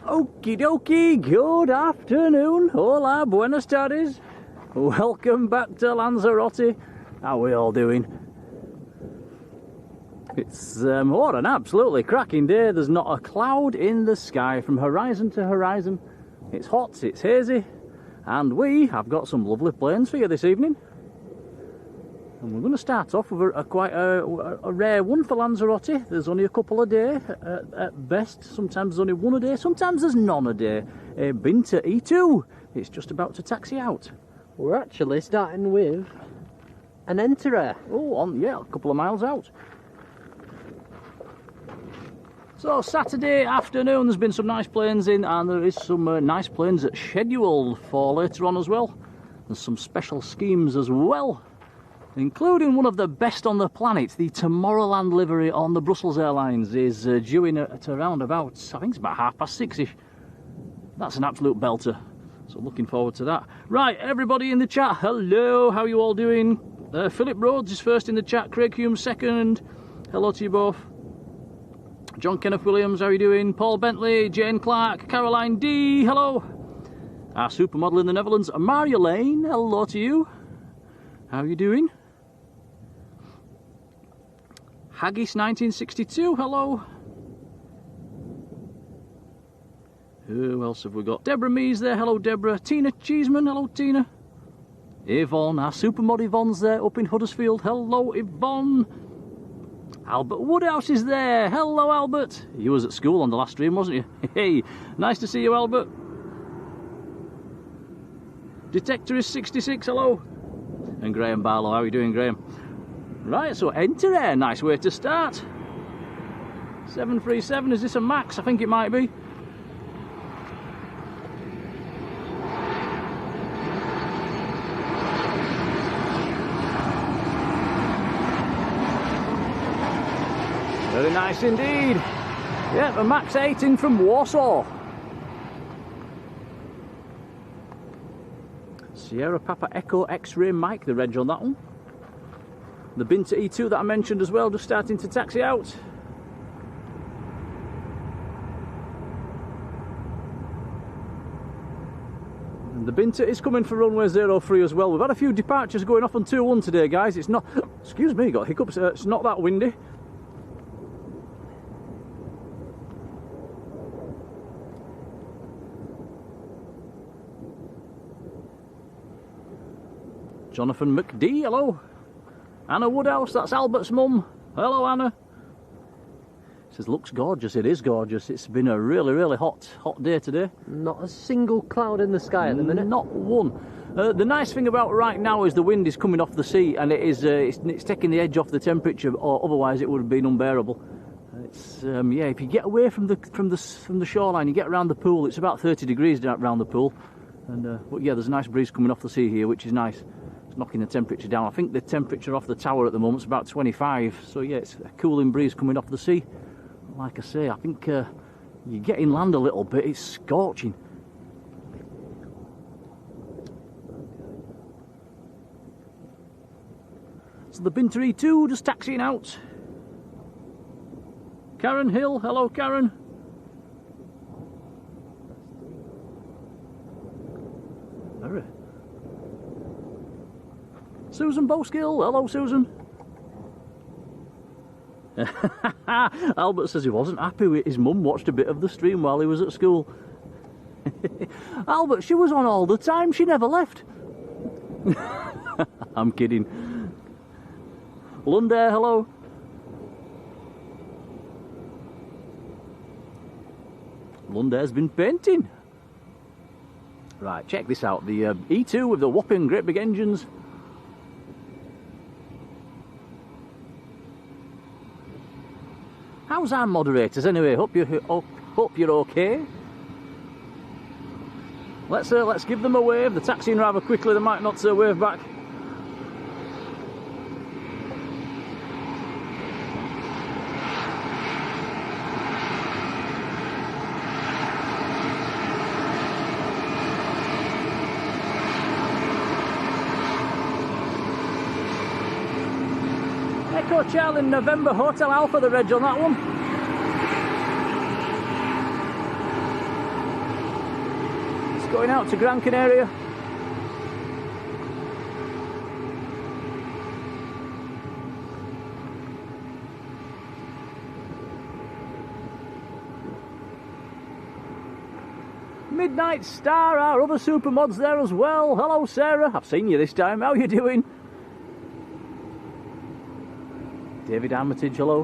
Okie dokie, good afternoon, hola, buenas tardes, welcome back to Lanzarote. How are we all doing? It's what an absolutely cracking day. There's not a cloud in the sky from horizon to horizon. It's hot, it's hazy, and we have got some lovely planes for you this evening. And we're going to start off with quite a rare one for Lanzarote. There's only a couple a day at best. Sometimes there's only one a day, sometimes there's none a day. Binter E2, it's just about to taxi out. We're actually starting with an enterer. Oh, yeah, a couple of miles out. So Saturday afternoon, there's been some nice planes in, and there is some nice planes scheduled for later on as well. There's some special schemes as well, including one of the best on the planet. The Tomorrowland livery on the Brussels Airlines is due in at around about, I think it's about 6:30ish. That's an absolute belter, so looking forward to that. Right, everybody in the chat, hello, how are you all doing? Philip Rhodes is first in the chat, Craig Hume second, hello to you both. John Kenneth Williams, how are you doing? Paul Bentley, Jane Clark, Caroline D, hello. Our supermodel in the Netherlands, Marjolein, hello to you. How are you doing? Haggis 1962, hello. Who else have we got? Deborah Mees there, hello Deborah. Tina Cheeseman, hello Tina. Yvonne, our supermod Yvonne's there up in Huddersfield, hello Yvonne. Albert Woodhouse is there, hello Albert. You was at school on the last stream, wasn't you? Hey, nice to see you Albert. Detector is 66, hello. And Graham Barlow, how are you doing Graham? Right, so enter air, nice way to start. 737, is this a max? I think it might be. Very nice indeed. Yeah, a max 8 in from Warsaw. Sierra Papa Echo X-Ray Mike, the reg on that one. The Binter E2 that I mentioned as well, just starting to taxi out. And the Binter is coming for runway 03 as well. We've had a few departures going off on 2-1 today, guys. It's not, excuse me, got hiccups. It's not that windy. Jonathan McD, hello. Anna Woodhouse, that's Albert's mum. Hello Anna. Says looks gorgeous. It is gorgeous. It's been a really, really hot day today. Not a single cloud in the sky at the minute. Not one. The nice thing about right now is the wind is coming off the sea, and it's taking the edge off the temperature, or otherwise it would have been unbearable. It's yeah, if you get away from the shoreline, you get around the pool. It's about 30 degrees around the pool, and but yeah, there's a nice breeze coming off the sea here, which is nice. It's knocking the temperature down. I think the temperature off the tower at the moment is about 25, so yeah, it's a cooling breeze coming off the sea. Like I say, I think you get inland a little bit, it's scorching. So the Binter E2 just taxiing out. Karen Hill, hello Karen. Very. Susan Boskill, hello Susan. Albert says he wasn't happy with his mum watched a bit of the stream while he was at school. Albert, she was on all the time, she never left. I'm kidding. Lundair, hello. Lundair's been painting. Right, check this out, the E2 with the whopping great big engines. How's our moderators anyway? Hope you're okay. Let's give them a wave. They're taxiing rather quickly. They might not wave back. Echo Charlie November Hotel Alpha, the reg on that one. It's going out to Gran Canaria. Midnight Star, our other super mods there as well. Hello Sarah, I've seen you this time. How are you doing? David Armitage, hello.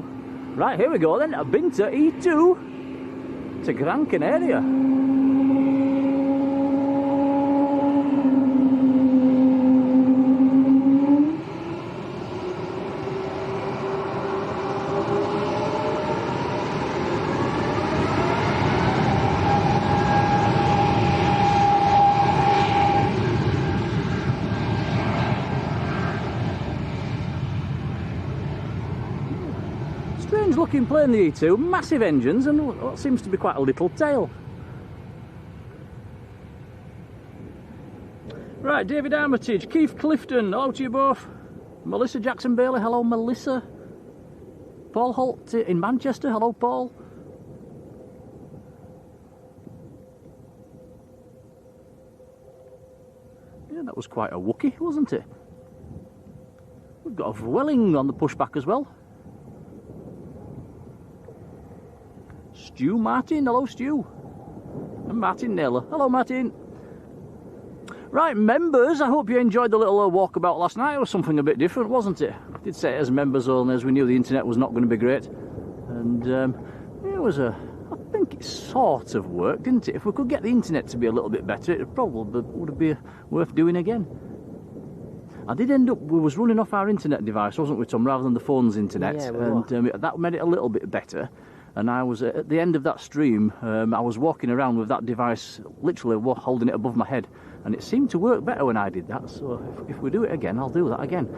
Right, here we go then. Binta E2 to Gran Canaria. Strange looking plane, the E2, massive engines and what seems to be quite a little tail. Right, David Armitage, Keith Clifton, hello to you both. Melissa Jackson Bailey, hello Melissa. Paul Holt in Manchester, hello Paul. Yeah, that was quite a Wookie, wasn't it? We've got a Welling on the pushback as well. Stu Martin, hello Stu. And Martin Naylor, hello Martin. Right, members, I hope you enjoyed the little walkabout last night. It was something a bit different, wasn't it? I did say it as members only, as we knew the internet was not going to be great. And it was I think it sort of worked, didn't it? If we could get the internet to be a little bit better, it probably would be worth doing again. I did end up, we was running off our internet device, wasn't we, Tom, rather than the phone's internet? Yeah, we and that made it a little bit better. And I was at the end of that stream, I was walking around with that device, literally holding it above my head, and it seemed to work better when I did that. So if we do it again, I'll do that again.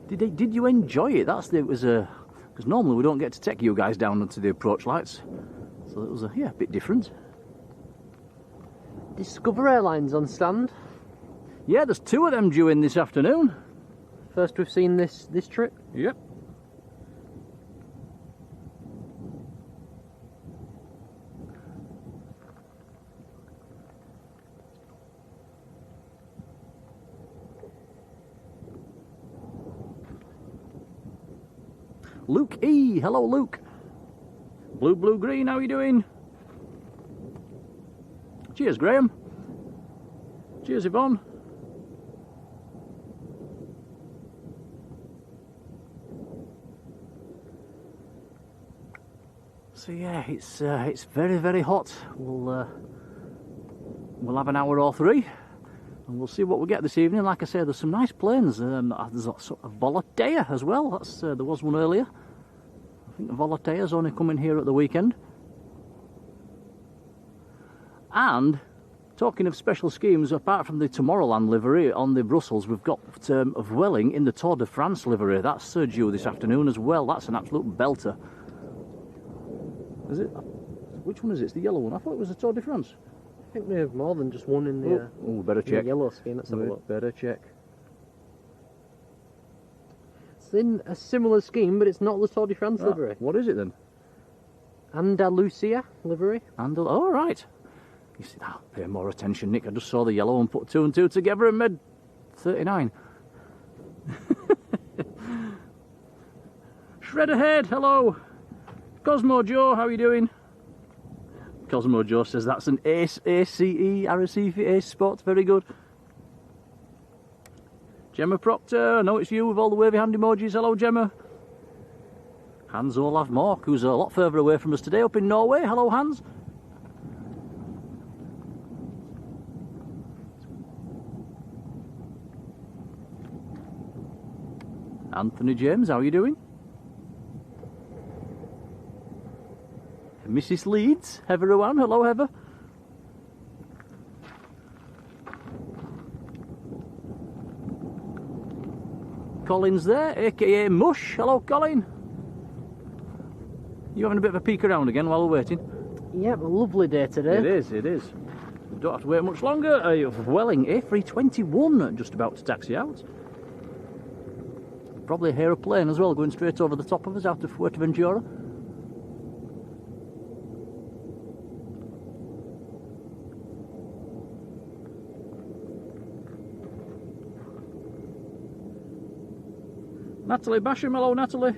Did you enjoy it? Because normally we don't get to take you guys down onto the approach lights, so it was a bit different. Discover Airlines on stand. Yeah, there's two of them due in this afternoon. First we've seen this trip. Yep. Luke E, hello Luke. Blue Green, how are you doing? Cheers Graham. Cheers Yvonne. So yeah, it's very hot. We'll have an hour or three, and we'll see what we get this evening. Like I say, there's some nice planes. There's a sort of Volotea as well. That's there was one earlier. I think the Volotea's only coming here at the weekend. And talking of special schemes, apart from the Tomorrowland livery on the Brussels, we've got of Welling in the Tour de France livery. That's due this afternoon as well. That's an absolute belter. Is it? Which one is it? It's the yellow one. I thought it was the Tour de France. I think we have more than just one in the, better check. The yellow scheme. Let's have a look. Better check. It's in a similar scheme, but it's not the Tour de France livery. What is it then? Andalusia livery. Oh, right. You see, I'll pay more attention, Nick. I just saw the yellow and put two and two together and made 39. Shred ahead, hello. Cosmo Joe, how are you doing? Cosmo Joe says that's an ACE, ARRECIFE, Ace Sports, very good. Gemma Proctor, I know it's you with all the wavy hand emojis. Hello, Gemma. Hans Olav Mork, who's a lot further away from us today, up in Norway. Hello, Hans. Anthony James, how are you doing? Mrs. Leeds, Heather Rowan, hello Heather. Colin's there, aka Mush, hello Colin. You having a bit of a peek around again while we're waiting? Yep, a lovely day today. It is, it is. Don't have to wait much longer. Welling A321 just about to taxi out. Probably hear a plane as well going straight over the top of us out of Fuerteventura. Natalie Basham, hello Natalie.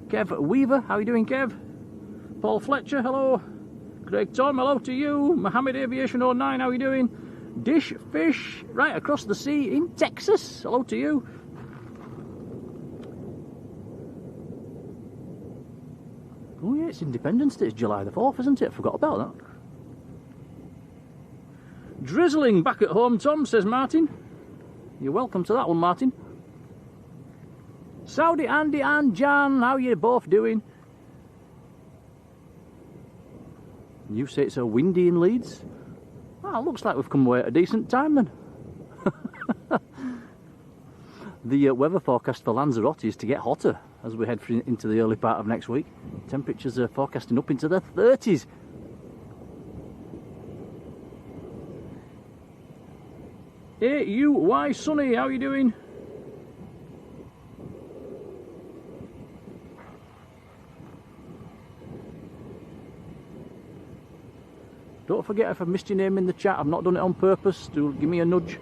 Kev Weaver, how are you doing Kev? Paul Fletcher, hello. Craig Tom, hello to you. Mohammed Aviation 09, how are you doing? Dish Fish, right across the sea in Texas, hello to you. Oh yeah, it's Independence Day, it's July the 4th, isn't it? I forgot about that. Drizzling back at home, Tom, says Martin. You're welcome to that one, Martin. Saudi Andy and Jan, how are you both doing? You say it's so windy in Leeds? Ah, looks like we've come away at a decent time then. The weather forecast for Lanzarote is to get hotter as we head into the early part of next week. Temperatures are forecasting up into the 30s. AUY Sunny, how are you doing? Don't forget if I've missed your name in the chat, I've not done it on purpose, do give me a nudge.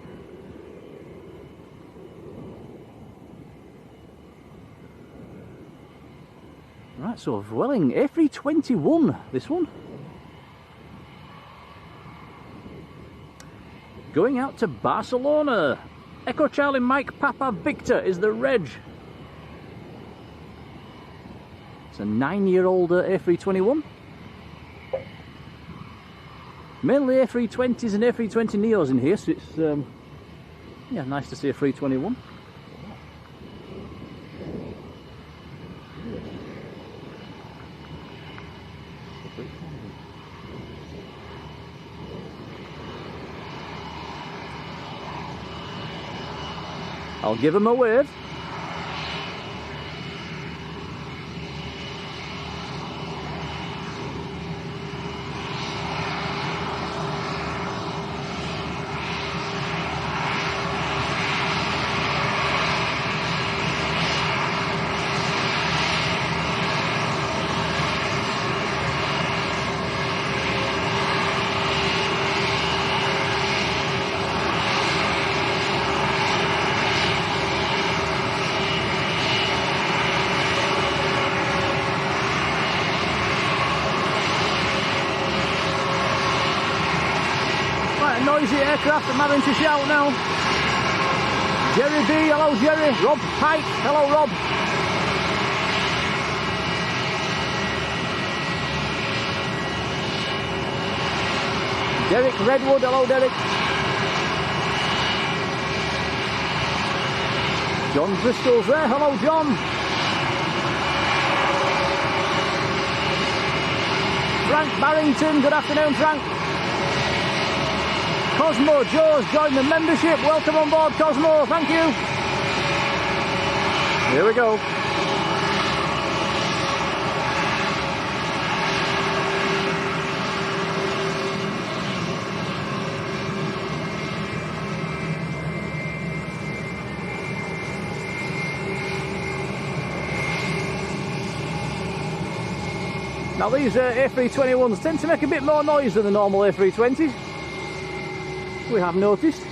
Right, so Welling A321, this one. Going out to Barcelona. Echo Charlie Mike Papa Victor is the reg. It's a 9-year-old A321. Mainly A320s and A320 Neos in here, so it's yeah, nice to see a 321. I'll give him a wave. Noisy aircraft, I'm having to shout now. Jerry B, hello Jerry. Rob Pike, hello Rob. Derek Redwood, hello Derek. John Bristol's there, hello John. Frank Barrington, good afternoon Frank. Cosmo Joe's joined the membership. Welcome on board, Cosmo. Thank you. Here we go. Now these A321s tend to make a bit more noise than the normal A320s. We have noticed.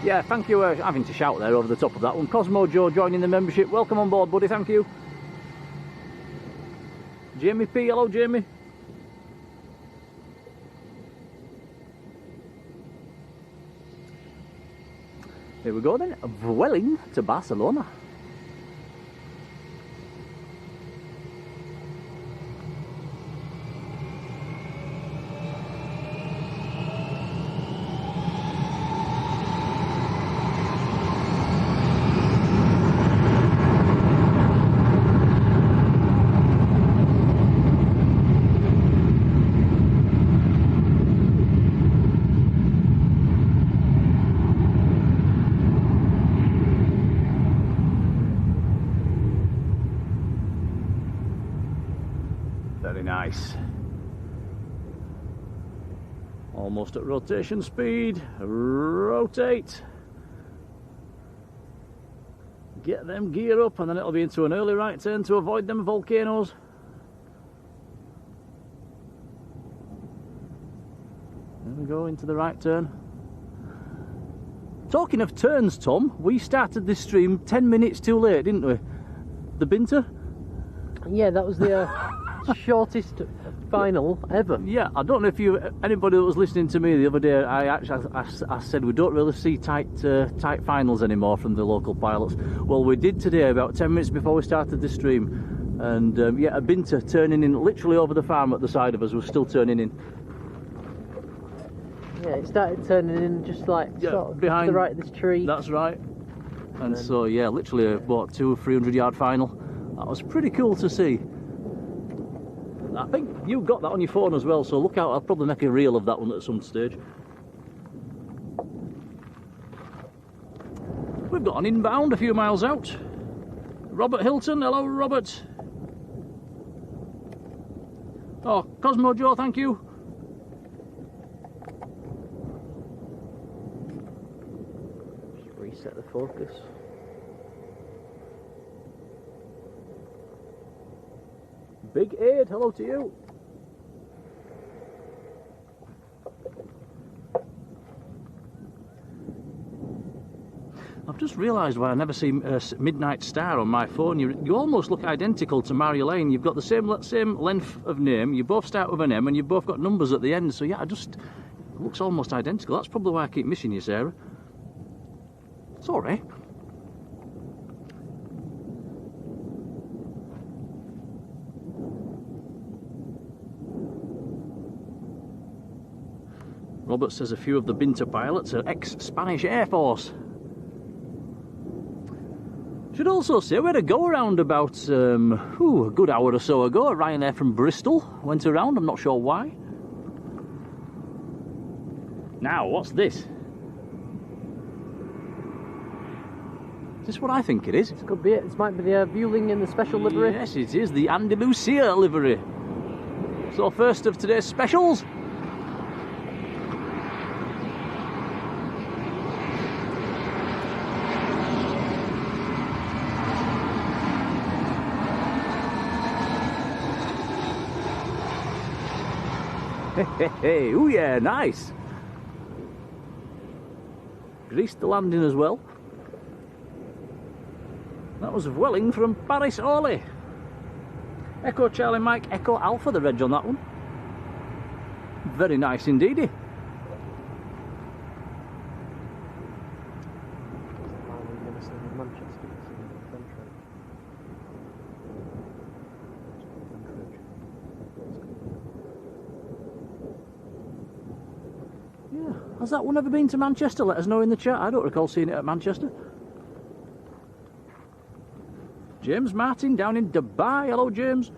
Yeah, thank you. Having to shout there over the top of that one. Cosmo Joe joining the membership. Welcome on board, buddy. Thank you. Jamie P. Hello, Jamie. Here we go then. Welling to Barcelona. nice. Almost at rotation speed. Rotate. Get them gear up, and then it'll be into an early right turn to avoid them volcanoes. There we go, into the right turn. Talking of turns, Tom, we started this stream 10 minutes too late, didn't we? The Binter? Yeah, that was the shortest final ever. Yeah, I don't know if anybody that was listening to me the other day, I said we don't really see tight finals anymore from the local pilots. Well, we did today, about 10 minutes before we started the stream, and yeah, a Binter turning in literally over the farm at the side of us was still turning in. Yeah, it started turning in just like sort of behind to the right of this tree. That's right. And so yeah, literally about 200 or 300 yard final. That was pretty cool to see. I think you've got that on your phone as well, so look out, I'll probably make a reel of that one at some stage. We've got an inbound a few miles out. Robert Hilton, hello Robert. Oh, Cosmo Joe, thank you. Just reset the focus. Big Aid, hello to you. I've just realised why I never see Midnight Star on my phone. You almost look identical to Marjolein. You've got the same length of name, you both start with an M, and you've both got numbers at the end, so yeah, it looks almost identical. That's probably why I keep missing you, Sarah. Sorry. Robert says a few of the Binter pilots are ex-Spanish Air Force. Should also say we had a go around about a good hour or so ago. Ryanair from Bristol went around, I'm not sure why. Now, what's this? Is this what I think it is? This could be it. This might be the Vueling in the special livery. Yes, it is the Andalusia livery. So first of today's specials. Hey, oh yeah, nice. Greased the landing as well. That was Welling from Paris Orly. Echo Charlie Mike, Echo Alpha, the reg on that one. Very nice indeedy. Has that one ever been to Manchester? Let us know in the chat. I don't recall seeing it at Manchester. James Martin down in Dubai. Hello, James.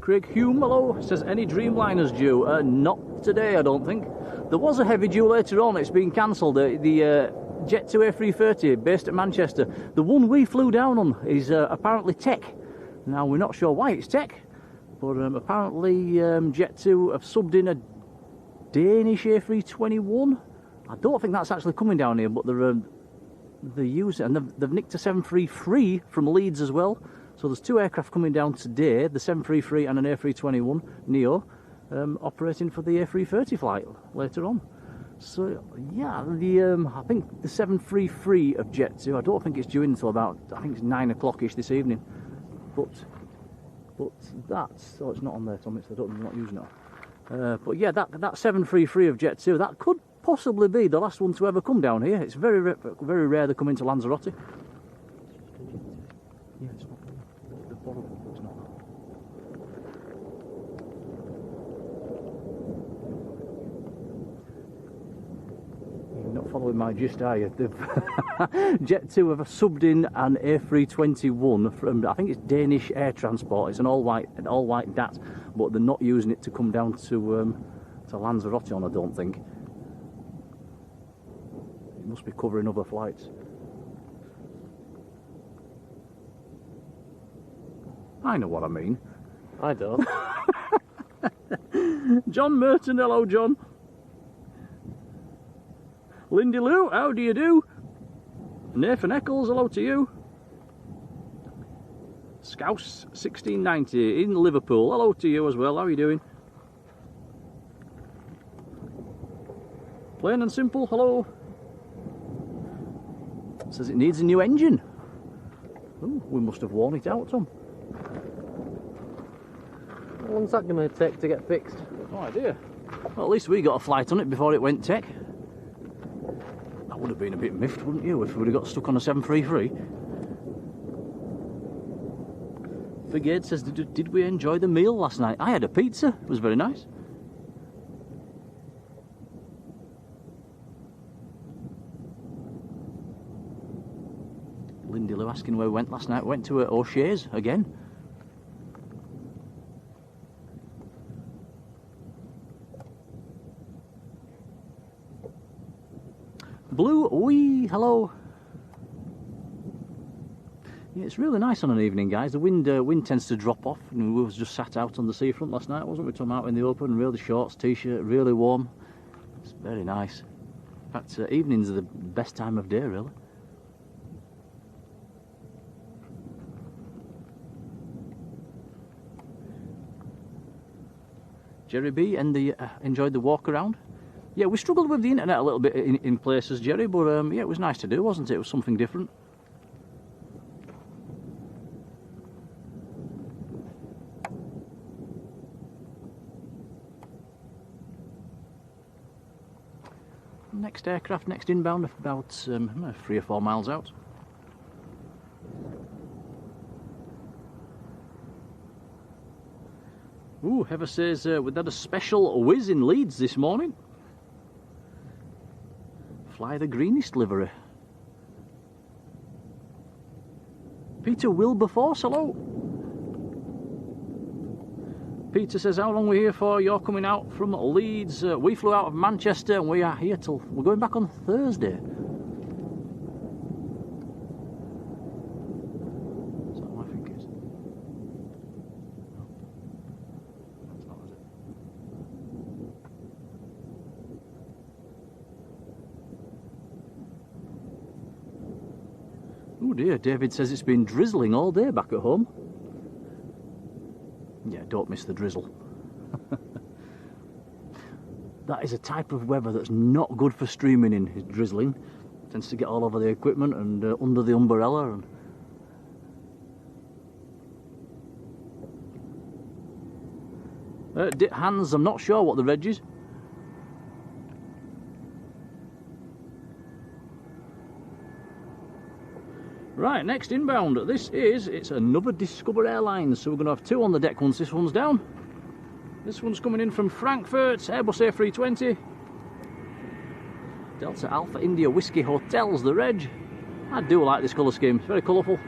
Craig Hume, hello. Says, any Dreamliners due? Not today, I don't think. There was a heavy due later on. It's been cancelled. The Jet2 A330 based at Manchester. The one we flew down on is apparently Tech. Now, we're not sure why it's Tech. But apparently Jet2 have subbed in a Danish A321. I don't think that's actually coming down here, but they're using, and they've nicked a 733 from Leeds as well. So there's two aircraft coming down today, the 733 and an A321 Neo, operating for the A330 flight later on. So yeah, I think the 733 of Jet2, I don't think it's due in until about, I think it's 9 o'clock-ish this evening. But that's, oh, it's not on there, Tom, I'm not using it. But yeah, that 733 of Jet2, that could possibly be the last one to ever come down here. It's very rare they come into Lanzarote. Yeah, it's not the bottom, it's not. You're not following my gist, are you? Jet2 have subbed in an A321 from, I think it's Danish Air Transport. It's an all white DAT, but they're not using it to come down to Lanzarote on, I don't think. It must be covering other flights. I know what I mean. I don't. John Merton, hello John. Lindy Lou, how do you do? Nathan Eccles, hello to you. Scouse 1690 in Liverpool, hello to you as well, how are you doing? Plain and simple, hello. Says it needs a new engine. Ooh, we must have worn it out, Tom. How long's that going to take to get fixed? No idea. Well, at least we got a flight on it before it went tech. That would have been a bit miffed, wouldn't you, if we would have got stuck on a 733? Brigade says, did we enjoy the meal last night? I had a pizza, it was very nice. Lindy Lou asking where we went last night. Went to O'Shea's again. Blue, wee, hello. Yeah, it's really nice on an evening, guys. The wind tends to drop off. And we was just sat out on the seafront last night, wasn't we? Tom, out in the open, really shorts, t-shirt, really warm. It's very nice. In fact, evenings are the best time of day, really. Jerry B, and enjoyed the walk around. Yeah, we struggled with the internet a little bit in places, Jerry, but yeah, it was nice to do, wasn't it? It was something different. Next aircraft, next inbound, about 3 or 4 miles out. Ooh, Heather says we've had a special whiz in Leeds this morning. Fly the greenest livery. Peter Wilberforce, hello. Peter says, how long are we here for? You're coming out from Leeds. We flew out of Manchester and we are here till... We're going back on Thursday. Is that what I think it is? No. That's not, is it? Oh dear, David says it's been drizzling all day back at home. Yeah, don't miss the drizzle. That is a type of weather that's not good for streaming in, is drizzling. It tends to get all over the equipment and under the umbrella. And Hans, I'm not sure what the reg is. Right, next inbound. It's another Discover Airlines, so we're going to have 2 on the deck once this one's down. This one's coming in from Frankfurt, Airbus A320. Delta Alpha India Whiskey Hotels, the reg. I do like this colour scheme, it's very colourful.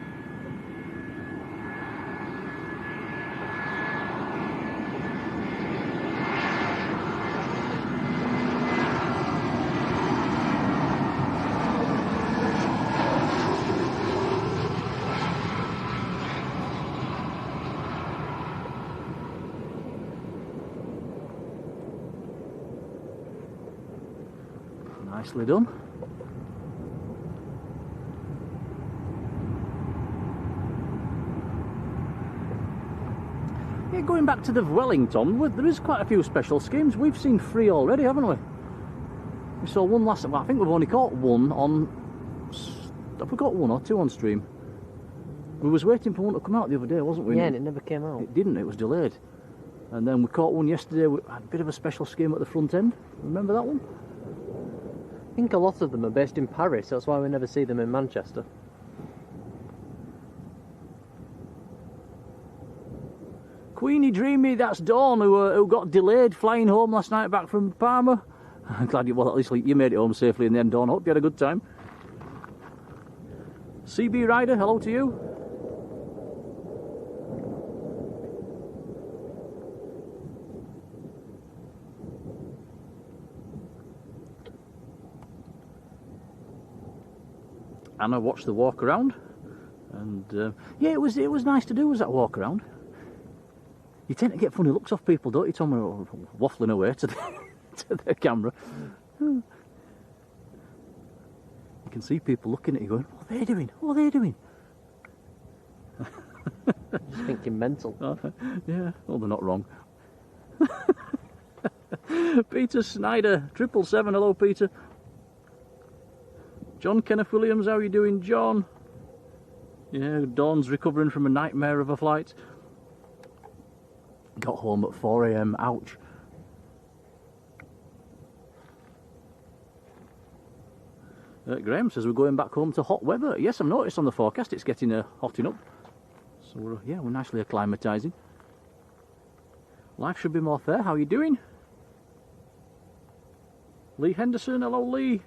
Nicely done. Yeah, going back to the Vueling, Tom, there is quite a few special schemes. We've seen 3 already, haven't we? We saw one last... Well, I think we've only caught 1 on... Have we got 1 or 2 on stream? We was waiting for one to come out the other day, wasn't we? Yeah, and it never came out. It didn't, it was delayed. And then we caught one yesterday, we had a bit of a special scheme at the front end. Remember that one? I think a lot of them are based in Paris, that's why we never see them in Manchester. Queenie Dreamy, that's Dawn, who got delayed flying home last night back from Parma. I'm glad you, well, at least you made it home safely in the end, Dawn. Hope you had a good time. CB Rider, hello to you. Anna watched the walk around, and And yeah, it was nice to do, was that walk around. You tend to get funny looks off people, don't you, Tom? Waffling away to the camera. You can see people looking at you going, what are they doing? What are they doing? Just thinking mental. Yeah, well, they're not wrong. Peter Snyder, 777, hello Peter. John Kenneth Williams, how are you doing, John? Yeah, Dawn's recovering from a nightmare of a flight. Got home at 4 AM, ouch. Graham says we're going back home to hot weather. Yes, I've noticed on the forecast it's getting hotting up. So we're nicely acclimatising. Life should be more fair. How are you doing? Lee Henderson, hello Lee.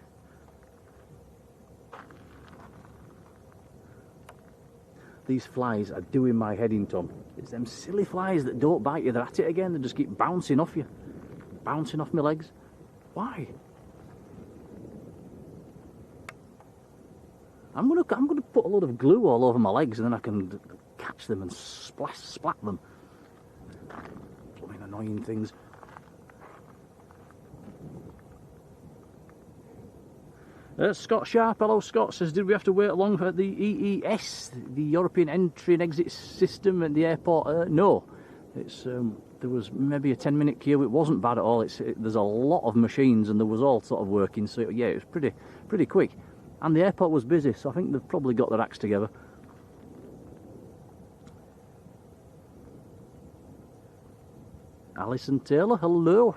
These flies are doing my head in, Tom. It's them silly flies that don't bite you. They're at it again. They just keep bouncing off you. Bouncing off my legs. Why? I'm gonna put a load of glue all over my legs and then I can catch them and splat them. Blooming annoying things. Scott Sharp, hello Scott, says, did we have to wait long for the EES, the European Entry and Exit System at the airport? No, it's there was maybe a 10-minute queue. It wasn't bad at all. There's a lot of machines and there was all sort of working, so yeah, it was pretty quick. And the airport was busy, so I think they've probably got their acts together. Alison Taylor, hello.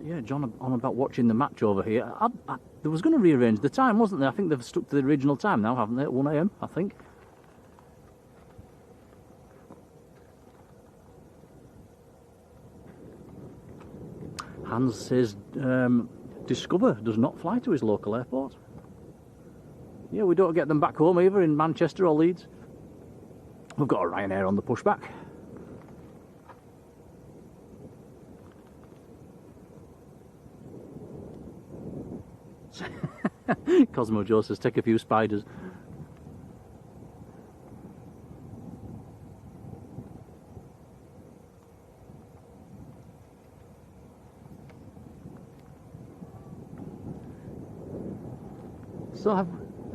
Yeah, John on about watching the match over here. They was going to rearrange the time, wasn't they? I think they've stuck to the original time now, haven't they? At 1 AM, I think. Hans says, Discover does not fly to his local airport. Yeah, we don't get them back home either in Manchester or Leeds. We've got a Ryanair on the pushback. Cosmo Joe says, take a few spiders. So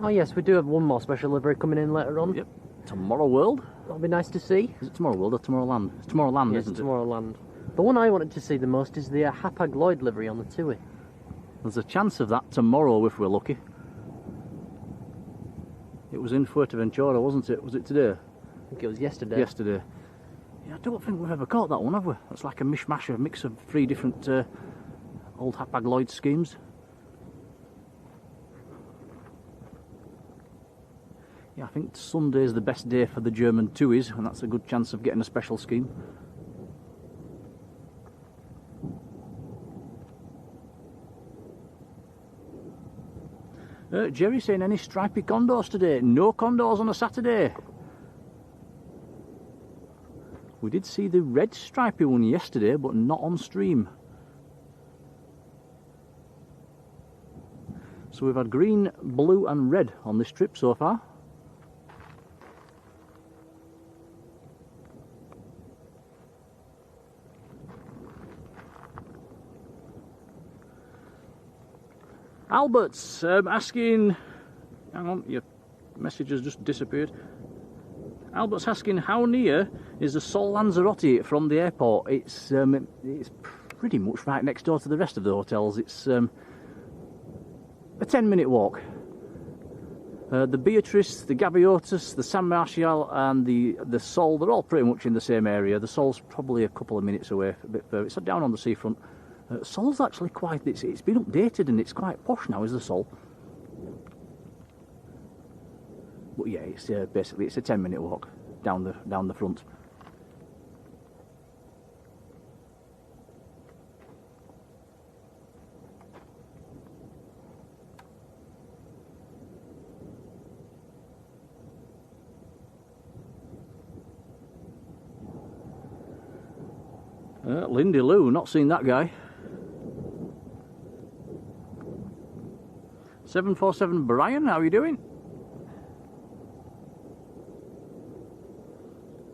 oh yes, we do have one more special livery coming in later on. Yep. Tomorrow World. That'll be nice to see. Is it Tomorrow World or Tomorrowland? It's Tomorrowland, Yes, isn't it? Tomorrowland. The one I wanted to see the most is the Hapag Lloyd livery on the TUI. There's a chance of that tomorrow if we're lucky. It was in Fuerteventura, wasn't it? Was it today? I think it was yesterday. Yesterday. Yeah, I don't think we've ever caught that one, have we? It's like a mishmash, a mix of 3 different old Hapag Lloyd schemes. Yeah, I think Sunday's the best day for the German TUIs, and that's a good chance of getting a special scheme. Jerry saying, any stripy condors today? No condors on a Saturday. We did see the red stripy one yesterday, but not on stream. So we've had green, blue and red on this trip so far. Albert's asking, hang on, your message has just disappeared. Albert's asking, how near is the Sol Lanzarote from the airport? It's pretty much right next door to the rest of the hotels. It's a 10-minute walk. The Beatrice, the Gaviotas, the San Martial and the Sol, they're all pretty much in the same area. The Sol's probably a couple of minutes away, a bit further. It's down on the seafront. Sol's actually quite, it's been updated and it's quite posh now, is the Sol. But yeah, it's basically it's a 10-minute walk down the front. Lindy Lou, not seen that guy. 747 Brian, how are you doing?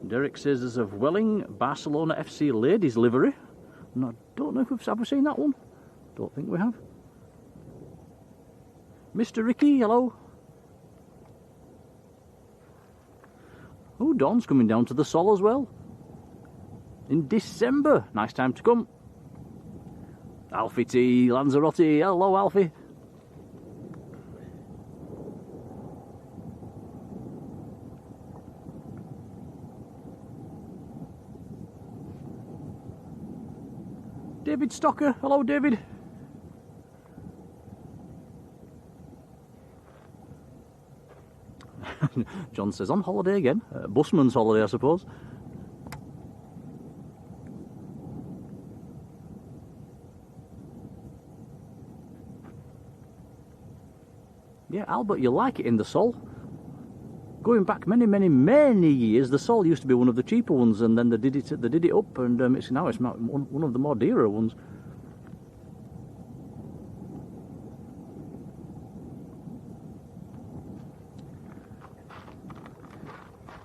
Derek says there's a Welling Barcelona FC ladies livery. And I don't know if have we seen that one. Don't think we have. Mr. Ricky, hello. Oh, Don's coming down to the Sol as well. In December. Nice time to come. Alfie T, Lanzarote. Hello, Alfie. David Stocker. Hello, David. John says, on holiday again. Busman's holiday, I suppose. Yeah, Albert, you like it in the Sol. Going back many years, the Sol used to be one of the cheaper ones, and then they did it up, and now it's one of the more dearer ones.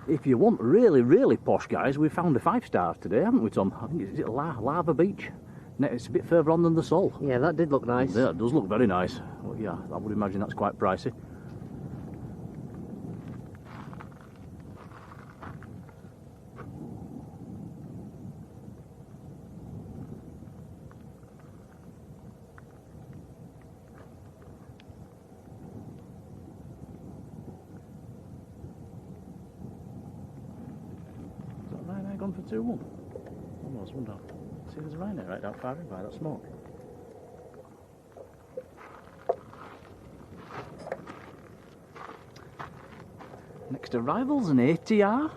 If you want really posh, guys, we found a 5-star today, haven't we, Tom? I think is it Lava Beach? No, it's a bit further on than the Sol. Yeah, that did look nice. Yeah, it does look very nice. Well, yeah, I would imagine that's quite pricey. Gone for 2-1. Almost 1 down. See, there's a rhino right down far in by that smoke. Next arrival's an ATR.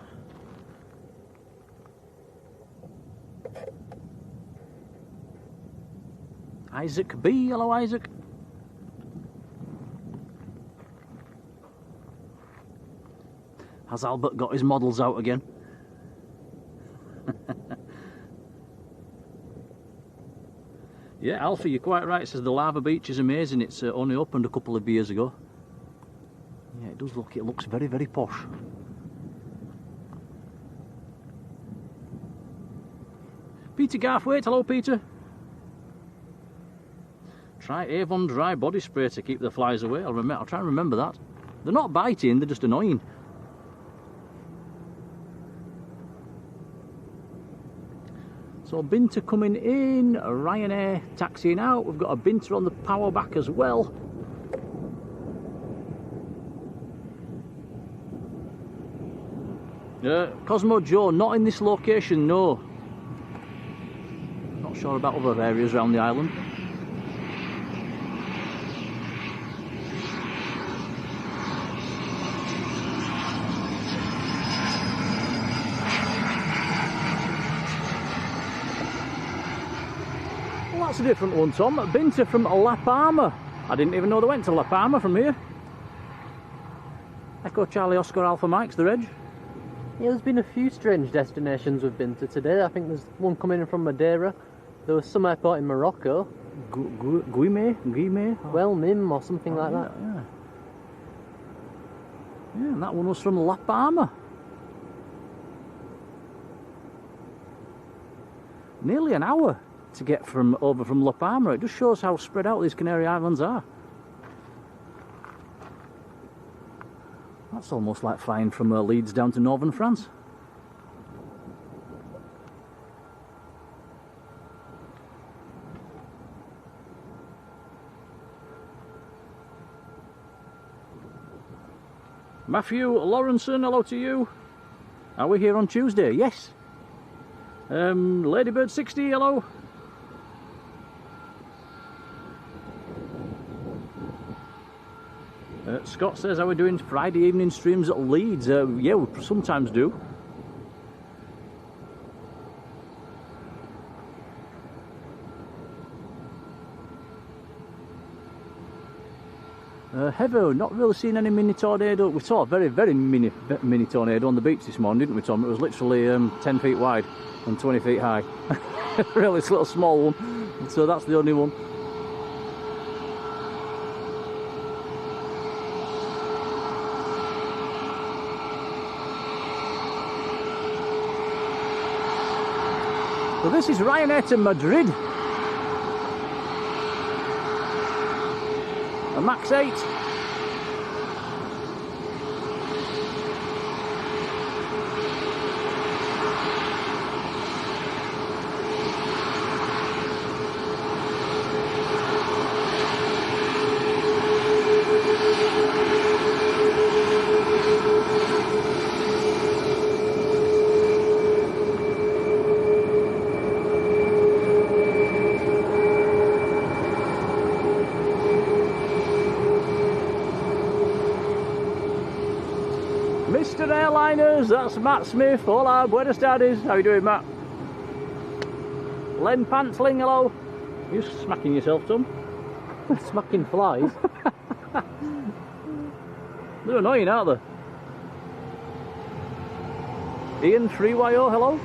Isaac B. Hello, Isaac. Has Albert got his models out again? Yeah, Alfie, you're quite right. It says the Lava Beach is amazing. It's only opened a couple of years ago. Yeah, it does look. It looks very posh. Peter Garthwaite, hello, Peter. Try Avon dry body spray to keep the flies away. I'll try and remember that. They're not biting. They're just annoying. So Binter coming in, Ryanair taxiing out. We've got a Binter on the power back as well. Cosmo Joe, not in this location, no. Not sure about other areas around the island. That's a different one, Tom. Binter from La Palma. I didn't even know they went to La Palma from here. Echo Charlie Oscar Alpha Mike's the reg. Yeah, there's been a few strange destinations we've been to today. I think there's one coming in from Madeira. There was some airport in Morocco. Guime? Well, Mim or something like that. Yeah. Yeah, and that one was from La Palma. Nearly an hour to get over from La Palma. It just shows how spread out these Canary Islands are. That's almost like flying from Leeds down to northern France. Matthew Lawrenson, hello to you. Are we here on Tuesday? Yes. Ladybird 60, hello. Scott says, are we doing Friday evening streams at Leeds? Yeah, we sometimes do. Heather, not really seen any mini tornado. We saw a very, very mini tornado on the beach this morning, didn't we, Tom? It was literally 10 feet wide and 20 feet high. Really, it's a little small one. So that's the only one. So this is Ryanair to Madrid. A max 8. Mr. Airliners, that's Matt Smith. Hola, buenas tardes. How you doing, Matt? Len Pantling, hello. You smacking yourself, Tom? Smacking flies. They're annoying, aren't they? Ian 3YO, hello.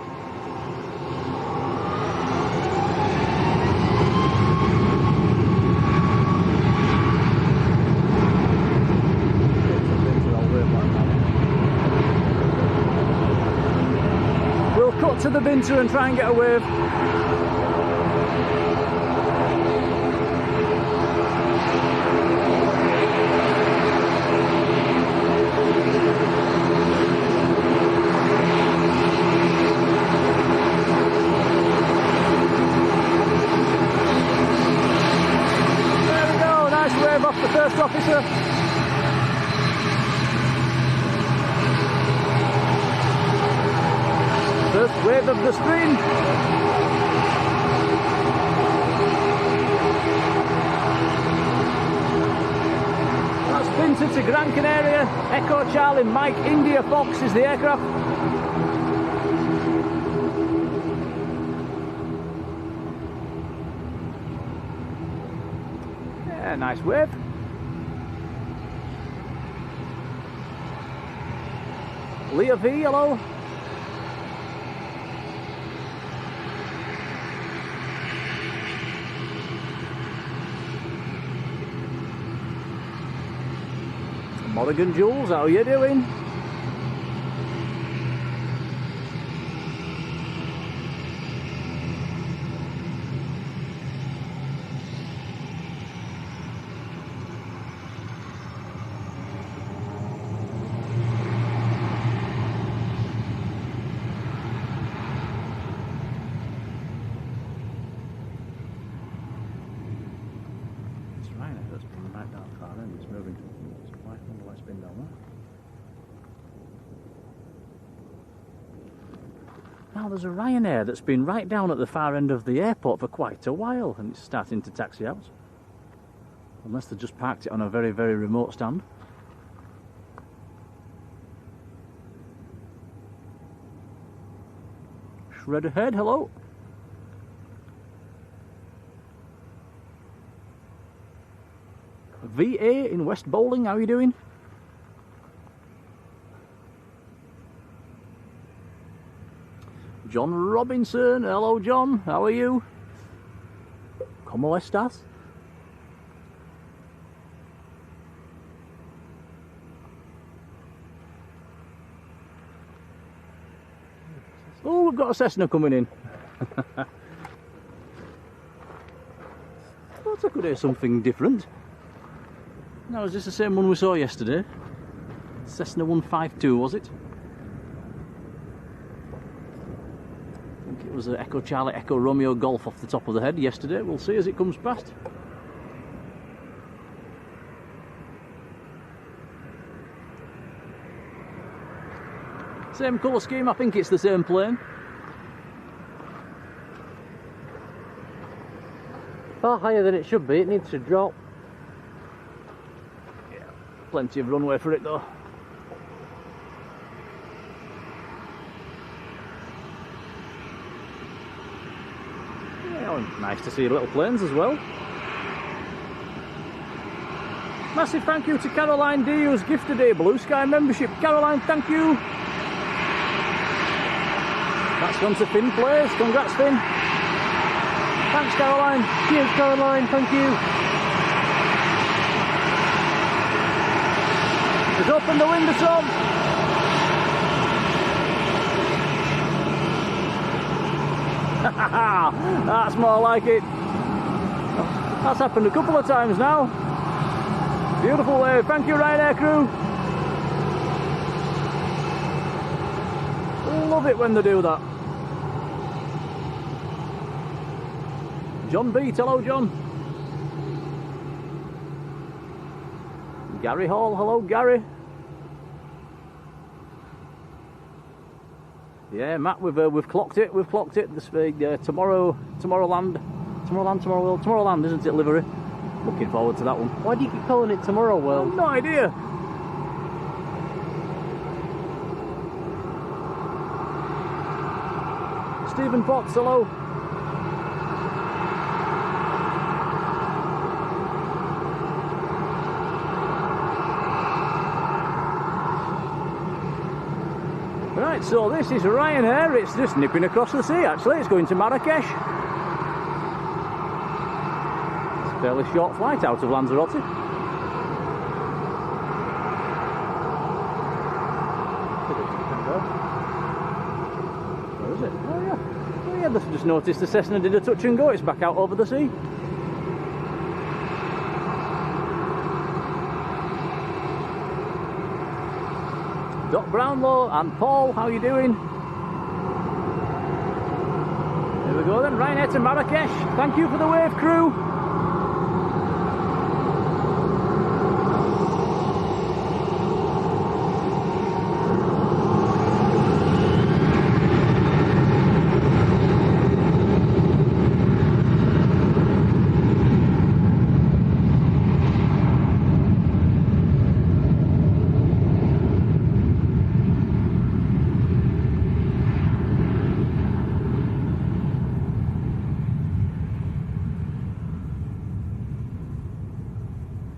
We'll cut to the Binter and try and get a wave. There we go, nice wave off the first officer. First wave of the stream. That's Binter to Gran Canaria. Echo Charlie Mike India Fox is the aircraft. Yeah, nice wave. Leah V, hello. Morrigan Jules, how are you doing? It's right, that's been right down far end, it's moving to quite a long spin down there. Now there's a Ryanair that's been right down at the far end of the airport for quite a while and it's starting to taxi out. Unless they just parked it on a very, very remote stand. Shred ahead, hello. VA in West Bowling, how are you doing? John Robinson, hello John, how are you? ¿Cómo estás? Oh, we've got a Cessna coming in. Thought I could hear something different. Now, is this the same one we saw yesterday? Cessna 152, was it? I think it was an Echo Charlie, Echo Romeo Golf off the top of the head yesterday. We'll see as it comes past. Same colour scheme, I think it's the same plane. Far higher than it should be, it needs to drop. Yeah, plenty of runway for it though. Yeah, well, nice to see little planes as well. Massive thank you to Caroline D, who's gifted a Blue Sky membership. Caroline, thank you. That's gone to Finn Plays. Congrats, Finn. Thanks, Caroline. Cheers, Caroline. Thank you. Just open the window, Tom. That's more like it. That's happened a couple of times now. Beautiful wave. Thank you, Ryanair crew. Love it when they do that. John Beat, hello John. Gary Hall, hello Gary. Yeah, Matt, we've clocked it. We've clocked it. This Tomorrowland, isn't it? Livery. Looking forward to that one. Why do you keep calling it Tomorrow World? I've no idea. Stephen Potts, hello. Right, so this is Ryanair. It's just nipping across the sea, actually. It's going to Marrakesh. It's a fairly short flight out of Lanzarote. Where is it? Oh yeah. Oh yeah, I've just noticed the Cessna did a touch and go. It's back out over the sea. Doc Brownlow and Paul, how you doing? There we go then, Ryanair to Marrakesh. Thank you for the wave, crew.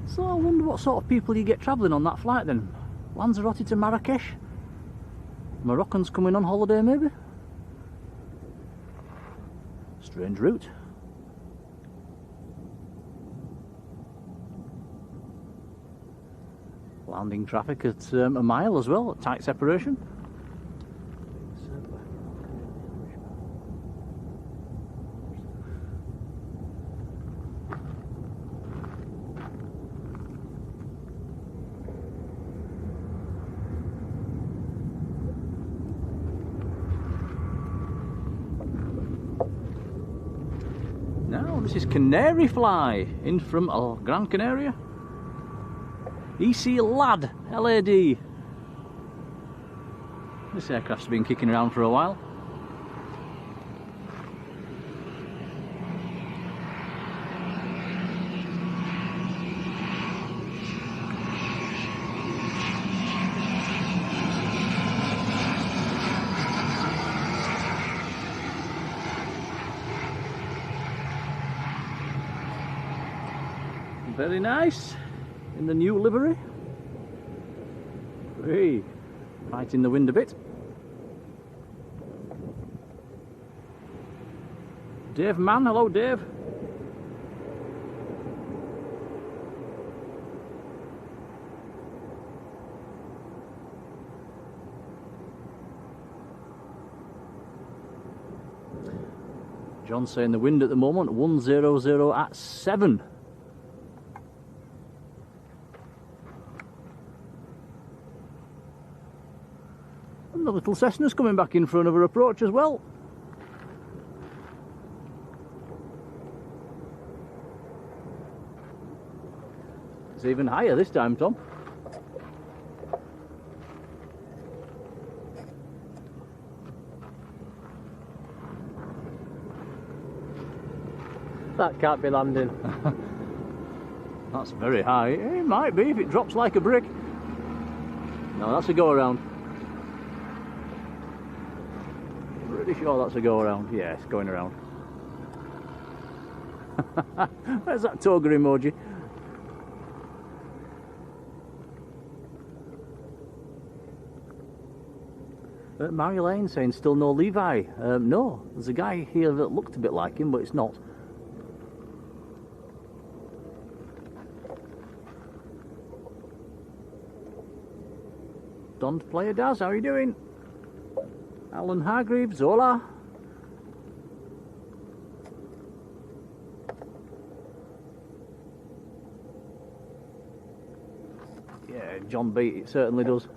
So I wonder what sort of people you get travelling on that flight then. Lanzarote to Marrakesh? Moroccans coming on holiday maybe? Strange route. Landing traffic at a mile as well, at tight separation. Now this is Canary Fly in from Gran Canaria. EC LAD, LAD. This aircraft's been kicking around for a while. Very nice, in the new livery. Hey, fighting the wind a bit. Dave Mann, hello Dave. John saying the wind at the moment 100 at 7. The little Cessna's coming back in for another approach as well. It's even higher this time, Tom. That can't be landing. That's very high. It might be if it drops like a brick. No, that's a go around. Pretty sure that's a go around. Yeah, it's going around. Where's that toga emoji? Marjolein saying still no Levi. No, there's a guy here that looked a bit like him, but it's not. Donned player Daz, how are you doing? Alan Hargreaves, hola. Yeah, John beat it certainly does.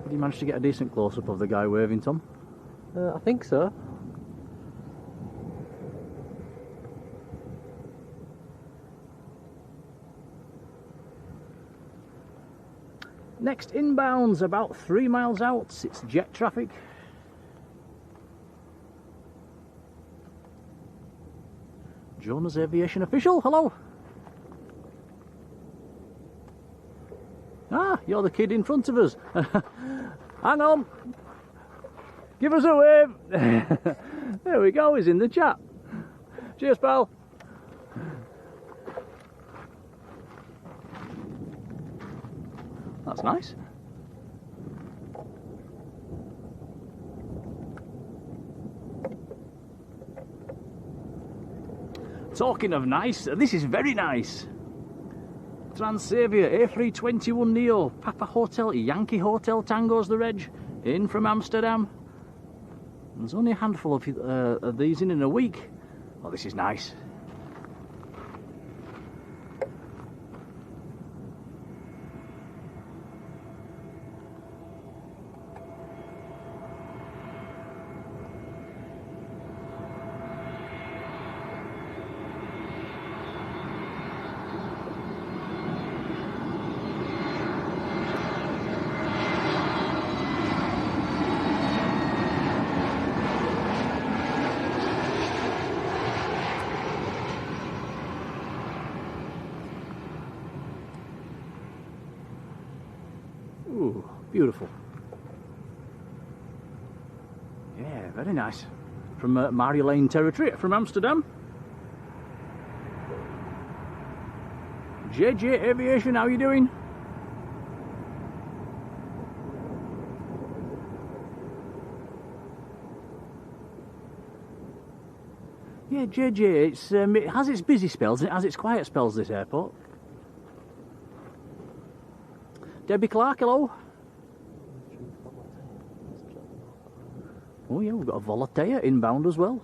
Did you manage to get a decent close-up of the guy waving, Tom? I think so. Next inbound's about 3 miles out. It's jet traffic. Jonas Aviation Official, hello. Ah, you're the kid in front of us. Hang on. Give us a wave. There we go, he's in the chat. Cheers, pal. That's nice. Talking of nice, this is very nice. Transavia A321 Neo, Papa Hotel, Yankee Hotel Tango's the reg, in from Amsterdam. There's only a handful of these in a week. Oh, this is nice. Ooh, beautiful. Yeah, very nice. From Marjolein territory, from Amsterdam. JJ Aviation, how you doing? Yeah, JJ, it has its busy spells and it has its quiet spells, this airport. Debbie Clark, hello. Oh yeah, we've got a Volatea inbound as well.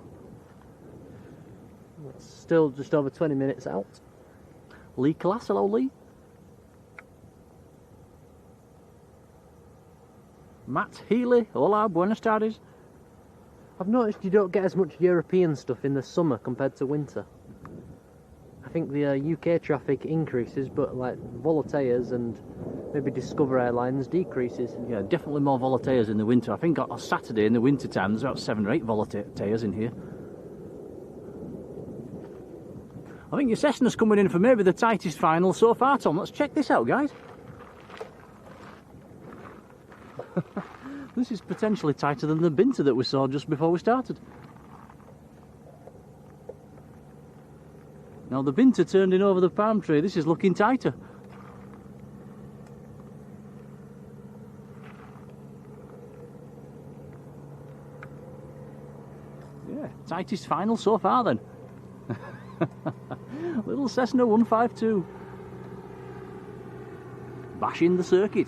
It's still just over 20 minutes out. Lee Class, hello Lee. Matt Healy, hola, buenas tardes. I've noticed you don't get as much European stuff in the summer compared to winter. I think the UK traffic increases, but like Volateas and maybe Discover Airlines decreases. Yeah, definitely more Volateas in the winter. I think on Saturday in the winter time there's about 7 or 8 Volateas in here. I think your Cessna's coming in for maybe the tightest final so far, Tom. Let's check this out, guys. This is potentially tighter than the Binter that we saw just before we started. Now the Binter turned in over the palm tree. This is looking tighter. Yeah, tightest final so far then. Little Cessna 152. Bashing the circuit.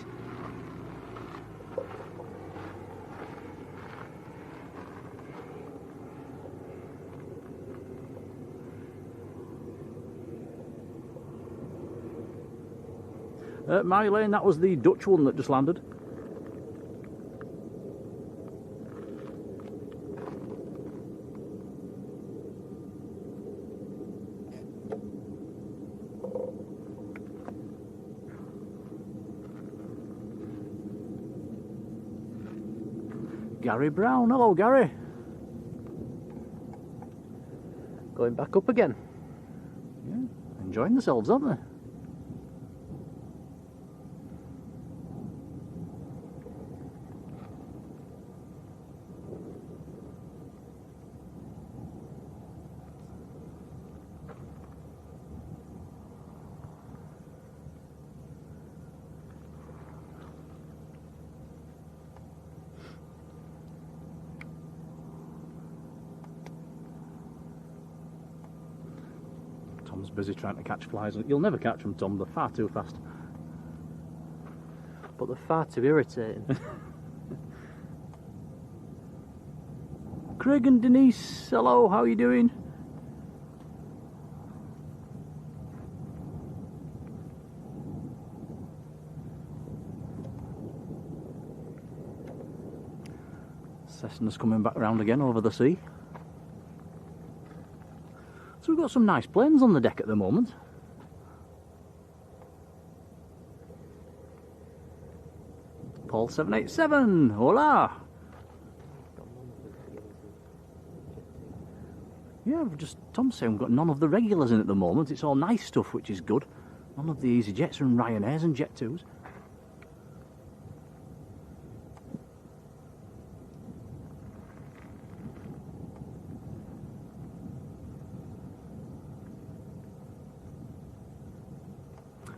Marjolein, that was the Dutch one that just landed. Gary Brown, hello Gary. Going back up again. Yeah, enjoying themselves, aren't they? Tom's busy trying to catch flies. You'll never catch them, Tom, they're far too fast. But they're far too irritating. Craig and Denise, hello, how are you doing? Cessna's coming back round again over the sea. So we've got some nice planes on the deck at the moment. Paul 787, hola! Yeah, Tom's saying we've got none of the regulars in at the moment. It's all nice stuff, which is good. None of the EasyJets and Ryanairs and Jet2s.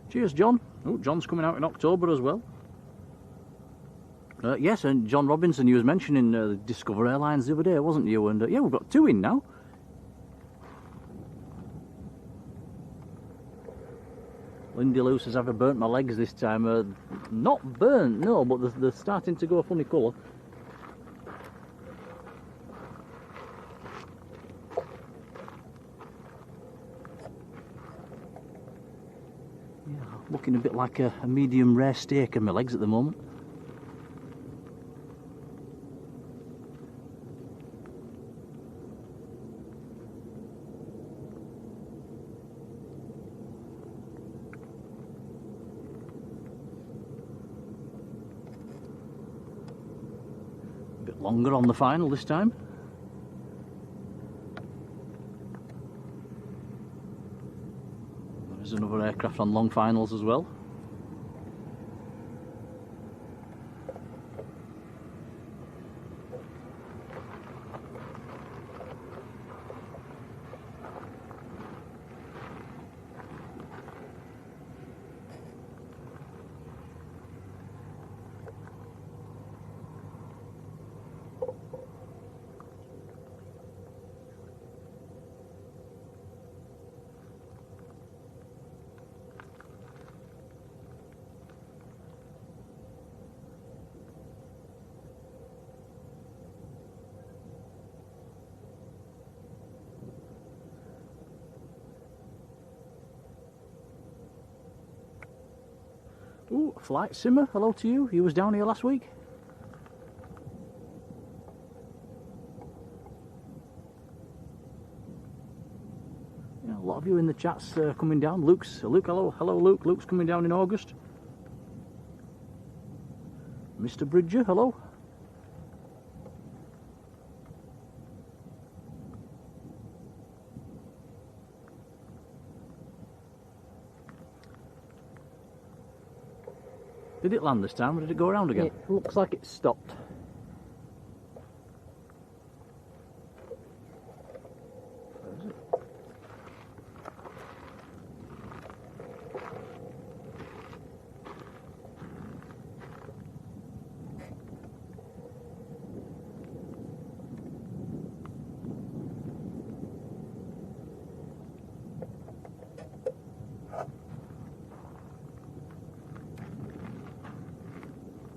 Cheers, John. Oh, John's coming out in October as well. Yes, and John Robinson, you was mentioning Discover Airlines the other day, wasn't you? And yeah, we've got 2 in now. Lindy Lou says, have I burnt my legs this time? Not burnt, no, but they're starting to go a funny colour. Yeah, looking a bit like a medium rare steak in my legs at the moment. Longer on the final this time. There's another aircraft on long finals as well. Ooh, Flight Simmer, hello to you. You was down here last week. Yeah, a lot of you in the chats coming down. Luke, hello Luke. Luke's coming down in August. Mr. Bridger, hello. Did it land this time or did it go around again? It looks like it stopped. Where is it?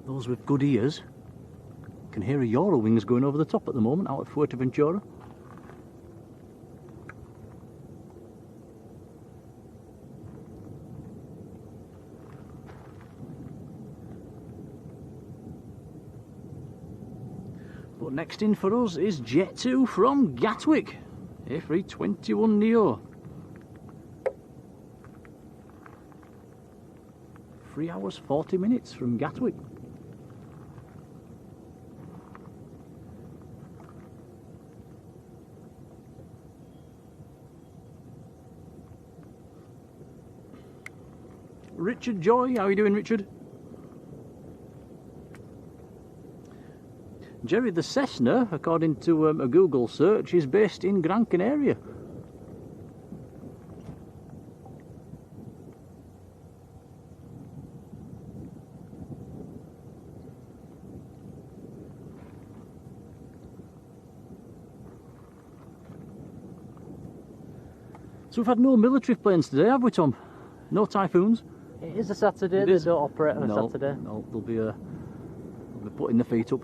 Those with good ears can hear a Eurowings going over the top at the moment out at Fuerteventura. But next in for us is Jet2 from Gatwick, A321neo. 3 hours 40 minutes from Gatwick. Richard Joy, how are you doing, Richard? Jerry, the Cessna, according to a Google search, is based in Gran Canaria. So we've had no military planes today, have we, Tom? No Typhoons? It is a Saturday, It they is. don't operate on a Saturday. No, they'll be putting their feet up.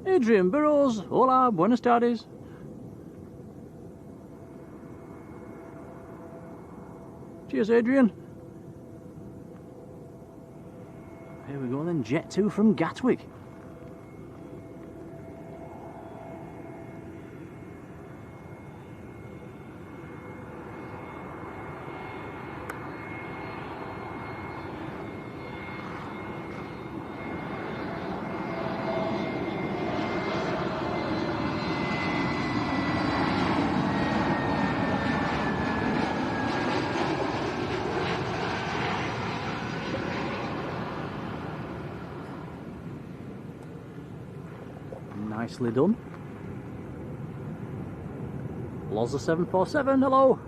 Adrian Burrows, hola, buenas tardes. Cheers, Adrian. Here we go then, Jet 2 from Gatwick. Nicely done. Loza 747, hello.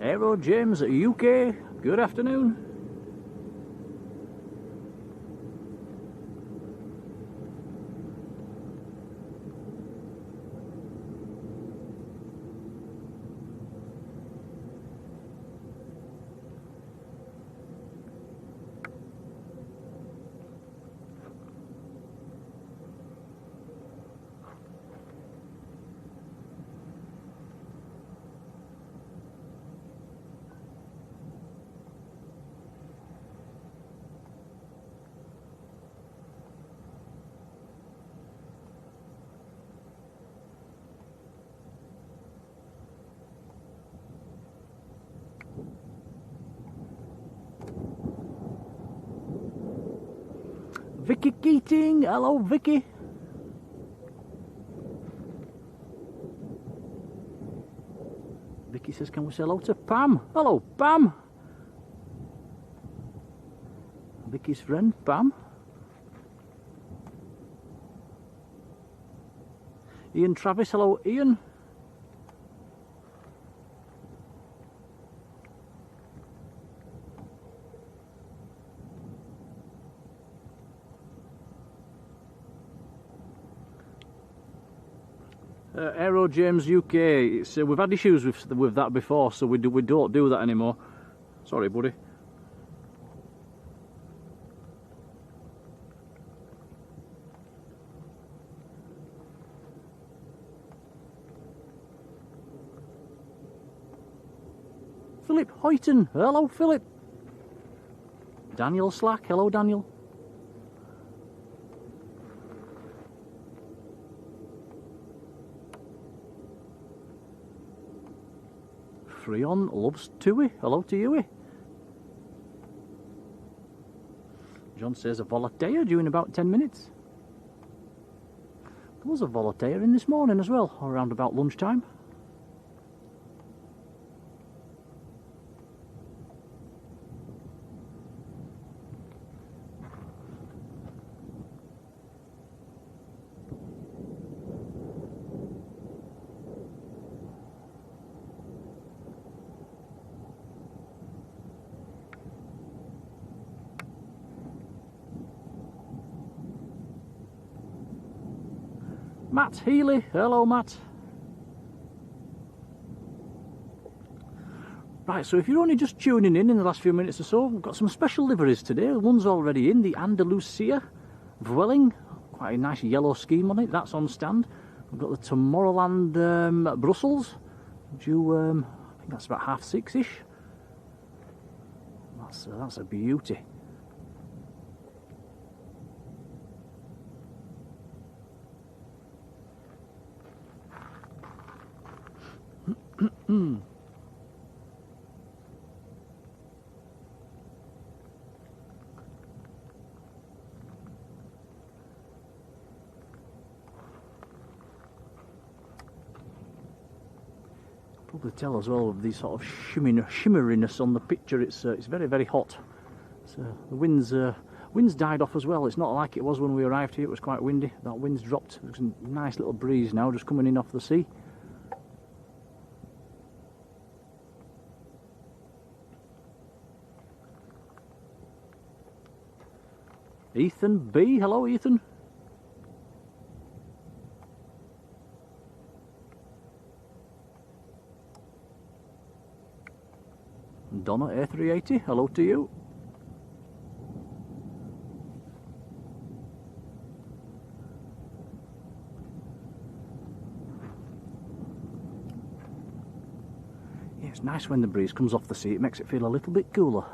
Aero James UK, good afternoon. Vicky Keating, hello Vicky. Vicky says, can we say hello to Pam? Hello Pam. Vicky's friend, Pam. Ian Travis, hello Ian. Aero James UK, it's, we've had issues with that before, so we don't do that anymore. Sorry, buddy. Philip Hoyton, hello Philip. Daniel Slack, hello Daniel. Freon loves Tui. Hello to you. John says a Volatea due in about 10 minutes. There was a Volatea in this morning as well, around about lunchtime. Matt Healy, hello Matt. Right, so if you're only just tuning in the last few minutes or so, we've got some special liveries today. One's already in, the Andalusia Vueling, quite a nice yellow scheme on it, that's on stand. We've got the Tomorrowland Brussels, due, I think that's about 6:30ish. That's a beauty. Probably tell as well of the sort of shimmeriness on the picture. It's very, very hot. So the wind's died off as well. It's not like it was when we arrived here. It was quite windy. That wind's dropped. There's a nice little breeze now just coming in off the sea. Ethan B. Hello, Ethan. Donna A380, hello to you. Yeah, it's nice when the breeze comes off the sea, it makes it feel a little bit cooler.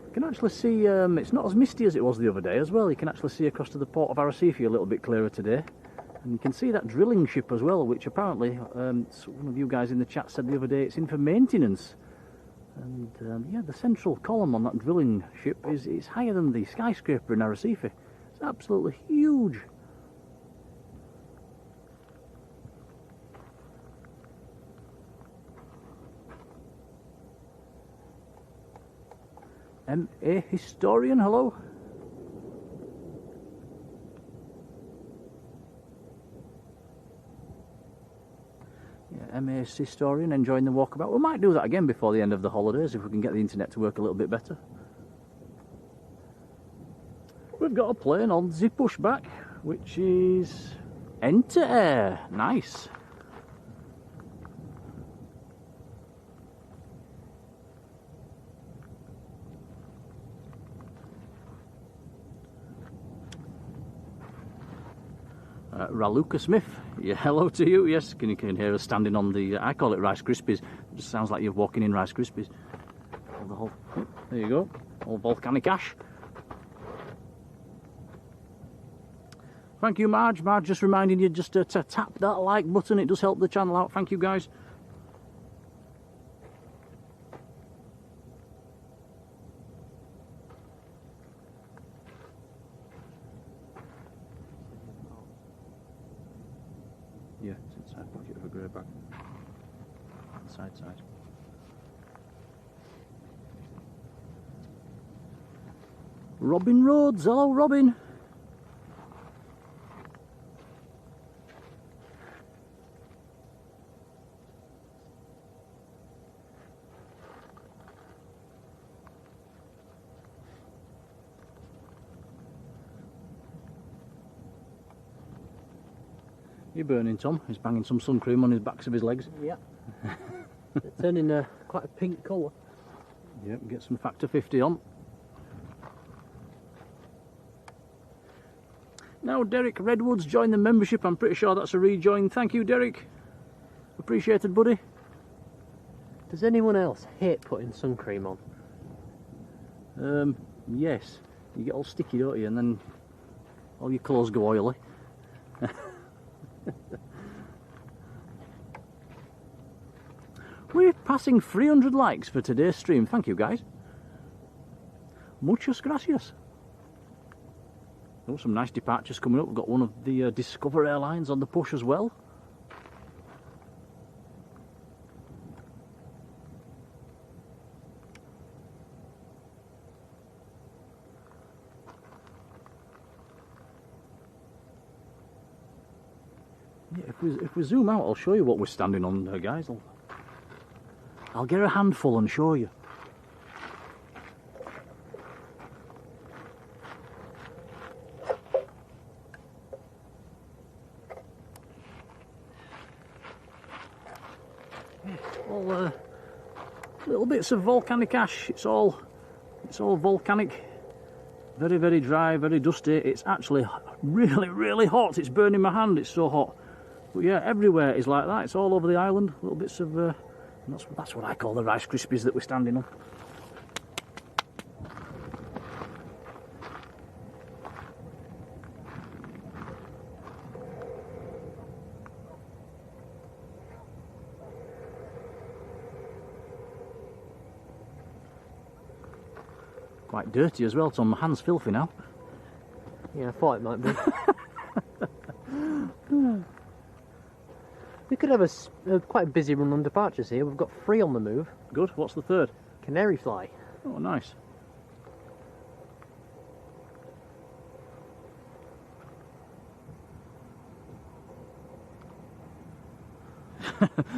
You can actually see, it's not as misty as it was the other day as well. You can actually see across to the port of ARRECIFE a little bit clearer today. And you can see that drilling ship as well, which apparently, one of you guys in the chat said the other day, it's in for maintenance. And yeah, the central column on that drilling ship is higher than the skyscraper in ARRECIFE. It's absolutely huge. MA Historian, hello. Yeah, MA's Historian, enjoying the walkabout. We might do that again before the end of the holidays if we can get the internet to work a little bit better. We've got a plane on the pushback, which is Enter Air. Nice. Raluca Smith, yeah, hello to you. Yes, you can hear us standing on the, I call it Rice Krispies. It just sounds like you're walking in Rice Krispies. There you go, all volcanic ash. Thank you, Marge. Marge just reminding you just to tap that like button. It does help the channel out. Thank you, guys. Yeah, it's inside pocket of a grey bag. Side. Robin Rhodes, hello Robin. You're burning, Tom. He's banging some sun cream on his backs of his legs. Yeah. It's turning quite a pink colour. Yep, get some factor 50 on. Now Derek Redwoods joined the membership. I'm pretty sure that's a rejoin. Thank you, Derek. Appreciated, buddy. Does anyone else hate putting sun cream on? Yes. You get all sticky, don't you? And then all your clothes go oily. We're passing 300 likes for today's stream. Thank you, guys. Muchas gracias. Oh, some nice departures coming up. We've got one of the Discover Airlines on the push as well. Yeah, if we zoom out, I'll show you what we're standing on, guys. I'll get a handful and show you. All little bits of volcanic ash. It's all volcanic. Very, very dry, very dusty. It's actually really, really hot. It's burning my hand. It's so hot. But yeah, everywhere is like that. It's all over the island. Little bits of. That's what I call the Rice Krispies that we're standing on. Quite dirty as well, Tom. My hand's filthy now. Yeah, I thought it might be. We could have a quite busy run on departures here. We've got 3 on the move. Good. What's the third? Canary fly. Oh, nice.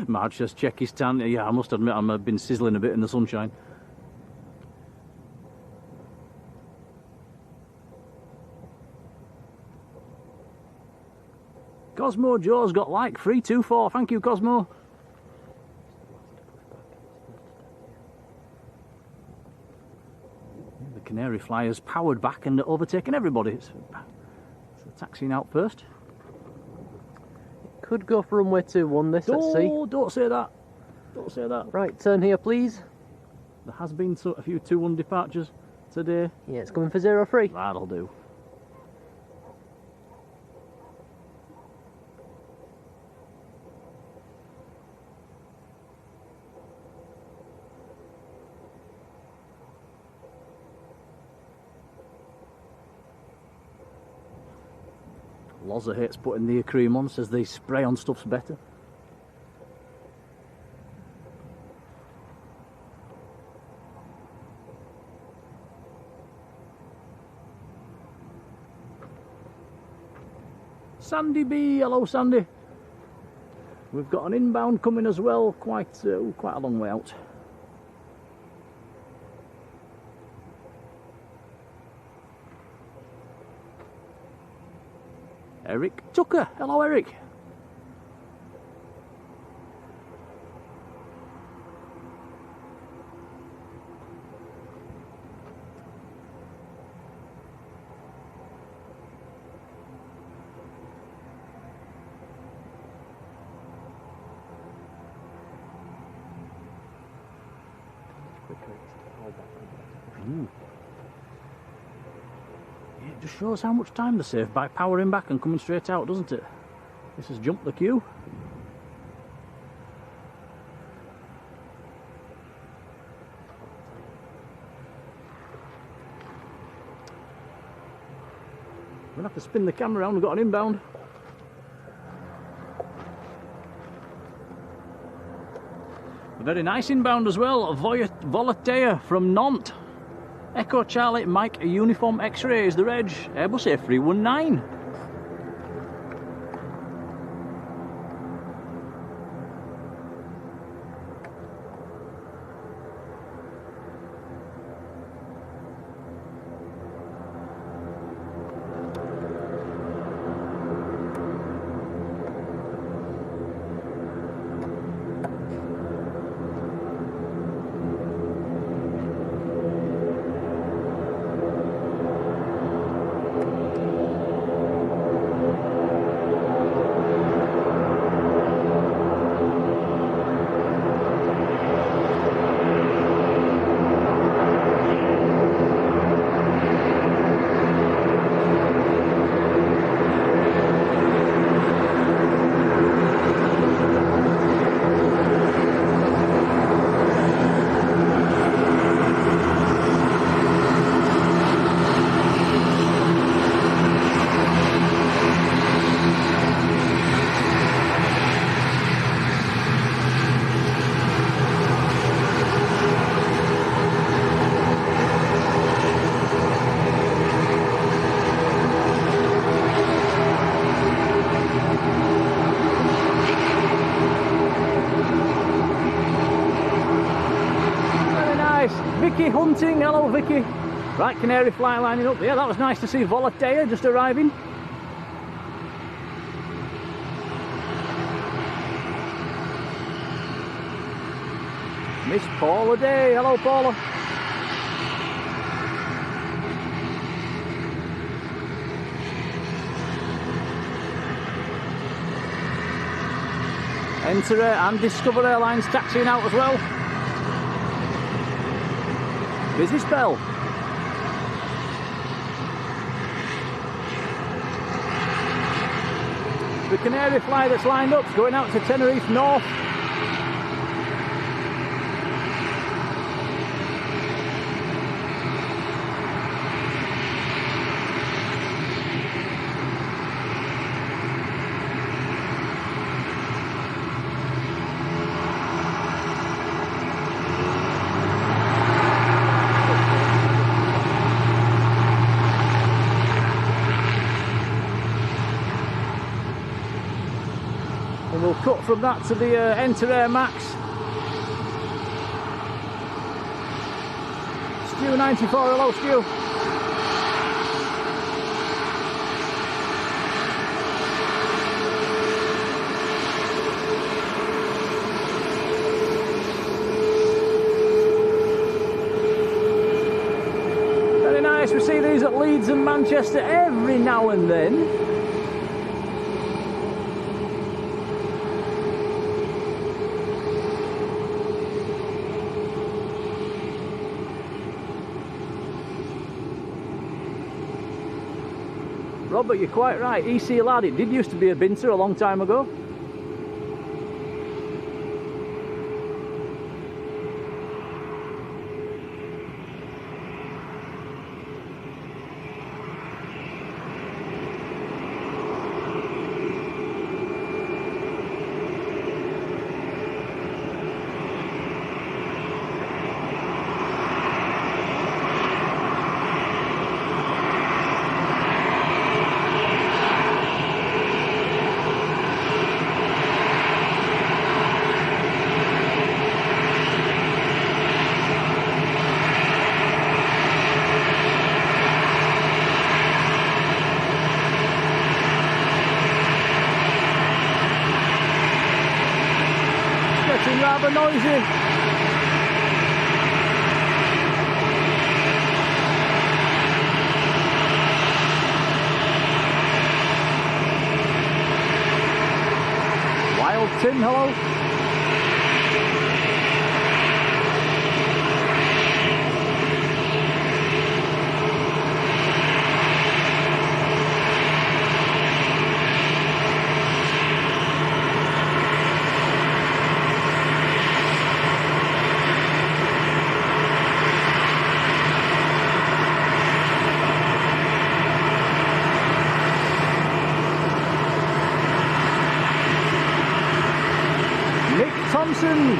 Marge says check his tan. Yeah, I must admit I've been sizzling a bit in the sunshine. Cosmo Joe's got like 324. Thank you, Cosmo. The canary fly has powered back and overtaken everybody. It's taxiing out first. Could go for runway 21 this, let's see. Oh, don't say that. Don't say that. Right, turn here please. There has been a few 2-1 departures today. Yeah, it's coming for 03. That'll do. Loza hates putting the cream on, says the spray on stuff's better. Sandy B, hello Sandy. We've got an inbound coming as well, quite a long way out. Eric Tucker, hello Eric. It just shows how much time they save by powering back and coming straight out, doesn't it? This has jumped the queue. We're going to have to spin the camera around. We've got an inbound. A very nice inbound as well. Volatea from Nantes. Echo Charlie Mike Uniform X-ray is the reg. Airbus A319. Vicky Hunting, hello Vicky. Right, canary fly lining up. Yeah, that was nice to see Volatea just arriving. Miss Paula Day, hello Paula. Enter and Discover Airlines taxiing out as well. Busy spell. The canary fly that's lined up is going out to Tenerife North. And we'll cut from that to the Enter Air Max. Stu 94, hello Stu. Very nice, we see these at Leeds and Manchester every now and then. Robert, you're quite right. EC Lad, it did used to be a Binter a long time ago. Rather noisy. Wild Tim, hello.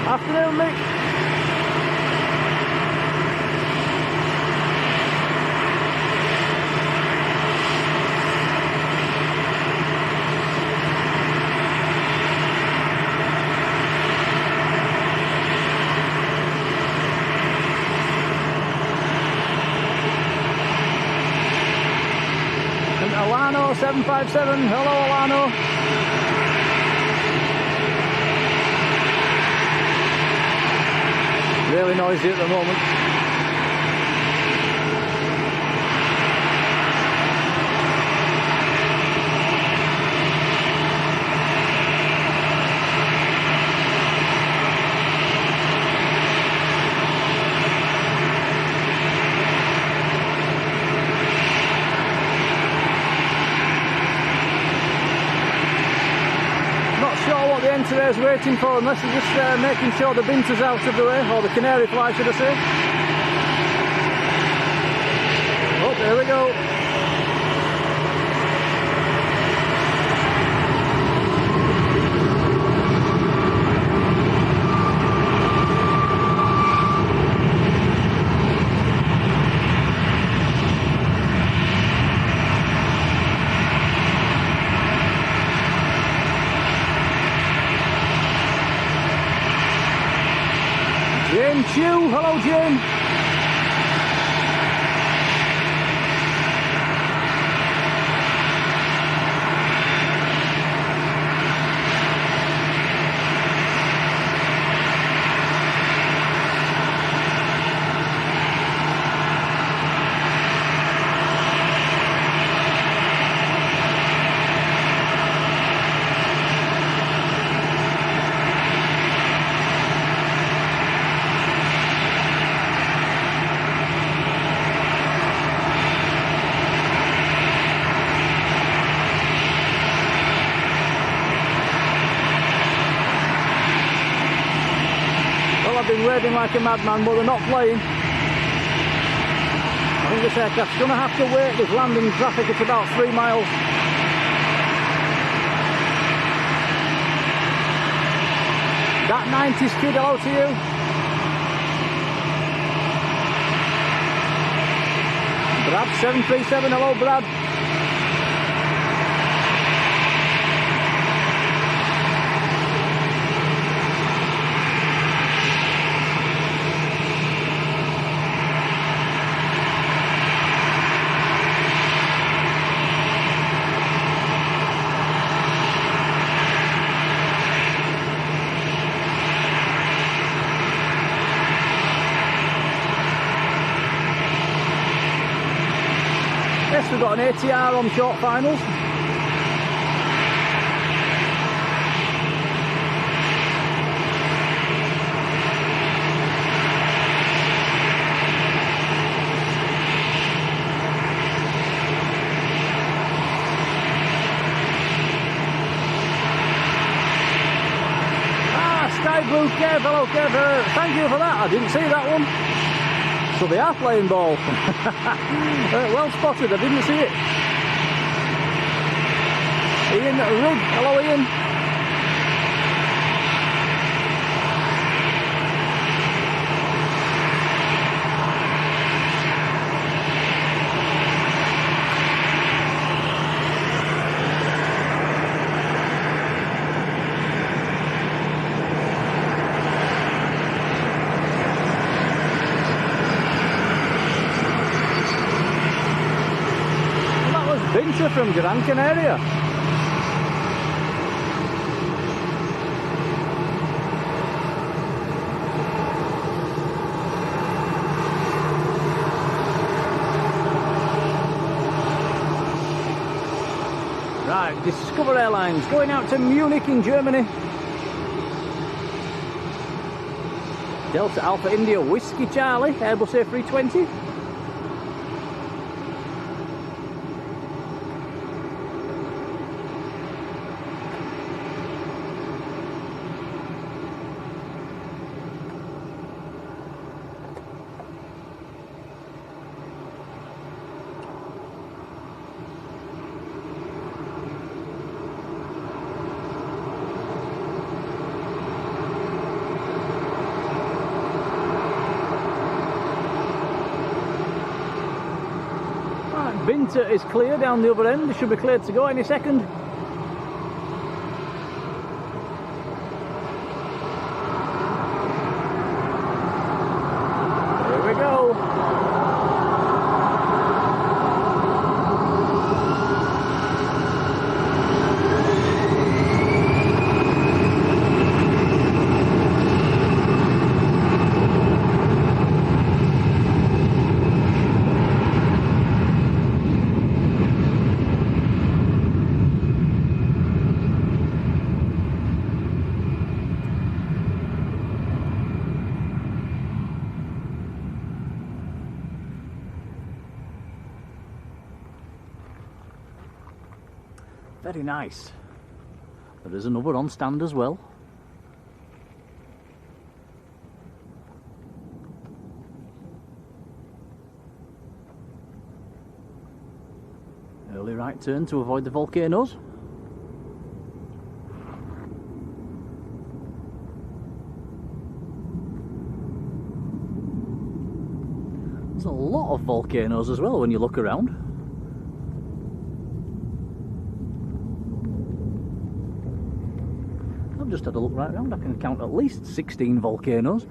Afternoon, Mick. And Alano 757, hello Alano. Really noisy at the moment. The Enter is waiting for, unless they're just making sure the Binter's out of the way, or the canary fly should I say. Oh, there we go. Jane Chew, hello Jane. I've been waving like a madman, but they're not playing. I think this aircraft's going to have to wait with landing traffic at about 3 miles. That 90s kid, hello to you. Brad 737, hello Brad. got an ATR on short finals. Blue Kev, hello Kev, thank you for that, I didn't see that one. So they are playing ball. Well spotted, I didn't see it. Ian Rigg, hello Ian. Winter from Gran Canaria. Right, Discover Airlines going out to Munich in Germany. Delta Alpha India Whiskey Charlie, Airbus A320. Binter is clear down the other end, it should be cleared to go any second. Here we go. Very nice. There is another on stand as well. Early right turn to avoid the volcanoes. There's a lot of volcanoes as well when you look around. Just had a look right around, I can count at least 16 volcanoes.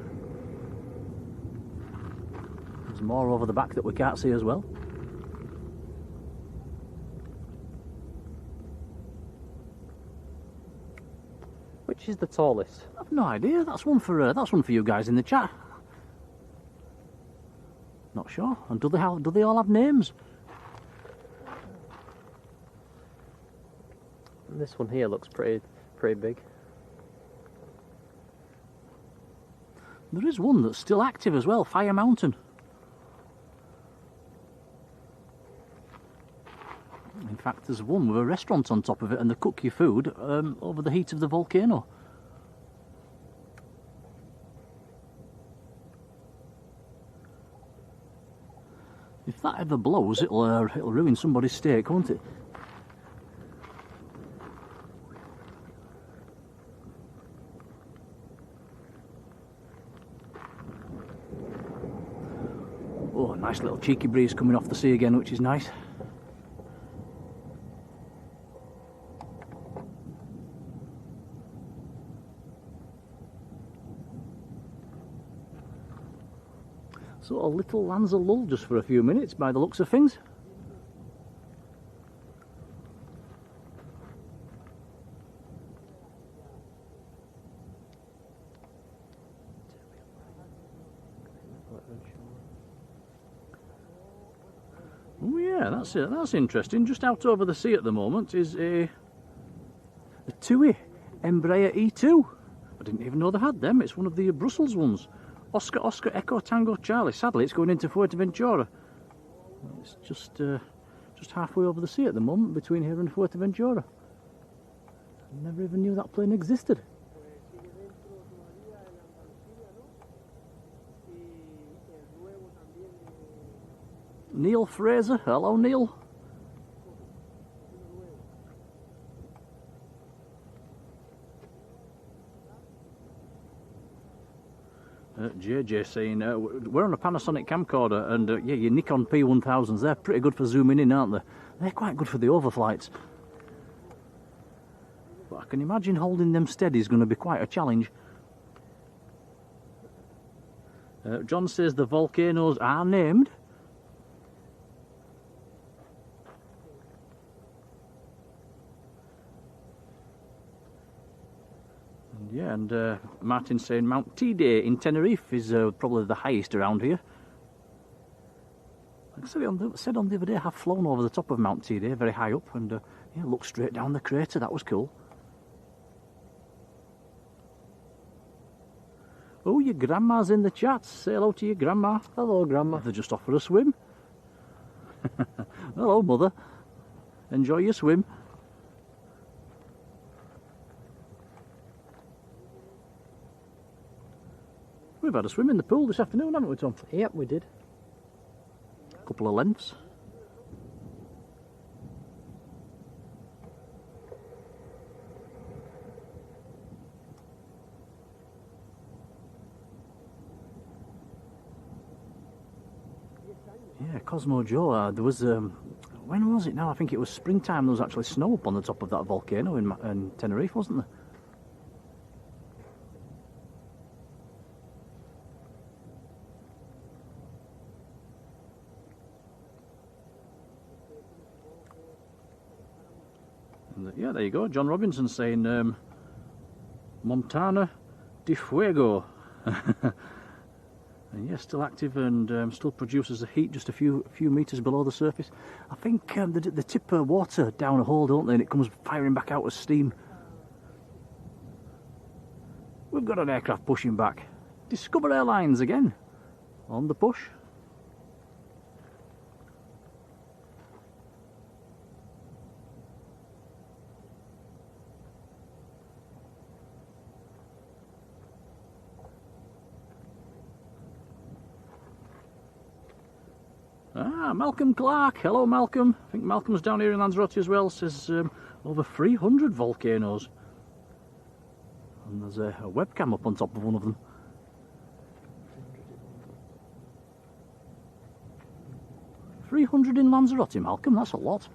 There's more over the back that we can't see as well. Which is the tallest? I've no idea. That's one for you guys in the chat. Not sure. And do they all have names? And this one here looks pretty big. There is one that's still active as well, Fire Mountain. In fact, there's one with a restaurant on top of it and they cook your food over the heat of the volcano. If that ever blows, it'll ruin somebody's steak, won't it? Oh, nice little cheeky breeze coming off the sea again, which is nice. So a little Lanza lull just for a few minutes by the looks of things. Oh yeah, Yeah, that's it. That's interesting. Just out over the sea at the moment is a TUI Embraer E2. I didn't even know they had them. It's one of the Brussels ones. Oscar Oscar Echo Tango Charlie. Sadly, it's going into Fuerteventura. It's just halfway over the sea at the moment between here and Fuerteventura. I never even knew that plane existed. Neil Fraser. Hello, Neil. JJ saying, we're on a Panasonic camcorder and yeah, your Nikon P1000s, they're pretty good for zooming in, aren't they? They're quite good for the overflights. But I can imagine holding them steady is going to be quite a challenge. John says the volcanoes are named. Yeah, and Martin's saying Mount Teide in Tenerife is probably the highest around here. Like I said on the other day, I have flown over the top of Mount Teide, very high up, and yeah, looked straight down the crater. That was cool. Oh, your grandma's in the chat. Say hello to your grandma. Hello, Grandma. They're just off for a swim. Hello, Mother. Enjoy your swim. We've had a swim in the pool this afternoon, haven't we, Tom? Yep, we did. A couple of lengths. Yeah, Cosmo Joe, there was, when was it now? I think it was springtime, there was actually snow up on the top of that volcano in Tenerife, wasn't there? Yeah, there you go. John Robinson saying Montana de Fuego. And yes, still active and still produces the heat just a few meters below the surface. I think they tip water down a hole, don't they, and it comes firing back out as steam. We've got an aircraft pushing back. Discover Airlines again on the push. Ah, Malcolm Clark. Hello, Malcolm. I think Malcolm's down here in Lanzarote as well. Says over 300 volcanoes. And there's a webcam up on top of one of them. 300 in Lanzarote, Malcolm. That's a lot.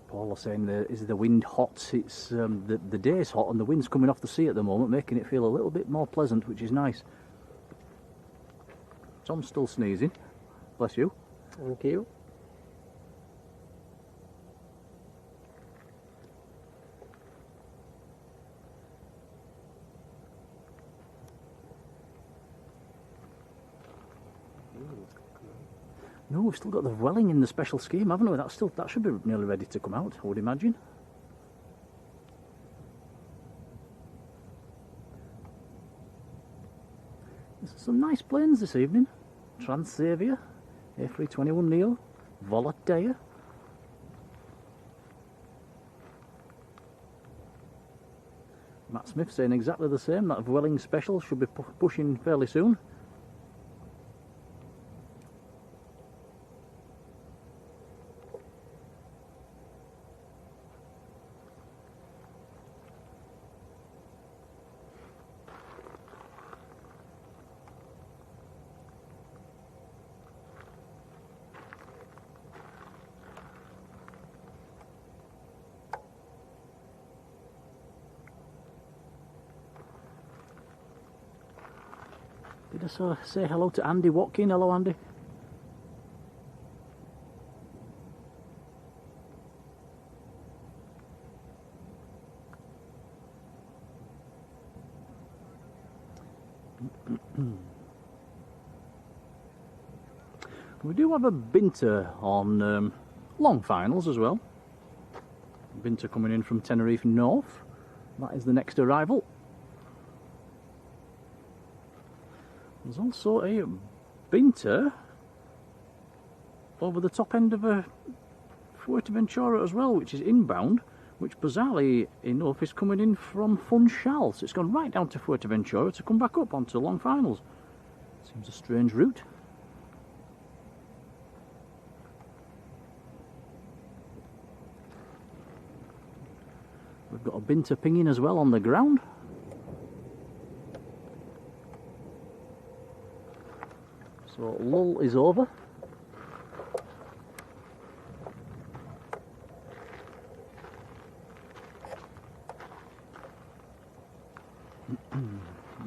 Paul saying, is the wind hot? It's the day's hot and the wind's coming off the sea at the moment, making it feel a little bit more pleasant, which is nice. Tom's still sneezing. Bless you. Thank you. No, we've still got the Welling in the special scheme, haven't we? That should be nearly ready to come out, I would imagine. There's some nice planes this evening. Transavia, A321neo, Volatea. Matt Smith saying exactly the same. That Welling special should be pushing fairly soon. Did I say hello to Andy Watkin? Hello, Andy. We do have a binter on long finals as well. Binter coming in from Tenerife North. That is the next arrival. There's also a binter over the top end of a Fuerteventura as well, which is inbound, which bizarrely enough is coming in from Funchal. So it's gone right down to Fuerteventura to come back up onto long finals. Seems a strange route. We've got a binter pinging as well on the ground. So lull is over.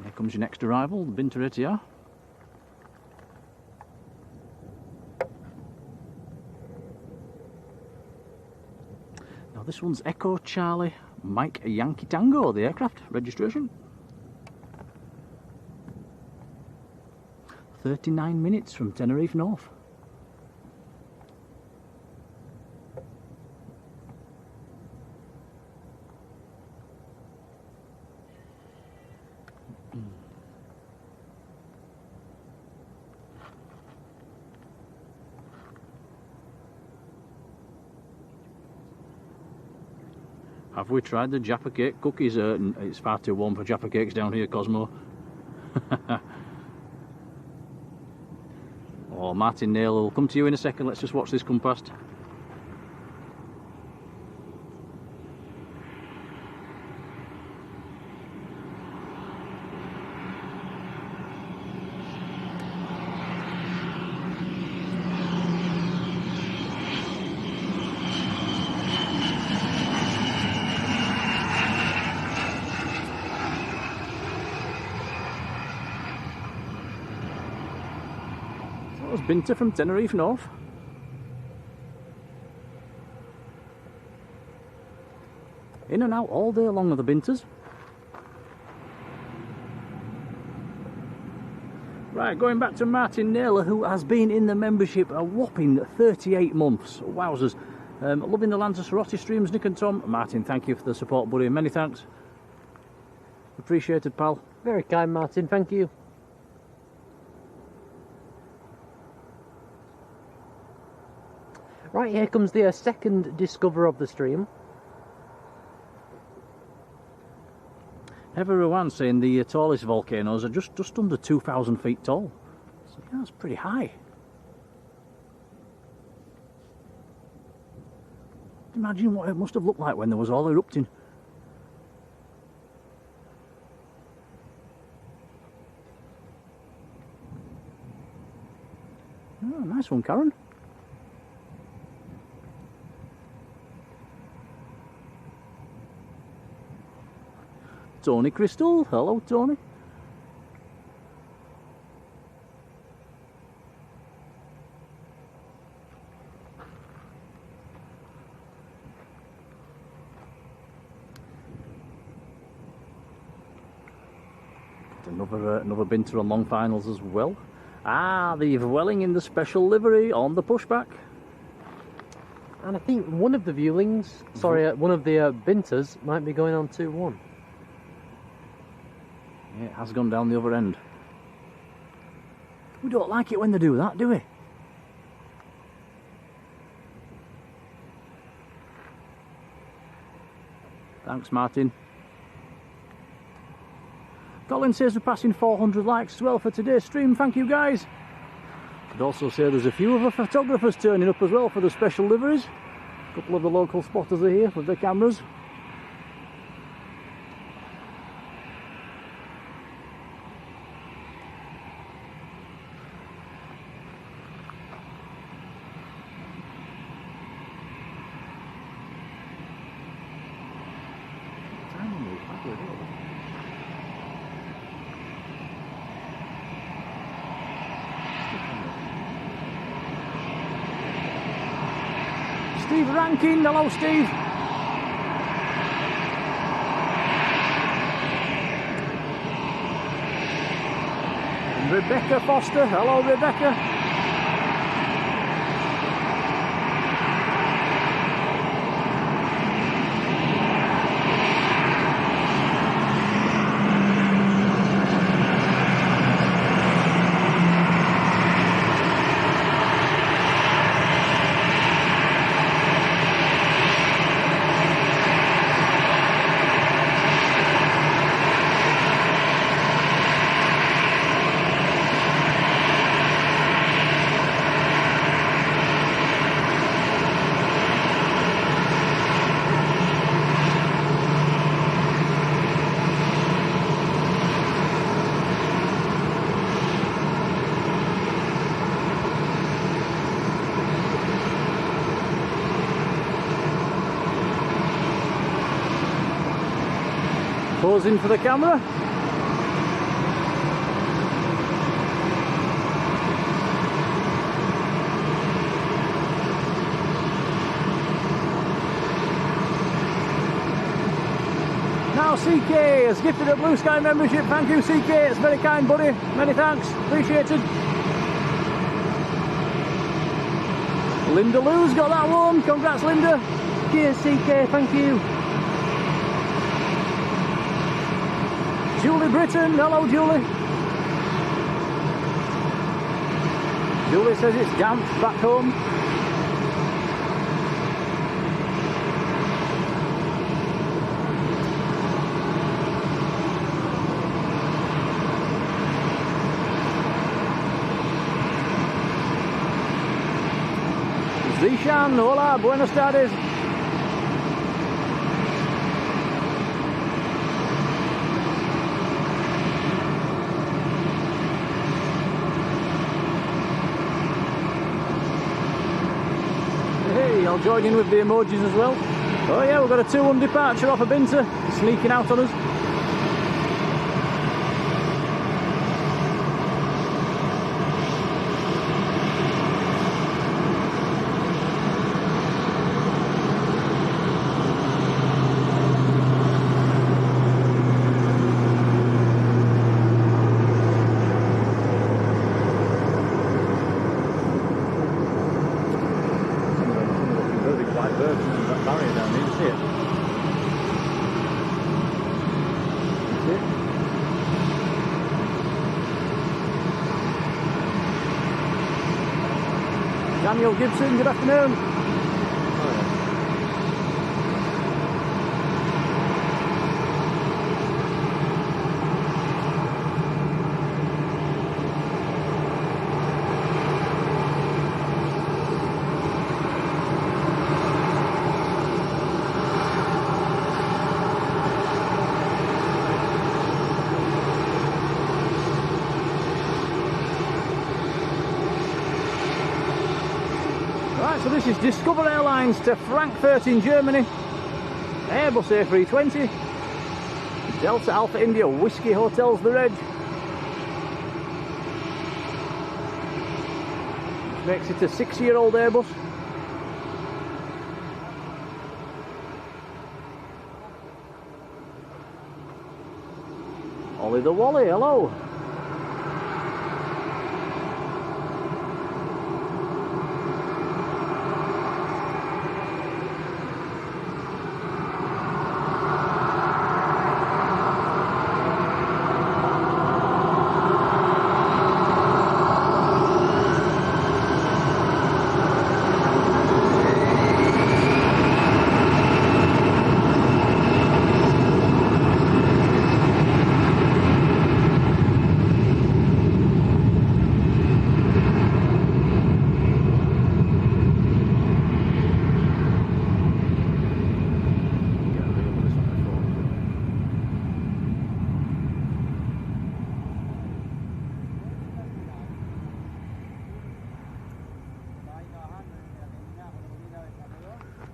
Here comes your next arrival, the binter ATR. Now this one's Echo Charlie Mike Yankee Tango, the aircraft registration. 39 minutes from Tenerife North. Have we tried the Jaffa cake cookies? It's far too warm for Jaffa cakes down here, Cosmo. Oh, Martin Nail, will come to you in a second. Let's just watch this come past. That was binter from Tenerife North. In and out all day long of the binters. Right, going back to Martin Naylor, who has been in the membership a whopping 38 months. Wowzers. Loving the Lanzarote streams, Nick and Tom. Martin, thank you for the support, buddy. Many thanks. Appreciated, pal. Very kind, Martin. Thank you. Right, here comes the second discover of the stream. Heather Ruan saying the tallest volcanoes are just under 2,000 feet tall. So yeah, that's pretty high. Imagine what it must have looked like when there was all erupting. Oh, nice one, Karen. Tony Crystal, hello Tony. Another binter on long finals as well. Ah, the Welling in the special livery on the pushback. And I think one of the viewlings, sorry, one of the binters might be going on 2-1. Yeah, it has gone down the other end. We don't like it when they do that, do we? Thanks, Martin. Colin says we're passing 400 likes as well for today's stream. Thank you, guys. I'd also say there's a few of the photographers turning up as well for the special liveries. A couple of the local spotters are here with their cameras. Steve Rankin, hello Steve. Rebecca Foster. Hello, Rebecca. Posing for the camera. Now CK has gifted a Blue Sky membership. Thank you, CK. It's very kind, buddy. Many thanks. Appreciated. Linda Lou's got that one. Congrats, Linda. Cheers, CK. Thank you. Julie Britton, hello Julie. Julie says it's damp back home. Zishan, hola, buenas tardes. I'll join in with the emojis as well. Oh yeah, we've got a 2-1 departure off of Binter, sneaking out on us. Daniel Gibson, good afternoon. So this is Discover Airlines to Frankfurt in Germany. Airbus A320. Delta Alpha India Whiskey Hotels the reg. Makes it a 6-year-old Airbus. Ollie the Wally, hello.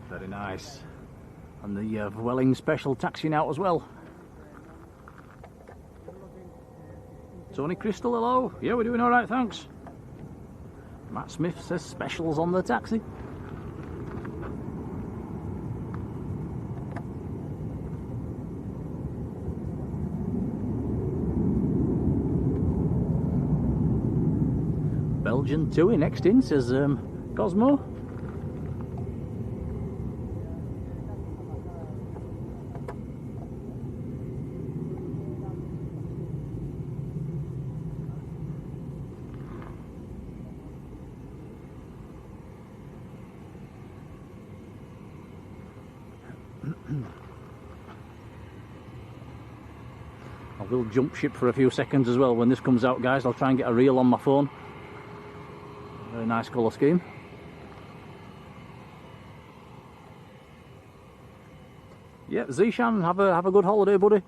Very nice. And the Welling Special taxiing out as well. Tony Crystal, hello. Yeah, we're doing all right, thanks. Matt Smith says specials on the taxi. Belgian TUI next in, says Cosmo. I will jump ship for a few seconds as well when this comes out, guys. I'll try and get a reel on my phone. Very nice colour scheme. Yeah, Zishan, have a good holiday, buddy.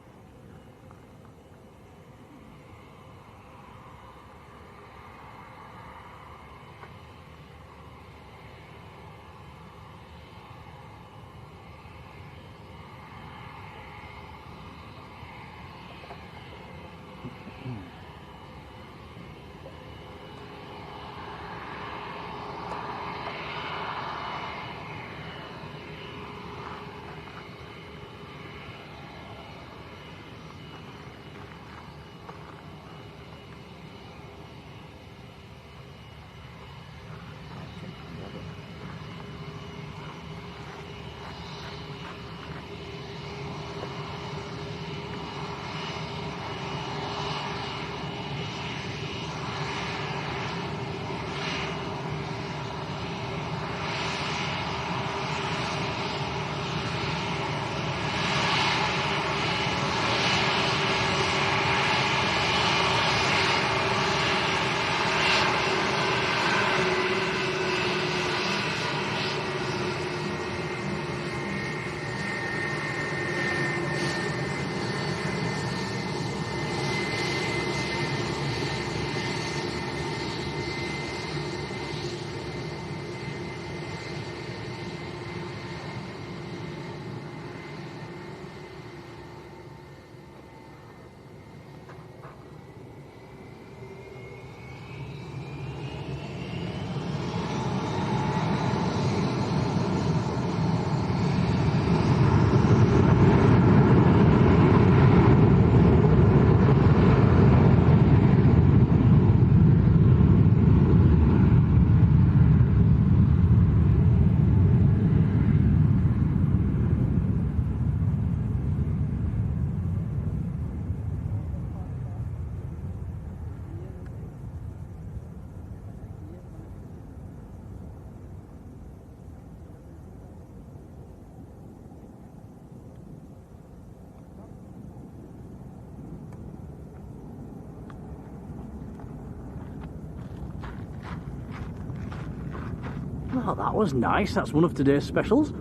Oh, that was nice. That's one of today's specials.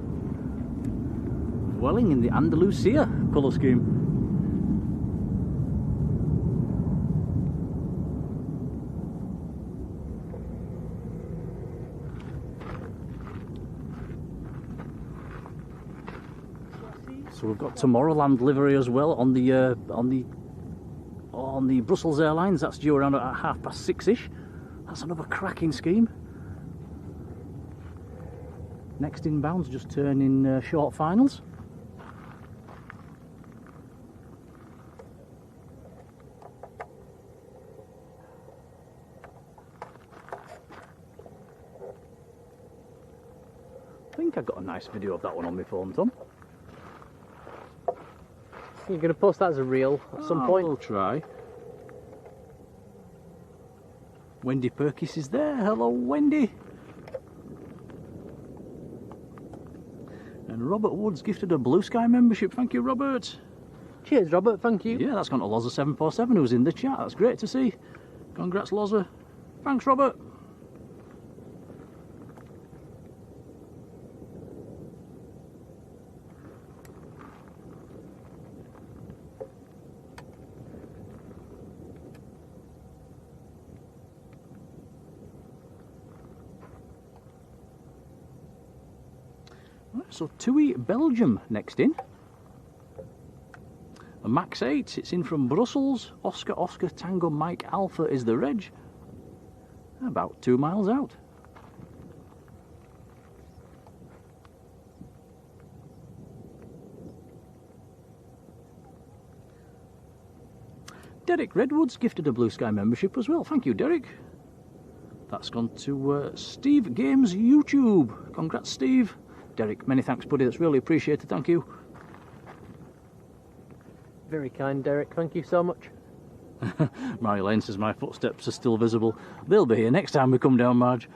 Dwelling in the Andalusia colour scheme. So we've got Tomorrowland livery as well on the Brussels Airlines. That's due around at 6:30ish. That's another cracking scheme. Next inbound's just turning short finals. I think I got a nice video of that one on my phone, Tom. You're going to post that as a reel at some point? We'll try. Wendy Perkis is there. Hello, Wendy. And Robert Woods gifted a Blue Sky membership. Thank you, Robert. Cheers, Robert. Thank you. Yeah, that's gone to Loza747 who's in the chat. That's great to see. Congrats, Loza. Thanks, Robert. So TUI Belgium next in. A Max 8, it's in from Brussels. Oscar Tango Mike Alpha is the reg. About 2 miles out. Derek Redwoods gifted a Blue Sky membership as well. Thank you, Derek. That's gone to Steve Games YouTube. Congrats, Steve. Derek, many thanks, buddy. That's really appreciated. Thank you. Very kind, Derek. Thank you so much. Marjolein says my footsteps are still visible. They'll be here next time we come down, Marge.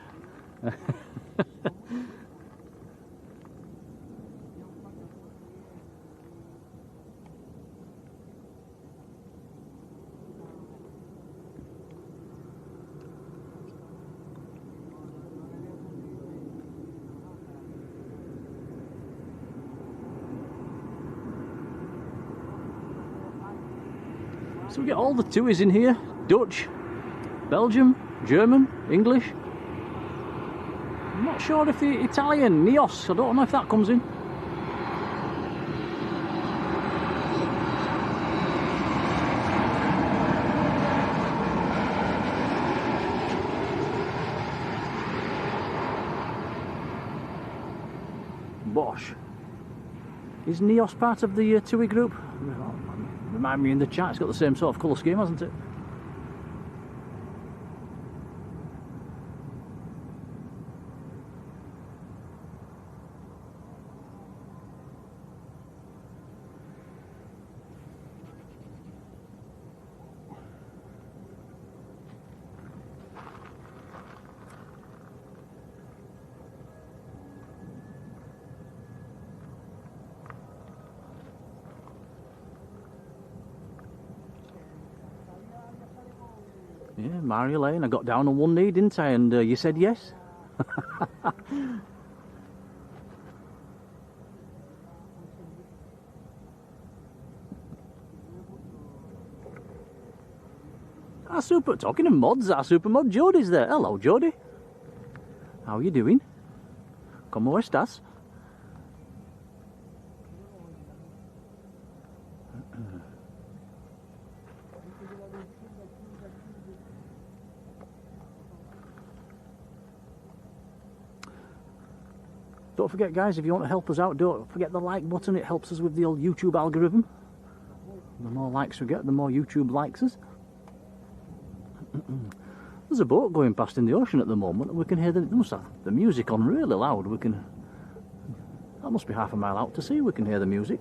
So we get all the TUIs in here. Dutch, Belgium, German, English. I'm not sure if the Italian, Neos, I don't know if that comes in. Bosch. Is Neos part of the TUI group? Remind me in the chat, it's got the same sort of colour scheme, hasn't it? Yeah, Marjolein, I got down on one knee, didn't I? And you said yes? Talking of mods, our super mod Jodie's there. Hello, Jodie. How are you doing? ¿Cómo estás? Don't forget, guys, if you want to help us out, don't forget the like button. It helps us with the old YouTube algorithm. The more likes we get, the more YouTube likes us. There's a boat going past in the ocean at the moment, and we can hear the music on really loud. That must be half a mile out to sea. We can hear the music.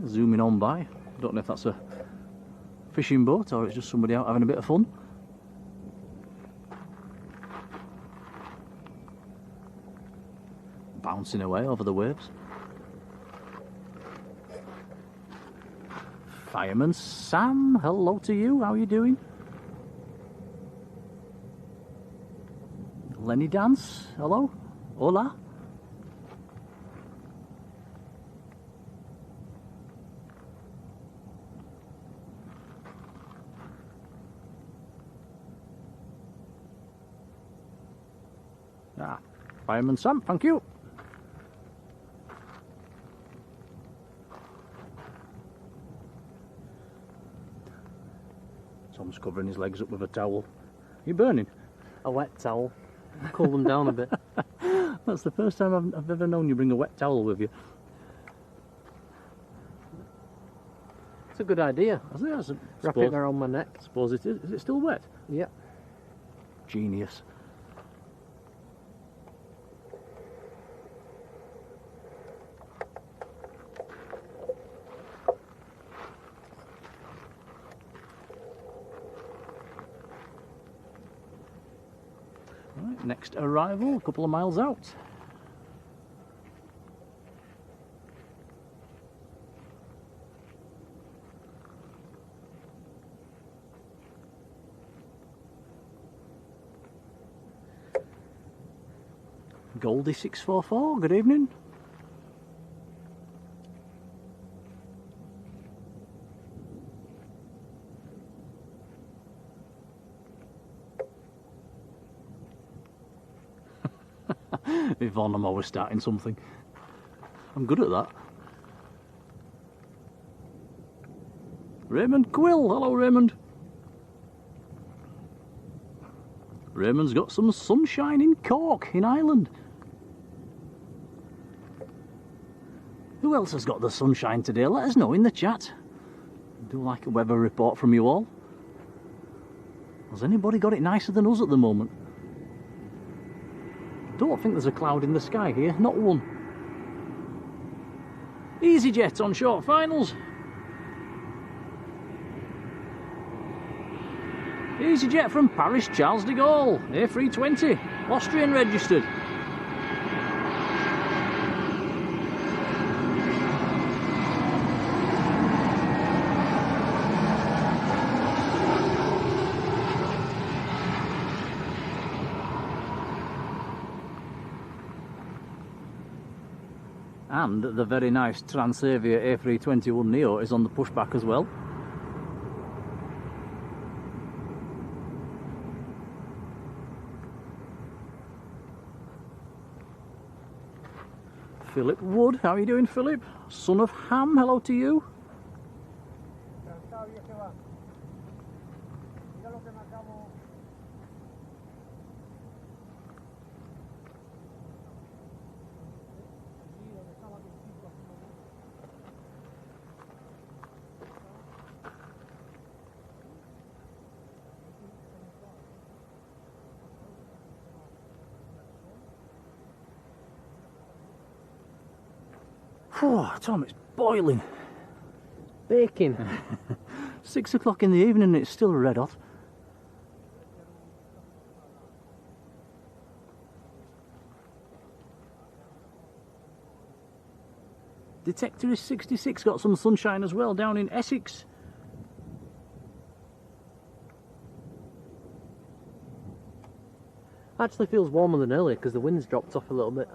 Zooming on by. Don't know if that's a fishing boat or it's just somebody out having a bit of fun. Bouncing away over the waves. Fireman Sam, hello to you. How are you doing? Lenny Dance, hello. Hola. Ah, Fireman Sam, thank you. Tom's covering his legs up with a towel. Are you burning? A wet towel. Cool them down a bit. That's the first time I've ever known you bring a wet towel with you. It's a good idea. Wrap it around my neck. Suppose it is. Is it still wet? Yep. Genius. Right, next arrival, a couple of miles out. Goldie 644, good evening. Yvonne, I'm always starting something. I'm good at that. Raymond Quill, hello Raymond. Raymond's got some sunshine in Cork, in Ireland. Who else has got the sunshine today? Let us know in the chat. Do like a weather report from you all. Has anybody got it nicer than us at the moment? Don't think there's a cloud in the sky here, not one. EasyJet on short finals. EasyJet from Paris Charles de Gaulle, A320, Austrian registered. And the very nice Transavia A321neo is on the pushback as well. Philip Wood, how are you doing, Philip? Son of Ham, hello to you. Oh, Tom, it's boiling. Baking. 6 o'clock in the evening and it's still red hot. Detector is 66, got some sunshine as well down in Essex. Actually feels warmer than earlier because the wind's dropped off a little bit.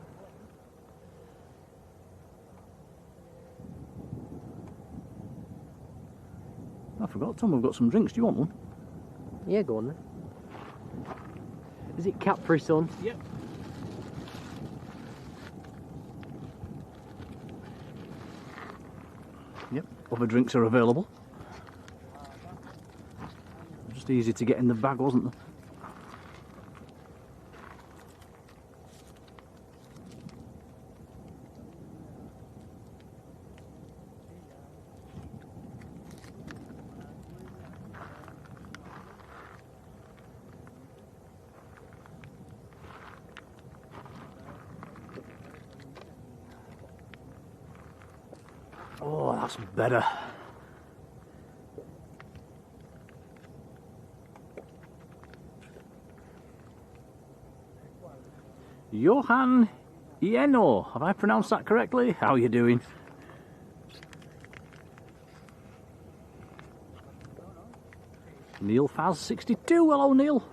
I forgot, Tom, we've got some drinks. Do you want one? Yeah, go on then. Is it Capri Sun? Yep. Yep, other drinks are available. Just easy to get in the bag, wasn't there? Oh, that's better. Johan Ieno, have I pronounced that correctly? How are you doing? Neil Faz 62, hello Neil.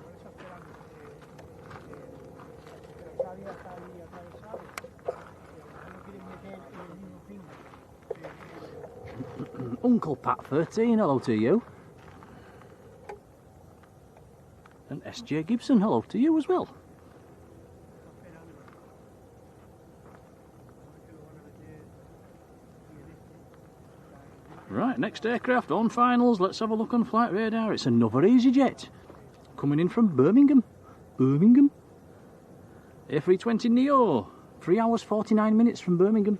Uncle Pat 13, hello to you. And SJ Gibson, hello to you as well. Right, next aircraft on finals. Let's have a look on flight radar. It's another EasyJet coming in from Birmingham. A320neo, 3 hours 49 minutes from Birmingham.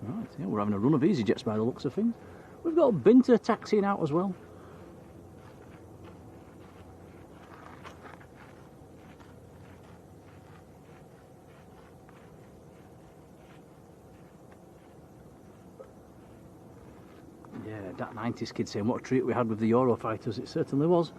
Right, yeah, we're having a run of EasyJets by the looks of things. We've got Binter taxiing out as well. Yeah, that 90s kid saying what a treat we had with the Eurofighters. It certainly was.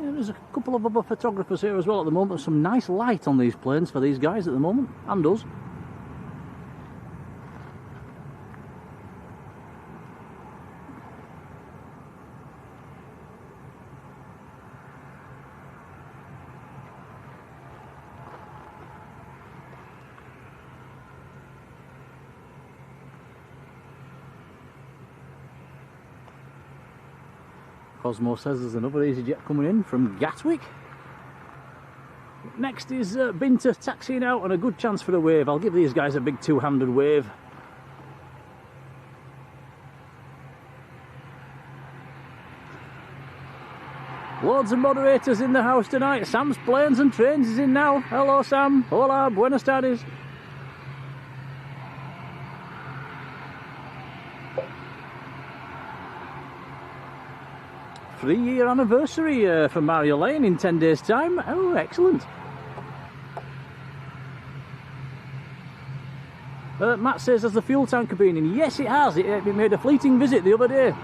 There's a couple of other photographers here as well at the moment. Some nice light on these planes for these guys at the moment, and us. Cosmo says there's another EasyJet coming in from Gatwick. Next is Binter taxiing out, and a good chance for a wave. I'll give these guys a big two-handed wave. Loads of moderators in the house tonight. Sam's Planes and Trains is in now. Hello Sam. Hola, buenas tardes. Three-year anniversary for Marjolein in 10 days' time. Oh, excellent. Matt says, has the fuel tanker been in? Yes, it has. It made a fleeting visit the other day.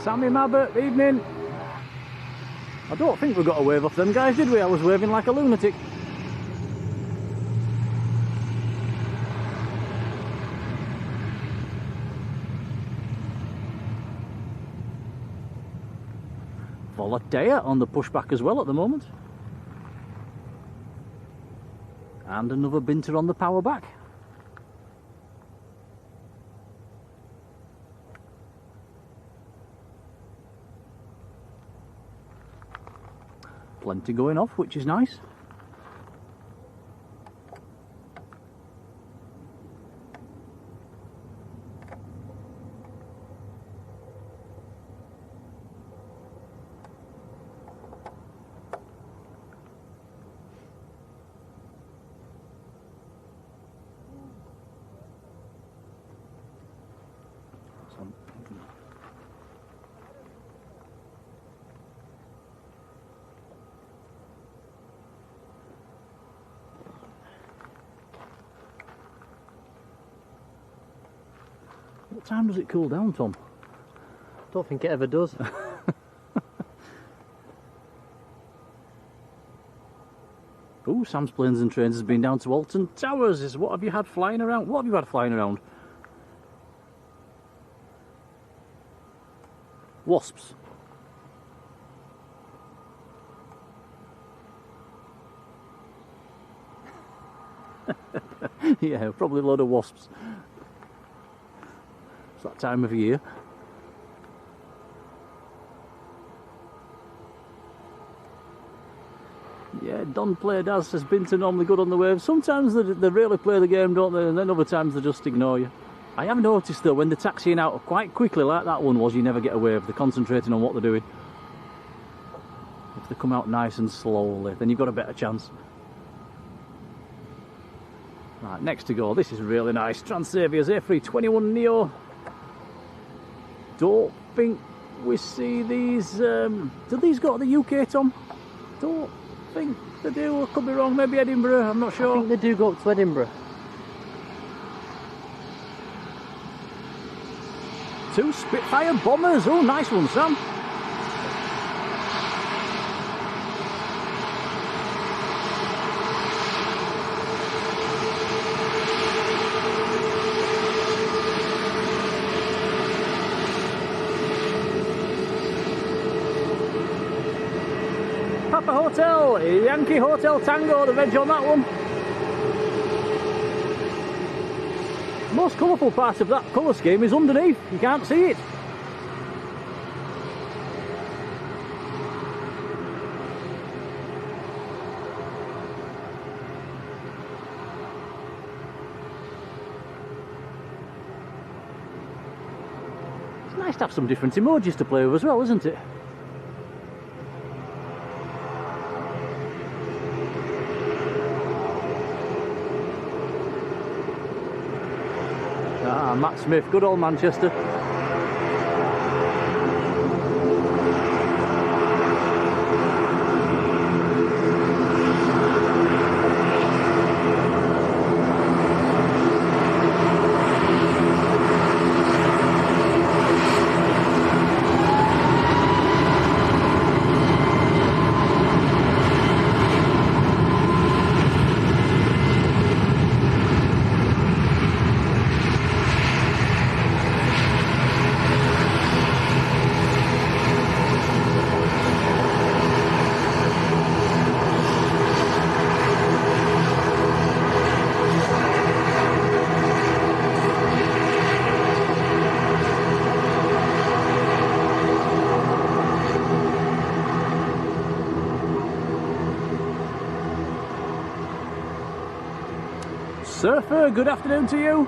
Sammy Mabbott, evening. I don't think we got a wave off them guys, did we? I was waving like a lunatic. Volatea on the pushback as well at the moment. And another Binter on the power back. Plenty going off, which is nice. What time does it cool down, Tom? Don't think it ever does. Oh, Sam's Planes and Trains has been down to Alton Towers. What have you had flying around? What have you had flying around? Wasps. Yeah, probably a load of wasps. It's that time of year. Yeah, Don Played As has been to normally good on the waves. Sometimes they really play the game, don't they? And then other times they just ignore you. I have noticed though, when they're taxiing out quite quickly, like that one was, you never get a wave. They're concentrating on what they're doing. If they come out nice and slowly, then you've got a better chance. Right, next to go. This is really nice. Transavier's A321 Neo. Don't think we see these. Do these go to the UK, Tom? Don't think they do. I could be wrong. Maybe Edinburgh. I'm not sure. I think they do go up to Edinburgh. Two Spitfire bombers. Oh, nice one, Sam. Papa Hotel, Yankee Hotel Tango, the veg on that one. Most colourful part of that colour scheme is underneath, you can't see it. It's nice to have some different emojis to play with as well, isn't it? Ah, Matt Smith, good old Manchester. Surfer, good afternoon to you.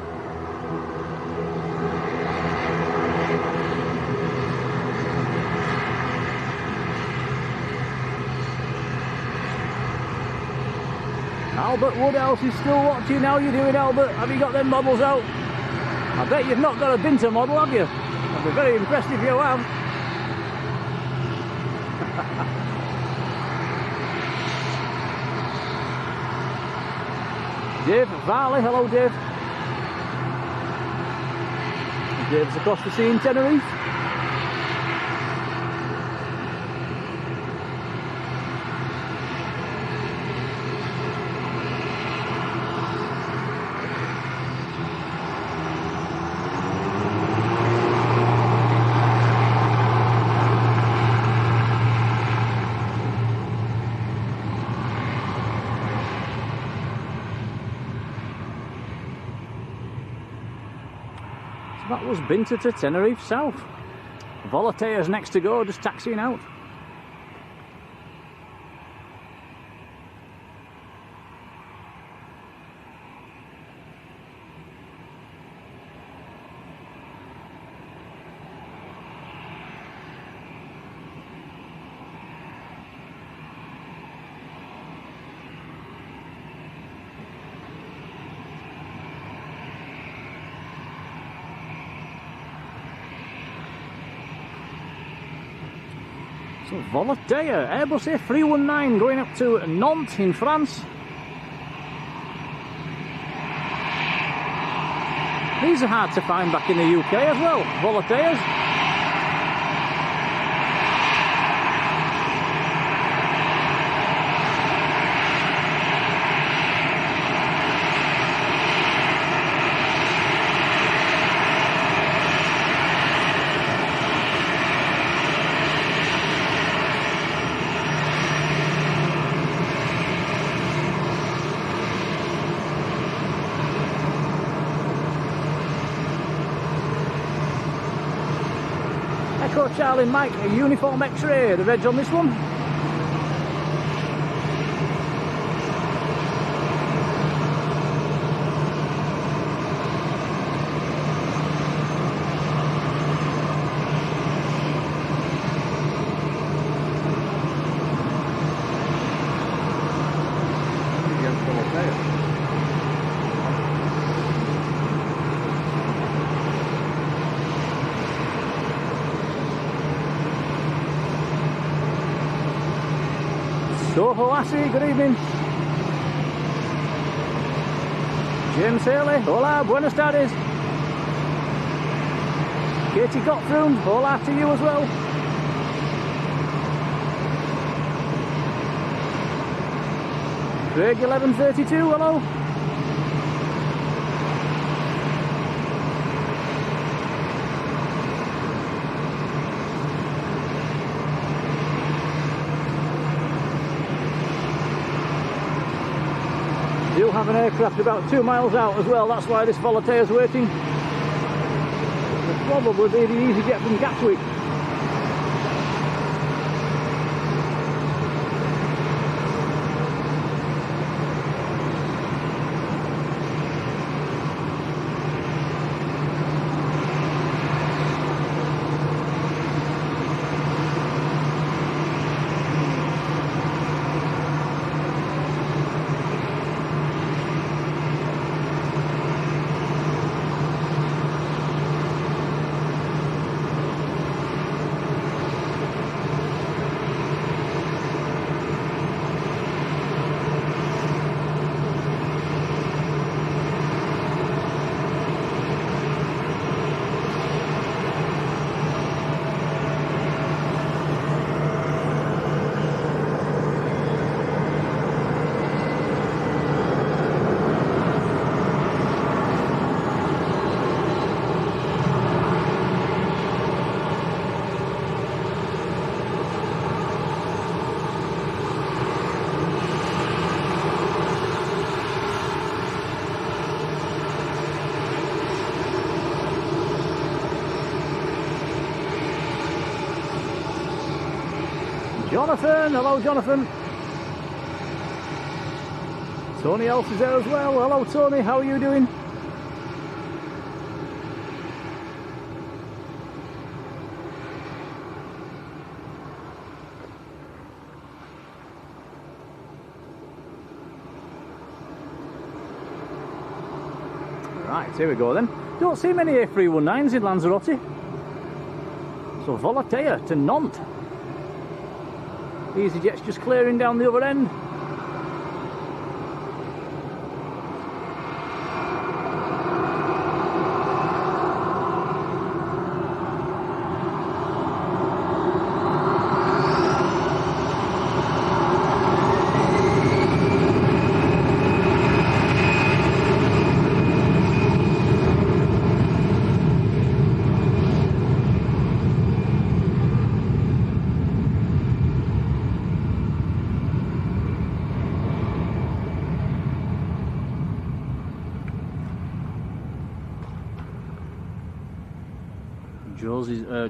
Albert Woodhouse is still watching. How you doing, Albert? Have you got them models out? I bet you've not got a Binter model, have you? I'd be very impressed if you have. Dave Varley, hello Dave. Dave's across the sea in Tenerife. That was Binter to Tenerife South. Volatea's next to go, just taxiing out. So Volatea, Airbus A319 going up to Nantes in France. These are hard to find back in the UK as well, Volateas. Echo Charlie Mike, a uniform X-ray, the reg on this one. Soho Lassie, good evening. James Haley, hola, buenas tardes. Katie Gottfried, hola to you as well. Craig 1132, hello. Do have an aircraft about 2 miles out as well, that's why this Volatea is waiting. It'll probably be the easy jet from Gatwick. Jonathan, hello Jonathan. Tony Elf is there as well. Hello Tony, how are you doing? Right, here we go then. Don't see many A319s in Lanzarote. So Volatea to Nantes. EasyJet's just clearing down the other end.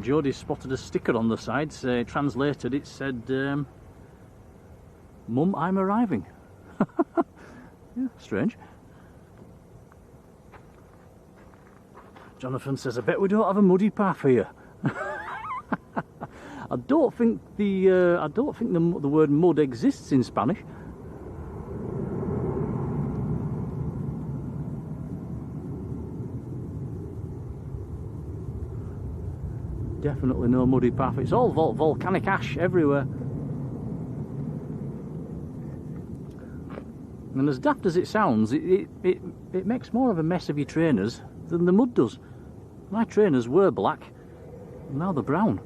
Jodie spotted a sticker on the side, translated it said, Mum, I'm arriving. Yeah, strange. Jonathan says, I bet we don't have a muddy path here. I don't think the word mud exists in Spanish. Definitely no muddy path. It's all volcanic ash everywhere. And as daft as it sounds, it makes more of a mess of your trainers than the mud does. My trainers were black, now they're brown.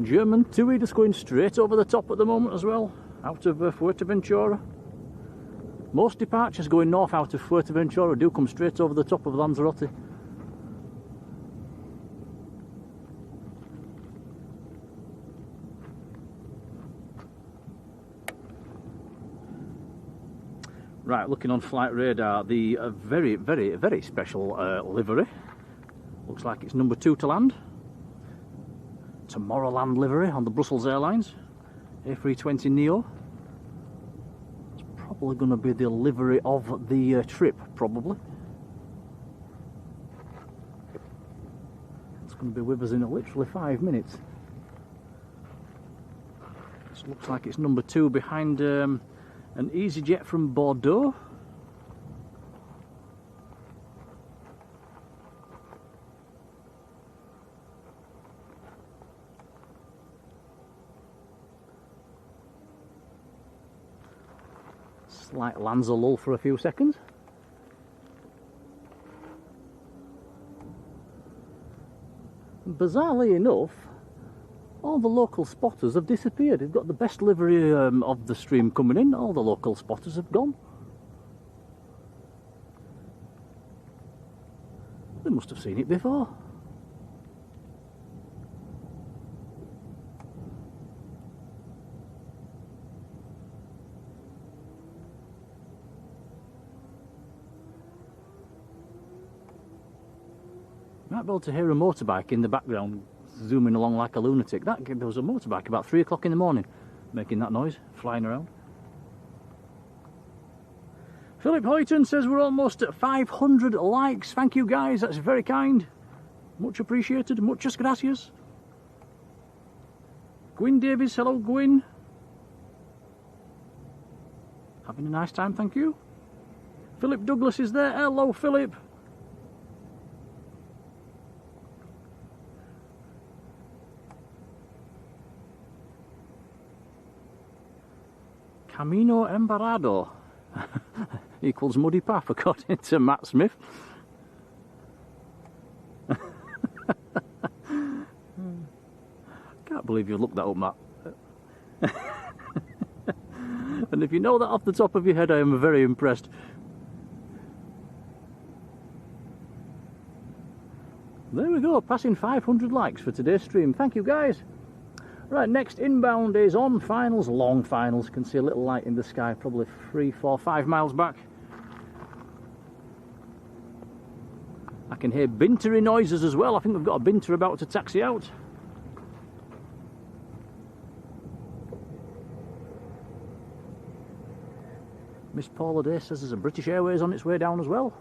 German TUI just going straight over the top at the moment as well, out of Fuerteventura. Most departures going north out of Fuerteventura do come straight over the top of Lanzarote. Right, looking on flight radar, the very special livery. Looks like it's number 2 to land. Tomorrowland livery on the Brussels Airlines A320 Neo. It's probably going to be the livery of the trip, probably. It's going to be with us in literally 5 minutes. This looks like it's number 2 behind an EasyJet from Bordeaux. Slight Lanza lull for a few seconds. Bizarrely enough, all the local spotters have disappeared. They've got the best livery of the stream coming in. All the local spotters have gone. They must have seen it before. Might be able to hear a motorbike in the background zooming along like a lunatic. There was a motorbike about 3 o'clock in the morning making that noise, flying around. Philip Hoyton says we're almost at 500 likes. Thank you guys, that's very kind. Much appreciated, muchas gracias. Gwyn Davies, hello Gwyn. Having a nice time, thank you. Philip Douglas is there, hello Philip. Camino Embarrado equals muddy path according to Matt Smith. Can't believe you looked that up, Matt. And if you know that off the top of your head, I am very impressed. There we go, passing 500 likes for today's stream. Thank you guys. Right, next inbound is on finals, long finals. Can see a little light in the sky, probably 3, 4, 5 miles back. I can hear bintery noises as well. I think we've got a binter about to taxi out. Miss Paula Day says there's a British Airways on its way down as well.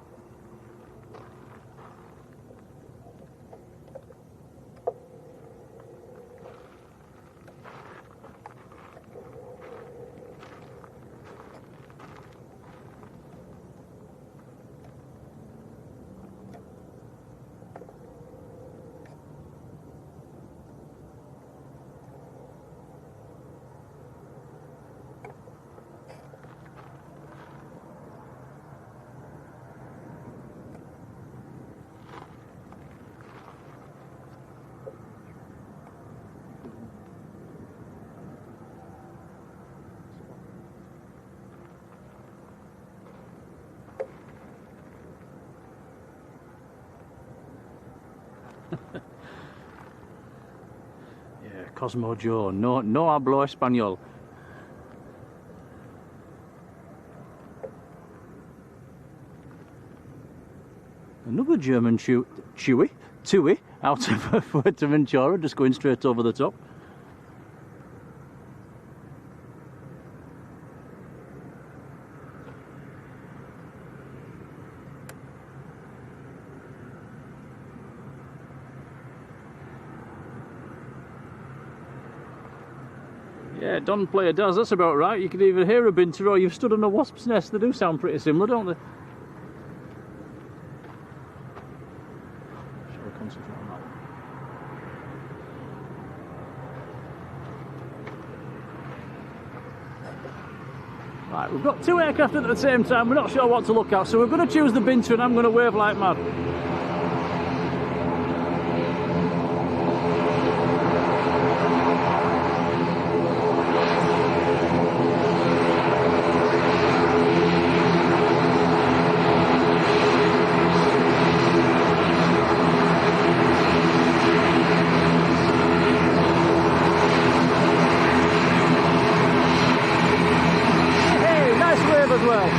Yeah, Cosmo Joe, no hablo español. Another German Tui out of Fuerteventura, just going straight over the top. Yeah, Don Player does, that's about right. You can either hear a binter or you've stood on a wasp's nest. They do sound pretty similar, don't they? Shall we concentrate on that one? Right, we've got 2 aircraft at the same time. We're not sure what to look at, so we're going to choose the binter and I'm going to wave like mad. As well.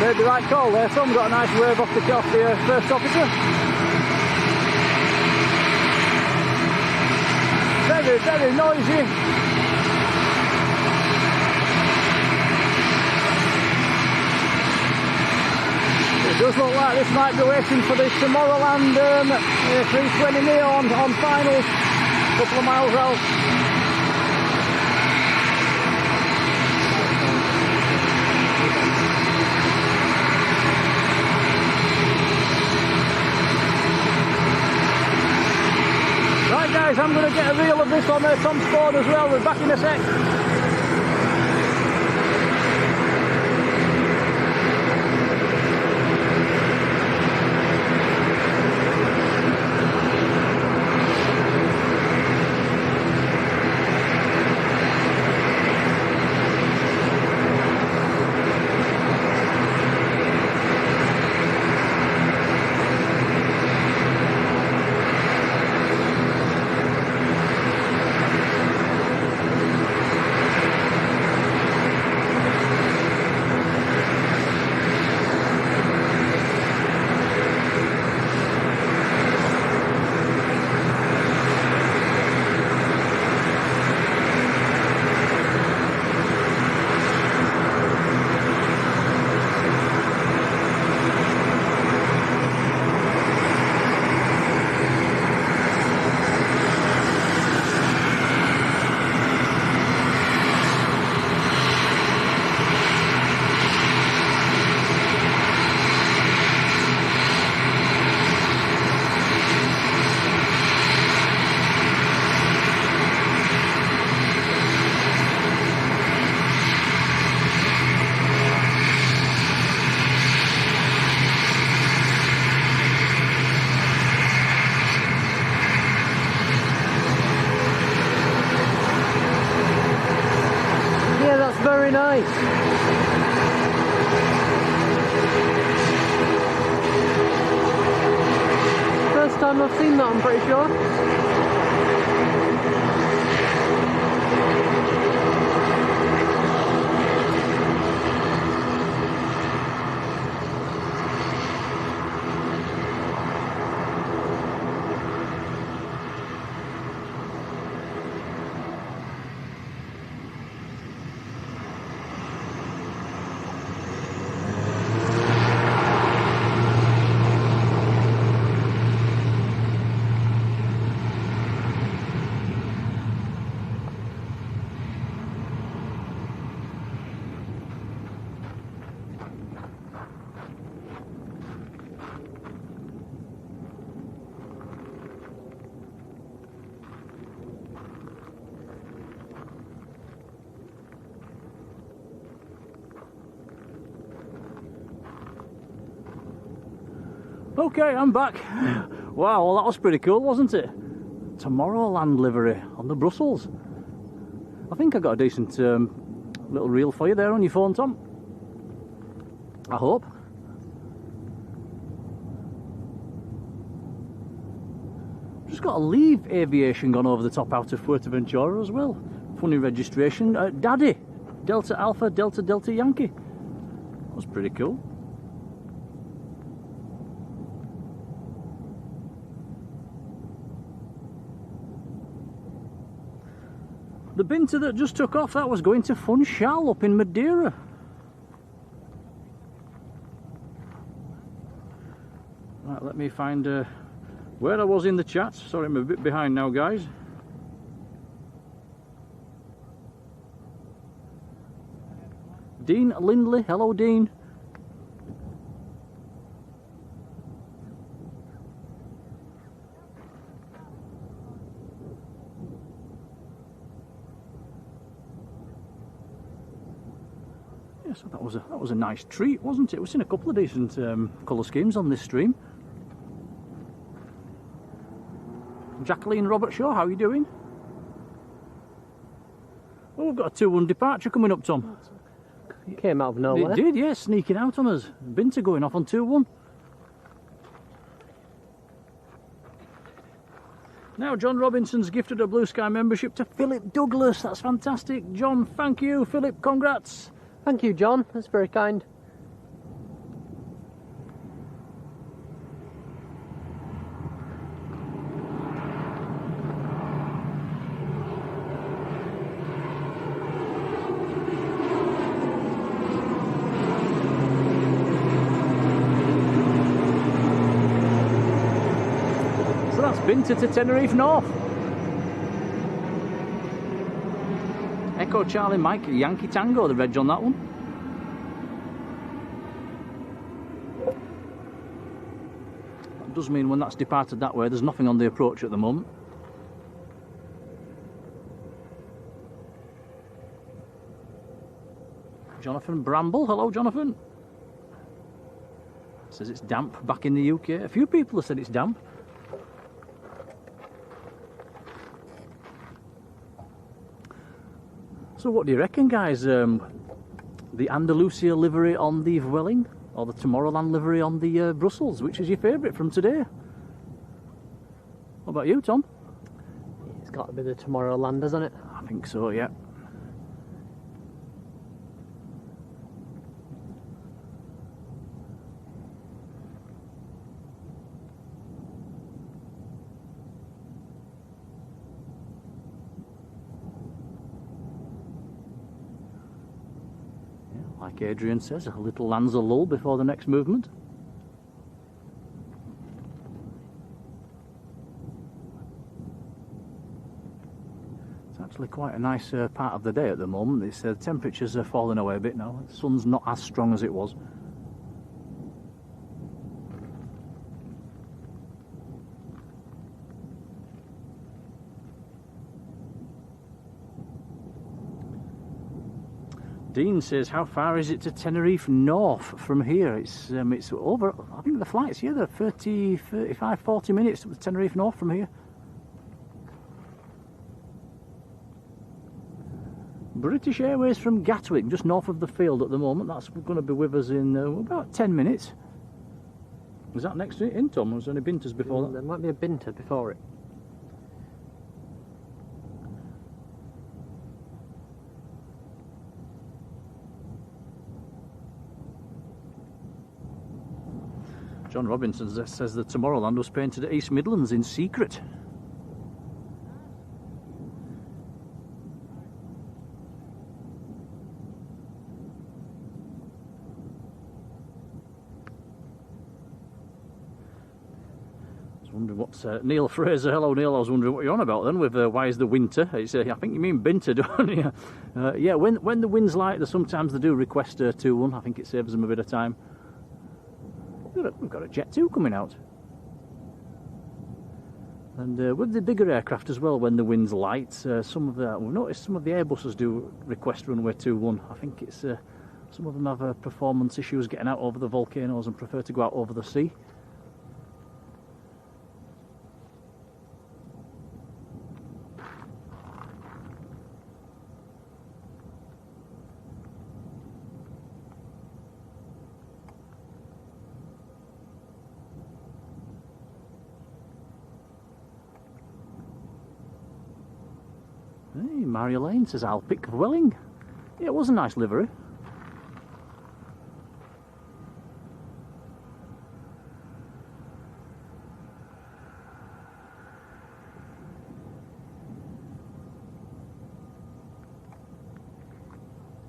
Made the right call there. Some got a nice wave off the first officer. Very, very noisy. It does look like this might be waiting for the Tomorrowland 320 Neo on finals. A couple of miles out. Right guys, I'm going to get a reel of this on Tom's phone as well. We're back in a sec. I've seen that, I'm pretty sure. Okay, I'm back. Wow, well, that was pretty cool, wasn't it? Tomorrowland livery on the Brussels. I think I got a decent little reel for you there on your phone, Tom. I hope. Just got a Leave Aviation gone over the top out of Fuerteventura as well. Funny registration. Daddy, Delta Alpha, Delta Delta Yankee. That was pretty cool. The binter that just took off, that was going to Funchal up in Madeira. Right, let me find where I was in the chat. Sorry, I'm a bit behind now, guys. Dean Lindley, hello Dean. So that was a nice treat, wasn't it? We've seen a couple of decent colour schemes on this stream. Jacqueline Robert Shaw, how are you doing? Oh, we've got a 2-1 departure coming up, Tom. It came out of nowhere. It did, yes, sneaking out on us. Binter going off on 2-1. Now John Robinson's gifted a Blue Sky membership to Philip Douglas. That's fantastic. John, thank you. Philip, congrats. Thank you, John. That's very kind. So that's Binter to Tenerife North. Echo Charlie Mike, Yankee Tango, the reg on that one. That does mean when that's departed that way, there's nothing on the approach at the moment. Jonathan Bramble, hello Jonathan. Says it's damp back in the UK. A few people have said it's damp. So what do you reckon, guys? The Andalusia livery on the Vueling or the Tomorrowland livery on the Brussels? Which is your favourite from today? What about you, Tom? It's got to be the Tomorrowland, hasn't it? I think so, yeah. Like Adrian says, a little Lanza lull before the next movement. It's actually quite a nice part of the day at the moment. It's, the temperatures are falling away a bit now. The sun's not as strong as it was. Dean says, how far is it to Tenerife North from here? It's over, I think the flight's here, they're 30, 35, 40 minutes to Tenerife North from here. British Airways from Gatwick, just north of the field at the moment. That's going to be with us in about 10 minutes. Was that next to it in, Tom? Was there any binters before that? There might be a binter before it. John Robinson says that Tomorrowland was painted at East Midlands in secret. Wondering what Neil Fraser, hello Neil, I was wondering what you're on about then with why is the winter. It's, I think you mean binter, don't you? Yeah, when the wind's light, sometimes they do request a 2-1. I think it saves them a bit of time. We've got a Jet 2 coming out. And with the bigger aircraft as well, when the wind's light, we've noticed some of the Airbuses do request runway 2-1. I think it's some of them have performance issues getting out over the volcanoes and prefer to go out over the sea. Hey, Marjolein says, I'll pick Welling. Yeah, it was a nice livery.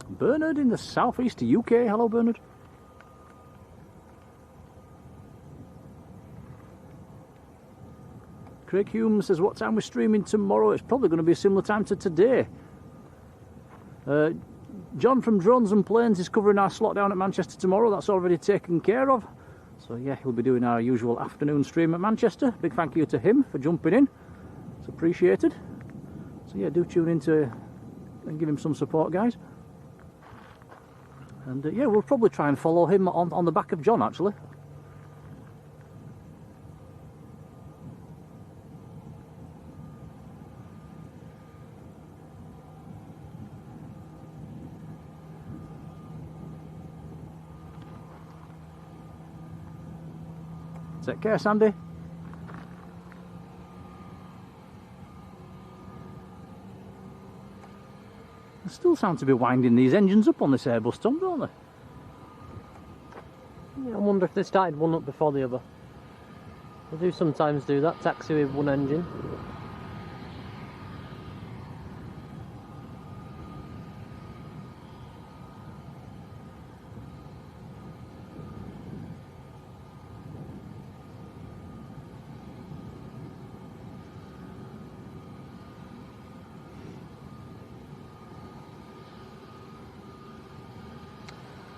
Bernard in the southeast UK. Hello, Bernard. Craig Hume says, what time we're streaming tomorrow? It's probably going to be a similar time to today. John from Drones and Planes is covering our slot down at Manchester tomorrow. That's already taken care of. So yeah, he'll be doing our usual afternoon stream at Manchester. Big thank you to him for jumping in. It's appreciated. So yeah, do tune in and give him some support, guys. And yeah, we'll probably try and follow him on the back of John, actually. Take care, Sandy. They still sound to be winding these engines up on this Airbus, Tom, don't they? Yeah, I wonder if they started one up before the other. They do sometimes do that, taxi with one engine.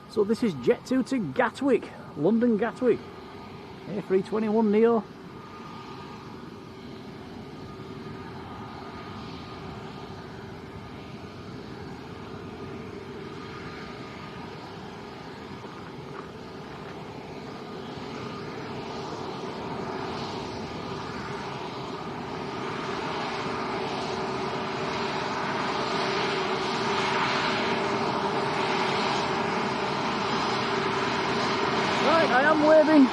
So this is Jet 2 to Gatwick, London Gatwick, A321 Neo. I am waving.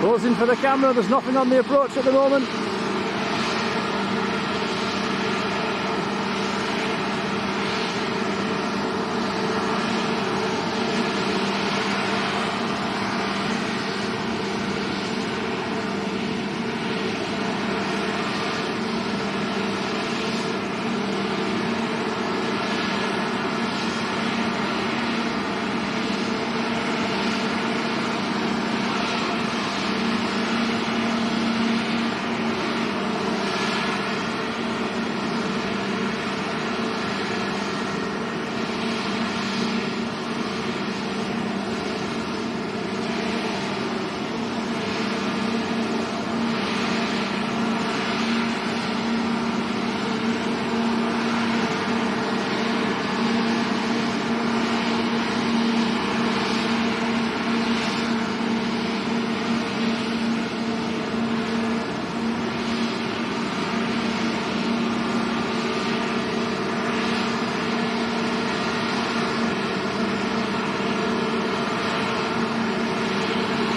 Posing for the camera, there's nothing on the approach at the moment.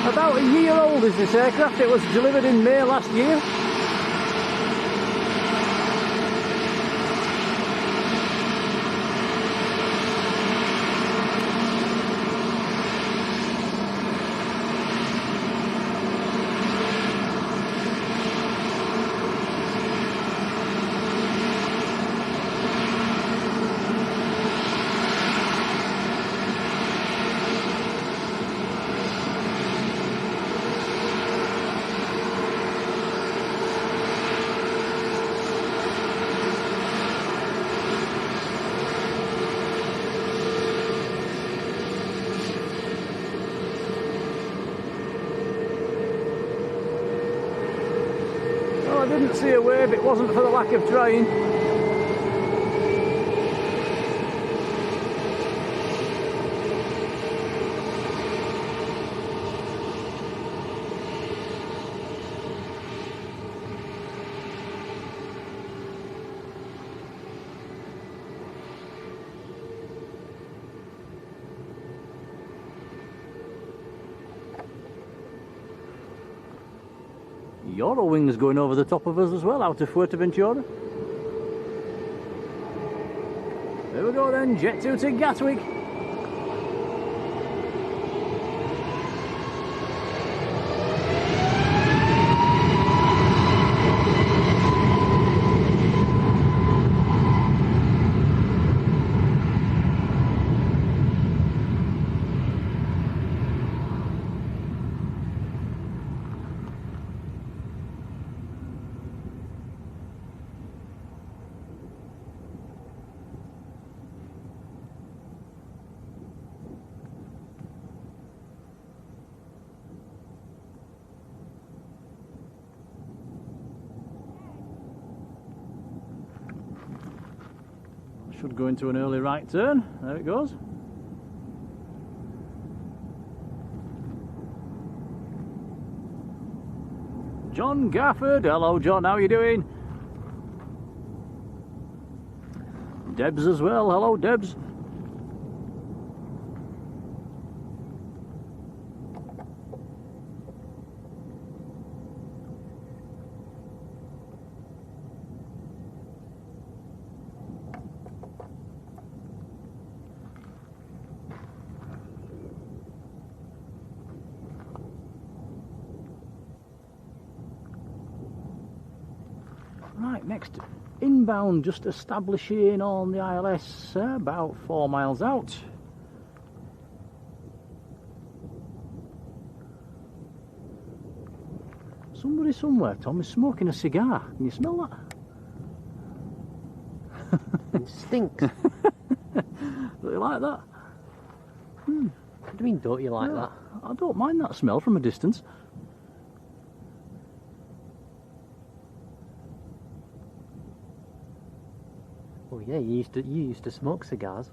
About a year old is this aircraft. It was delivered in May last year. I didn't see a wave, it wasn't for the lack of trying. Eurowings going over the top of us as well, out of Fuerteventura. There we go then, Jet 2 to Gatwick. Should go into an early right turn. There it goes. John Gafford. Hello John, how are you doing? Debs as well. Hello Debs. Right, next inbound, just establishing on the ILS, about 4 miles out. Somebody somewhere, Tom, is smoking a cigar. Can you smell that? It stinks. Do you like that? What do you mean, don't you like that? I don't mind that smell from a distance. Oh yeah, you used to smoke cigars.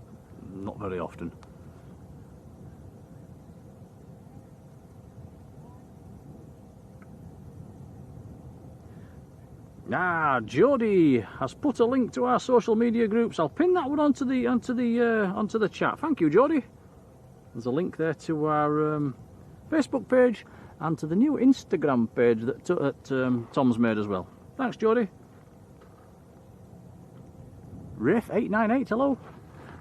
Not very often. Ah, Jodie has put a link to our social media groups. I'll pin that one onto the chat. Thank you, Jodie. There's a link there to our Facebook page and to the new Instagram page that Tom's made as well. Thanks, Jodie. Ref898, hello.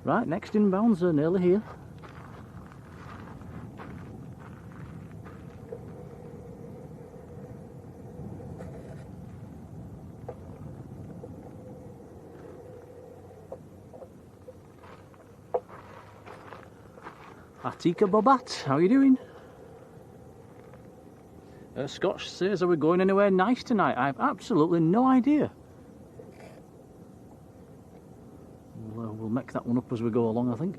Right, next inbounds are nearly here. Atika Bobat, how are you doing? Scotch says, are we going anywhere nice tonight? I have absolutely no idea. We'll make that one up as we go along, I think.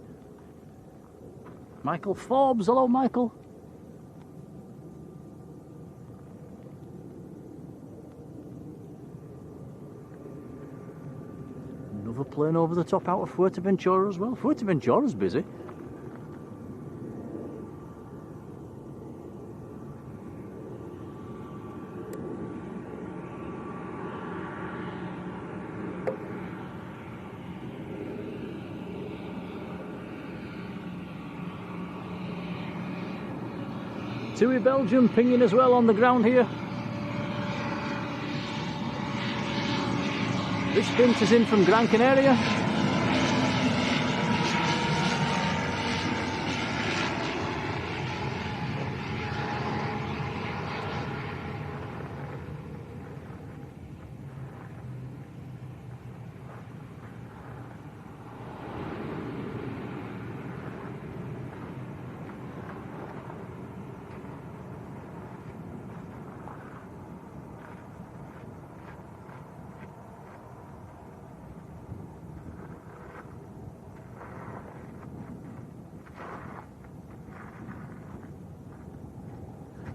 Michael Forbes, hello Michael. Another plane over the top out of Fuerteventura as well. Fuerteventura's busy. TUI Belgium pinging as well on the ground here. This bint is in from Gran Canaria.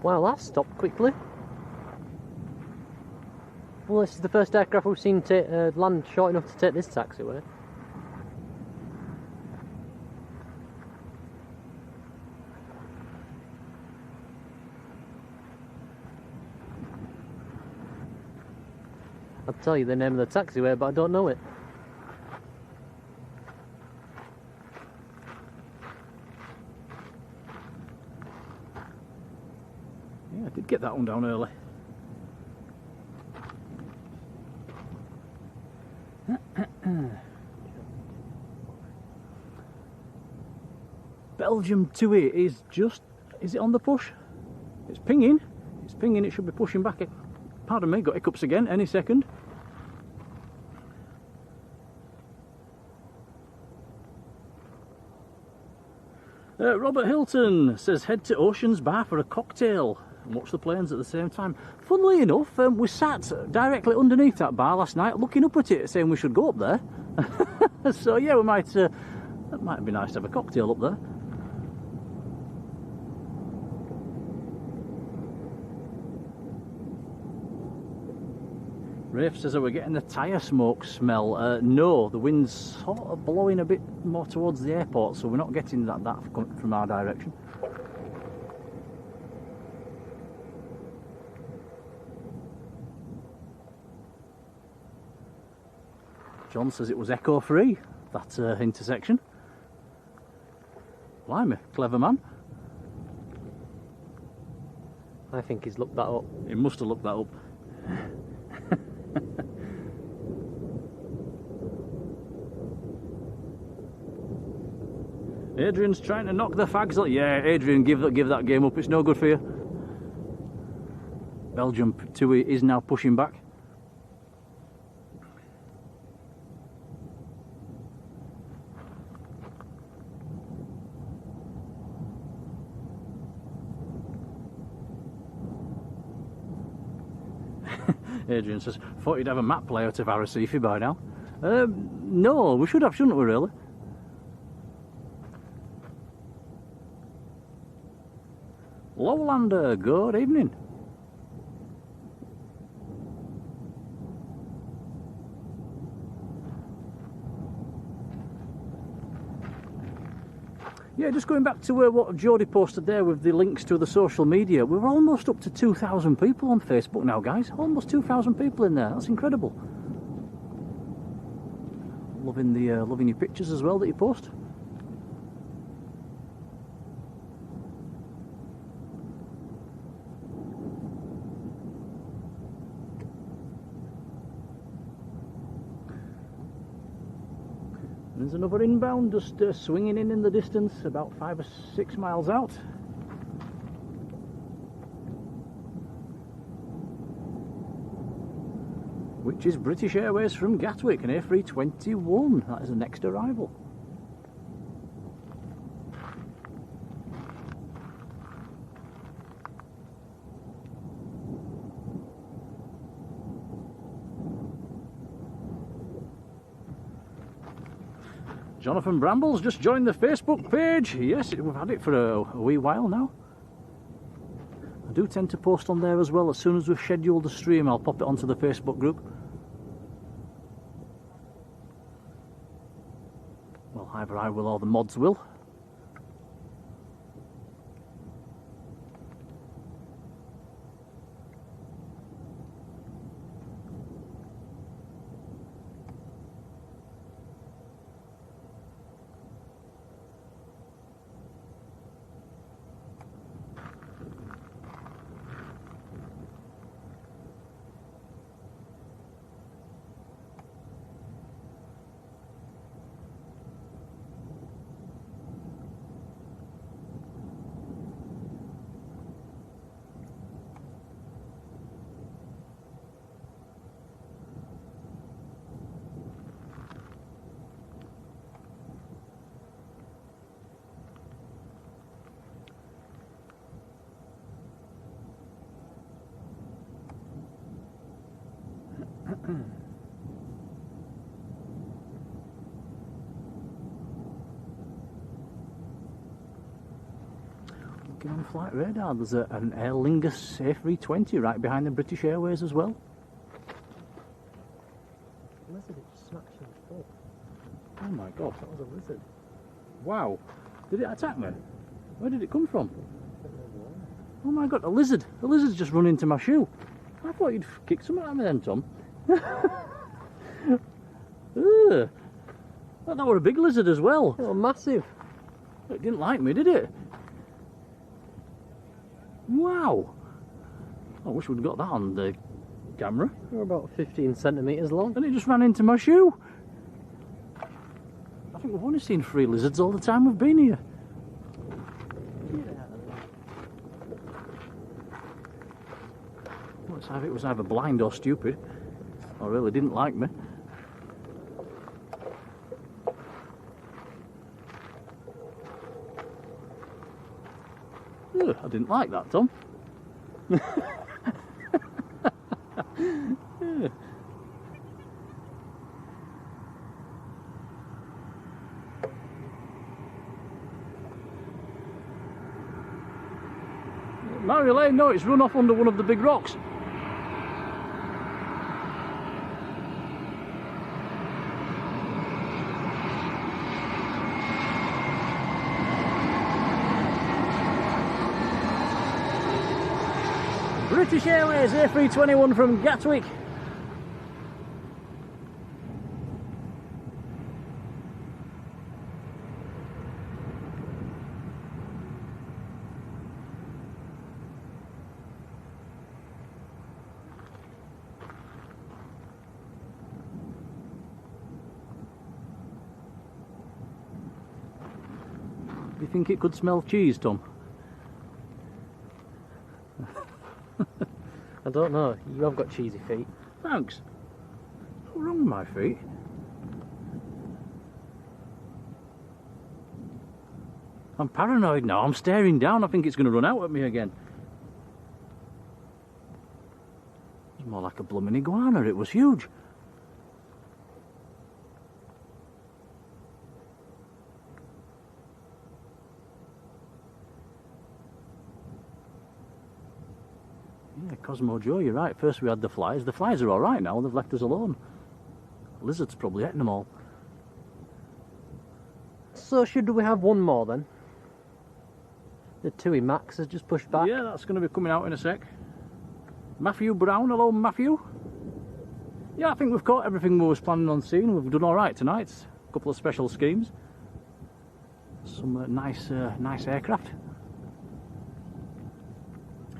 Wow, that stopped quickly. Well, this is the first aircraft we've seen land short enough to take this taxiway. I'll tell you the name of the taxiway, but I don't know it. Yeah, I did get that one down early. Belgium TUI is just... is it on the push? It's pinging. It's pinging, it should be pushing back. Pardon me, got hiccups again, any second. Robert Hilton says head to Ocean's Bar for a cocktail and watch the planes at the same time. Funnily enough, we sat directly underneath that bar last night looking up at it saying we should go up there. So yeah, we might, that might be nice to have a cocktail up there. Rafe says, are we getting the tyre smoke smell? No, the wind's sort of blowing a bit more towards the airport, so we're not getting that from our direction. John says it was echo-free, that intersection. Blimey, clever man. I think he's looked that up. He must have looked that up. Adrian's trying to knock the fags out. Yeah, Adrian, give that game up. It's no good for you. Belgium TUI is now pushing back. Adrian says, thought you'd have a map layout of ARRECIFE by now. No, we should have, shouldn't we, really? Lowlander, good evening. Yeah, just going back to what Jodie posted there with the links to the social media, we're almost up to 2,000 people on Facebook now, guys. Almost 2,000 people in there. That's incredible. Loving your pictures as well that you post. There's another inbound just swinging in the distance, about 5 or 6 miles out. Which is British Airways from Gatwick, an A321. That is the next arrival. Jonathan Brambles just joined the Facebook page. Yes, we've had it for a wee while now. I do tend to post on there as well. As soon as we've scheduled the stream, I'll pop it onto the Facebook group. Well, either I will or the mods will. Looking on flight radar, there's an Aer Lingus A320 right behind the British Airways as well. Lizard, it just smacked you in the foot. Oh my god, that was a lizard. Wow. Did it attack me? Where did it come from? Oh my god, a lizard. A lizard's just run into my shoe. I thought you'd kick something at me then, Tom. Ugh. That were a big lizard as well. Oh, massive. It didn't like me, did it? Wow. I wish we'd got that on the camera. They're about 15 centimetres long. And it just ran into my shoe. I think we've only seen 3 lizards all the time we've been here. Well, it was either blind or stupid, or really didn't like me. Ugh, I didn't like that, Tom. Yeah. Marjolein, no, it's run off under one of the big rocks. British Airways A321 from Gatwick. Do you think it could smell cheese, Tom? I don't know. You have got cheesy feet. Thanks. What's wrong with my feet? I'm paranoid now. I'm staring down. I think it's going to run out at me again. It was more like a blooming iguana. It was huge. Yeah, Cosmo Joe, you're right. First we had the flies. The flies are all right now. They've left us alone. Lizard's probably eating them all. So should we have one more then? The Tui Max has just pushed back. Yeah, that's going to be coming out in a sec. Matthew Brown, hello Matthew. Yeah, I think we've caught everything we was planning on seeing. We've done all right tonight. A couple of special schemes. Some nice aircraft.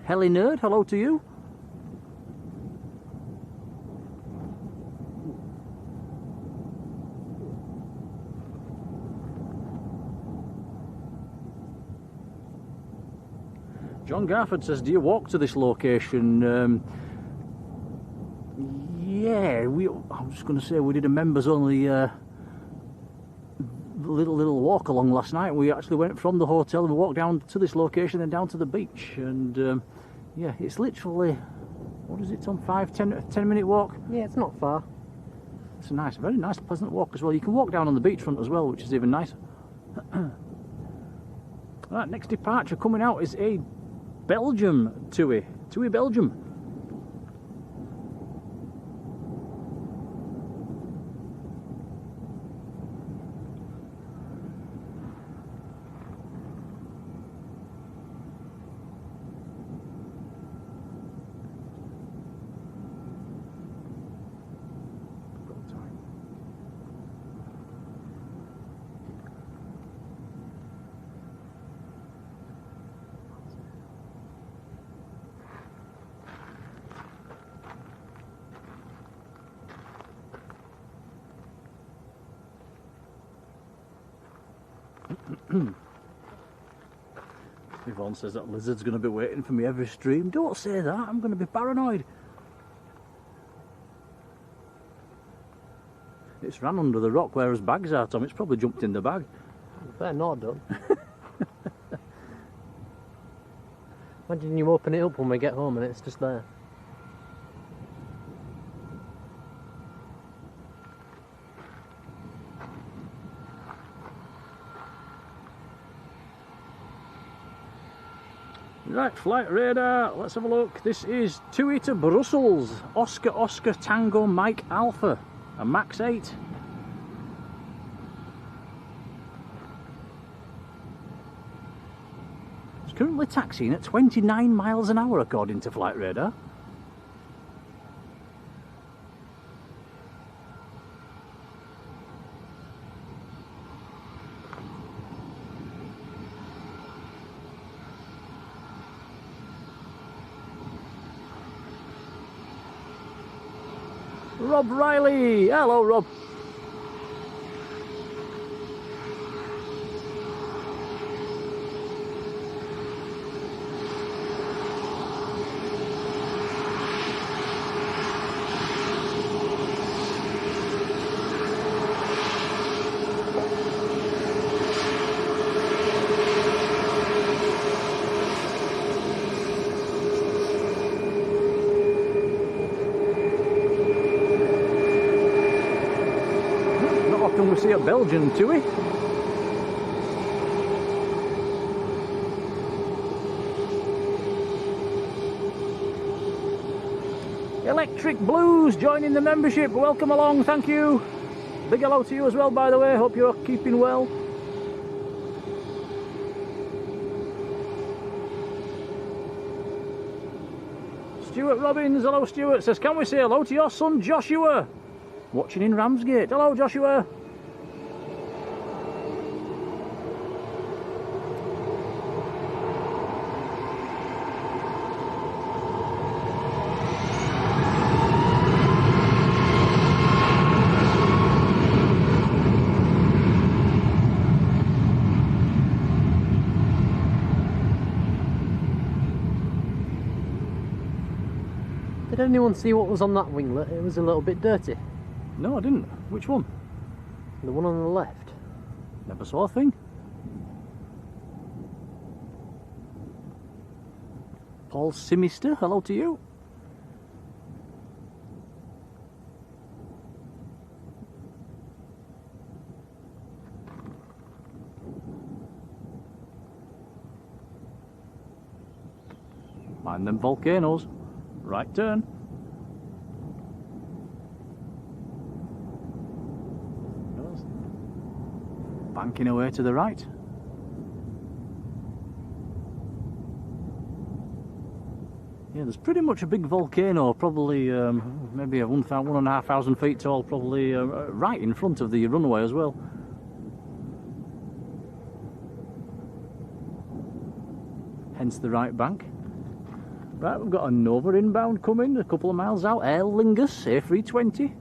Heli Nerd, hello to you. John Garford says, do you walk to this location? Yeah, I'm just going to say we did a members only little walk along last night. We actually went from the hotel and we walked down to this location and down to the beach. And yeah, it's literally, what is it, Tom? 10 minute walk? Yeah, it's not far. It's a nice, very nice, pleasant walk as well. You can walk down on the beachfront as well, which is even nicer. Right, next departure coming out is a Belgium TUI Belgium. Yvonne says that lizard's going to be waiting for me every stream. Don't say that, I'm going to be paranoid. It's ran under the rock where his bags are, Tom. It's probably jumped in the bag. Better not done. Imagine you open it up when we get home and it's just there. Right, flight radar, let's have a look. This is TUI to Brussels, Oscar Oscar Tango Mike Alpha, a Max 8. It's currently taxiing at 29 miles an hour according to flight radar. Rob Riley, hello Rob. Often we see a Belgian TUI. Electric Blues joining the membership, welcome along, thank you. Big hello to you as well, by the way, hope you're keeping well. Stuart Robbins, hello Stuart, says can we say hello to your son Joshua? Watching in Ramsgate. Hello Joshua. Did anyone see what was on that winglet? It was a little bit dirty. No, I didn't. Which one? The one on the left. Never saw a thing. Paul Simister, hello to you. Mind them volcanoes. Right turn. Banking away to the right. Yeah, there's pretty much a big volcano, probably maybe 1,500 feet tall, probably right in front of the runway as well. Hence the right bank. Right, we've got a Nova inbound coming a couple of miles out, Aer Lingus A320.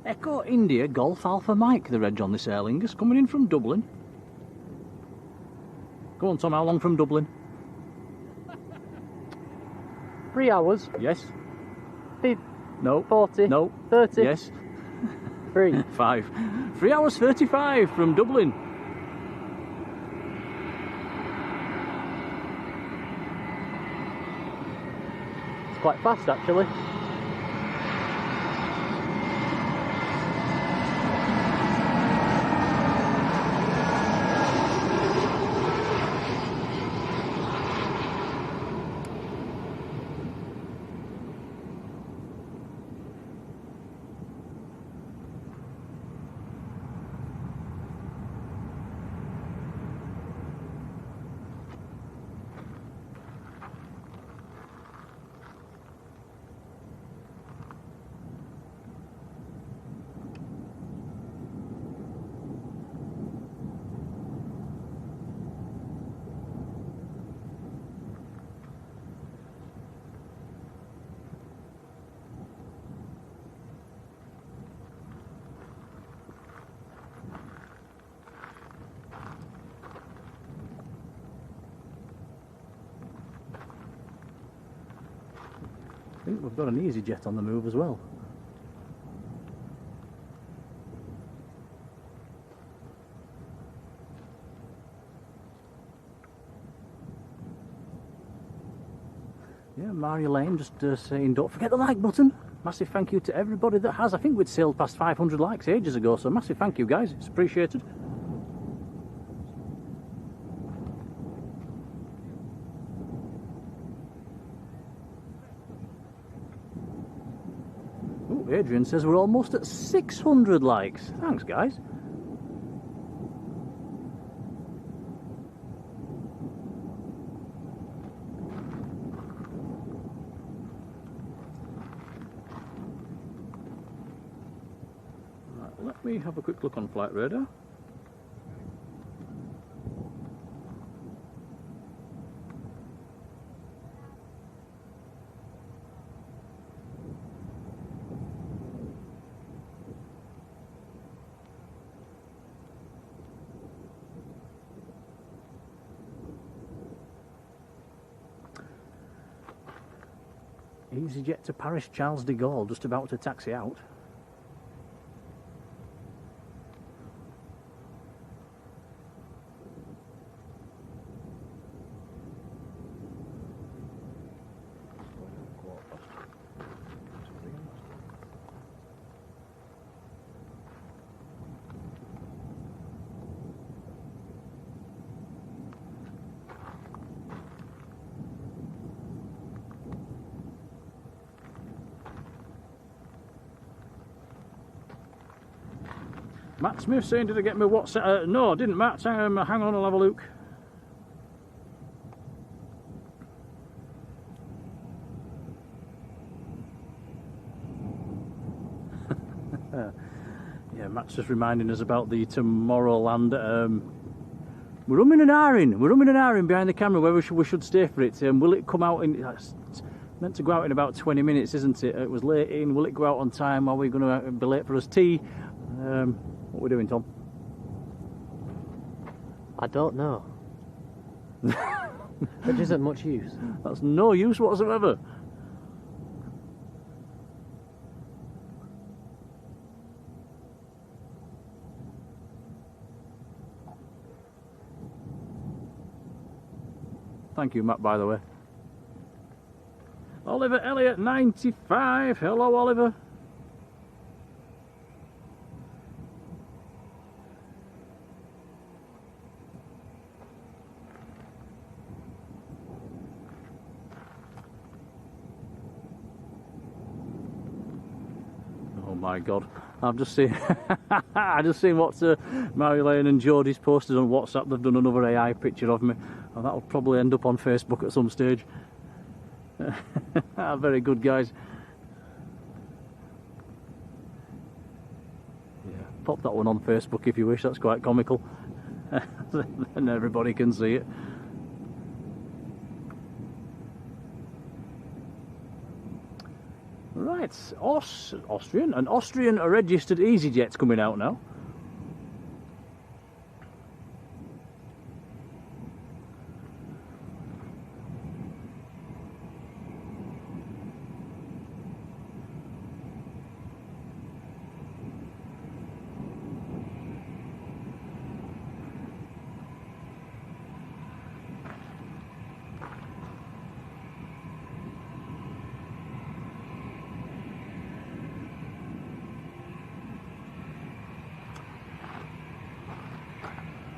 Echo India Golf Alpha Mike, the reg on this Aer Lingus, coming in from Dublin. Go on Tom, how long from Dublin? 3 hours. Yes. No. 40. No. 30. Yes. 3. 5. 3 hours 35 from Dublin. It's quite fast actually. think we've got an EasyJet on the move as well. Yeah, Marjolein just saying, don't forget the like button. Massive thank you to everybody that has. I think we'd sailed past 500 likes ages ago, so massive thank you, guys. It's appreciated. Oh, Adrian says we're almost at 600 likes. Thanks, guys. Let me have a quick look on flight radar. EasyJet to Paris Charles de Gaulle, just about to taxi out. Matt Smith saying, did I get my WhatsApp? No, I didn't, Matt. Hang on, I'll have a look. Yeah, Matt's just reminding us about the Tomorrowland. We're umming and ahhing behind the camera where we should stay for it. Will it come out in... It's meant to go out in about 20 minutes, isn't it? It was late in. Will it go out on time? Are we going to be late for us tea? What are we doing, Tom? I don't know. Which isn't much use. That's no use whatsoever. Thank you, Matt, by the way. Oliver Elliott, 95. Hello, Oliver. Oh my God, I've just seen I just seen what Marjolein and Jodie's posted on WhatsApp. They've done another AI picture of me, and that'll probably end up on Facebook at some stage. Very good, guys. Yeah, pop that one on Facebook if you wish. That's quite comical. Then everybody can see it. Right, Austrian registered EasyJet's coming out now.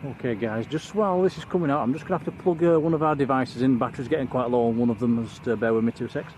Okay guys, just while this is coming out, I'm just going to have to plug one of our devices in. Battery's getting quite low on one of them, just bear with me 2 secs.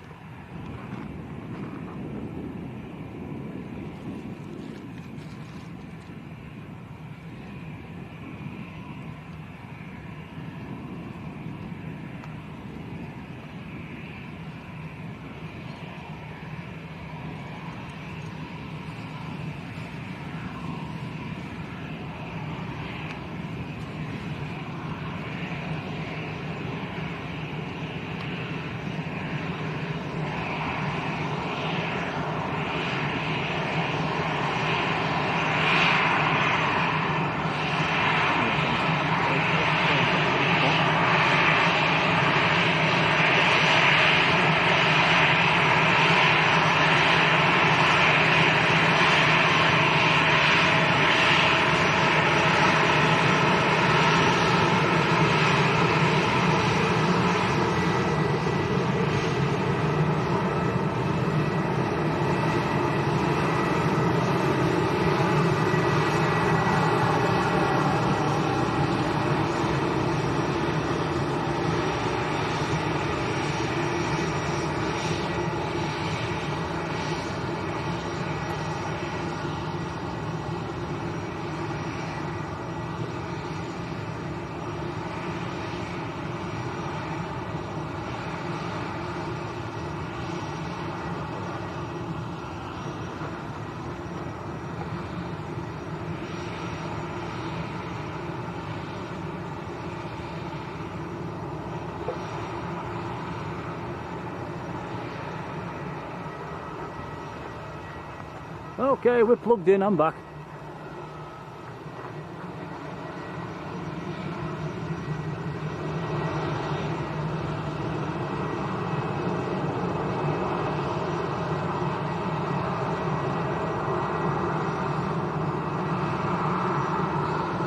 Okay, we're plugged in, I'm back.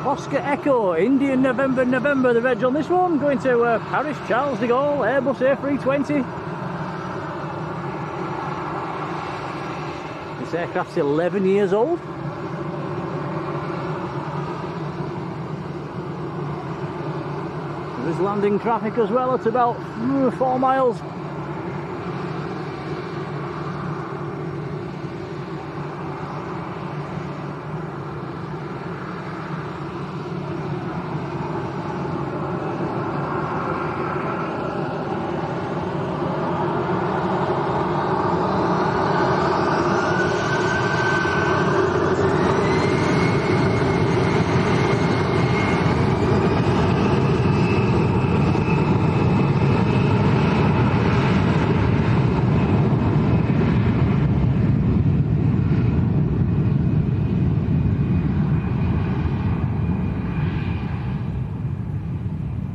Oscar Echo, Indian November, November, the reg on this one, going to Paris Charles de Gaulle, Airbus A320. This aircraft's 11 years old. There is landing traffic as well at about 4 miles.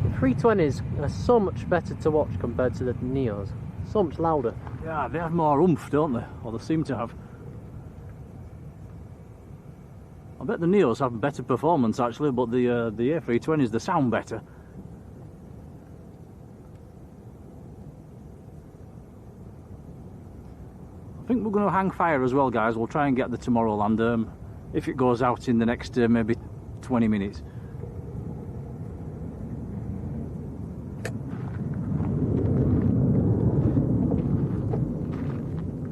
The 320s are so much better to watch compared to the Neos. So much louder. Yeah, they have more oomph, don't they? Or they seem to have. I bet the Neos have better performance actually, but the A320s, they sound better. I think we're going to hang fire as well, guys. We'll try and get the Tomorrowland if it goes out in the next maybe 20 minutes.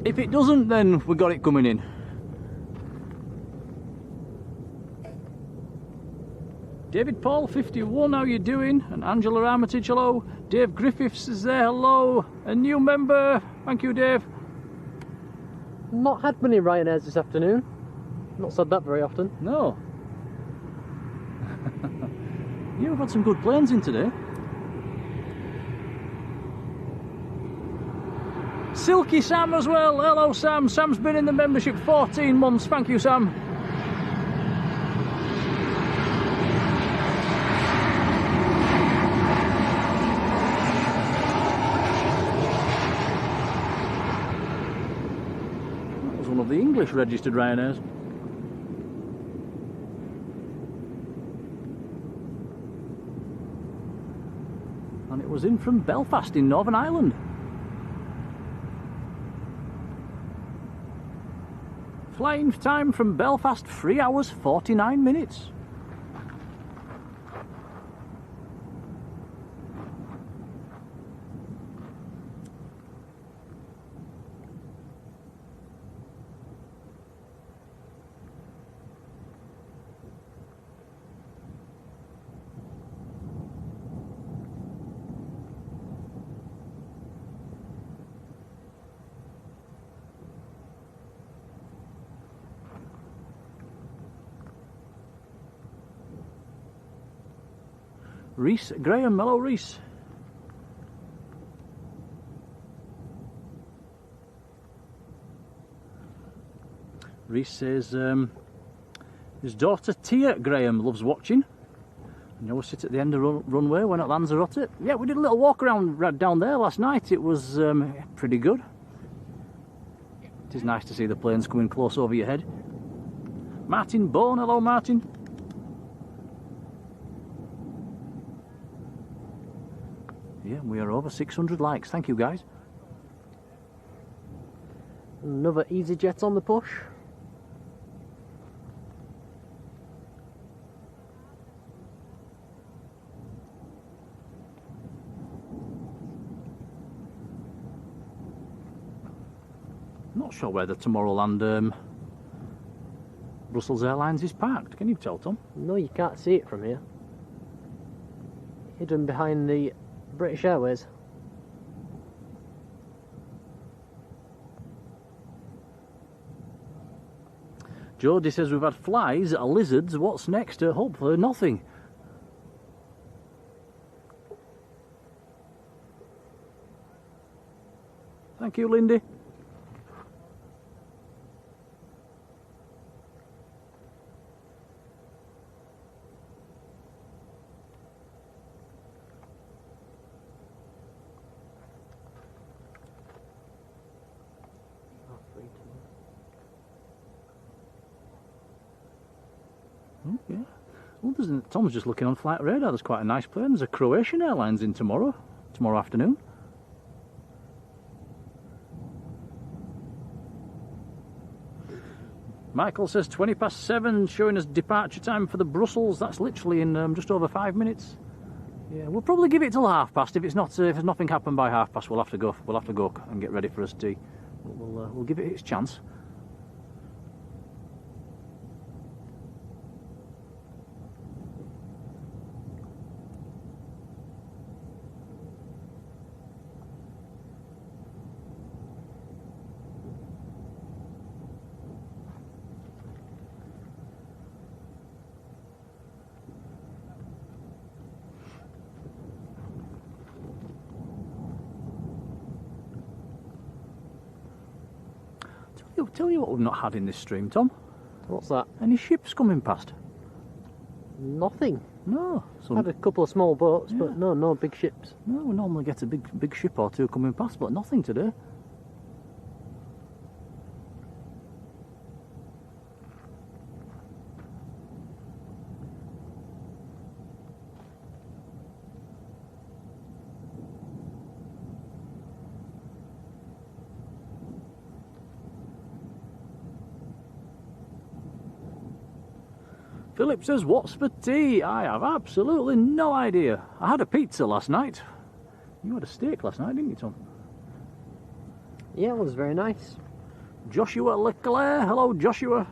If it doesn't, then we got it coming in. David Paul, 51, how you doing? And Angela Armitage, hello. Dave Griffiths is there, hello. A new member, thank you, Dave. Not had many Ryanairs this afternoon. Not said that very often. No. You've had some good planes in today. Silky Sam as well, hello Sam. Sam's been in the membership 14 months, thank you Sam. That was one of the English registered Ryanairs. And it was in from Belfast in Northern Ireland. Flying time from Belfast, 3 hours 49 minutes. Reese Graham, hello Reese. Reese says his daughter Tia Graham loves watching. And you always sit at the end of runway when at Lanzarote. Yeah, we did a little walk around right down there last night. It was pretty good. It is nice to see the planes coming close over your head. Martin Bone, hello Martin. Yeah, we are over 600 likes. Thank you, guys. Another EasyJet on the push. Not sure where the Tomorrowland Brussels Airlines is parked. Can you tell, Tom? No, you can't see it from here. Hidden behind the British Airways. Jodie says we've had flies, lizards, what's next? Hopefully nothing. Thank you, Lindy. Well, Tom's just looking on flight radar. There's quite a nice plane. There's a Croatian Airlines in tomorrow afternoon. Michael says 7:20, showing us departure time for the Brussels. That's literally in just over 5 minutes. Yeah, we'll probably give it till past. If there's nothing happened by past, we'll have to go. We'll have to go and get ready for us tea. We'll give it its chance. Tell you what we've not had in this stream, Tom. What's that? Any ships coming past? Nothing. No. Had a couple of small boats, Yeah. but no big ships. No, we normally get a big ship or two coming past, but nothing today. Philip says, what's for tea? I have absolutely no idea. I had a pizza last night. You had a steak last night, didn't you, Tom? Yeah, it was very nice. Joshua Leclerc. Hello, Joshua.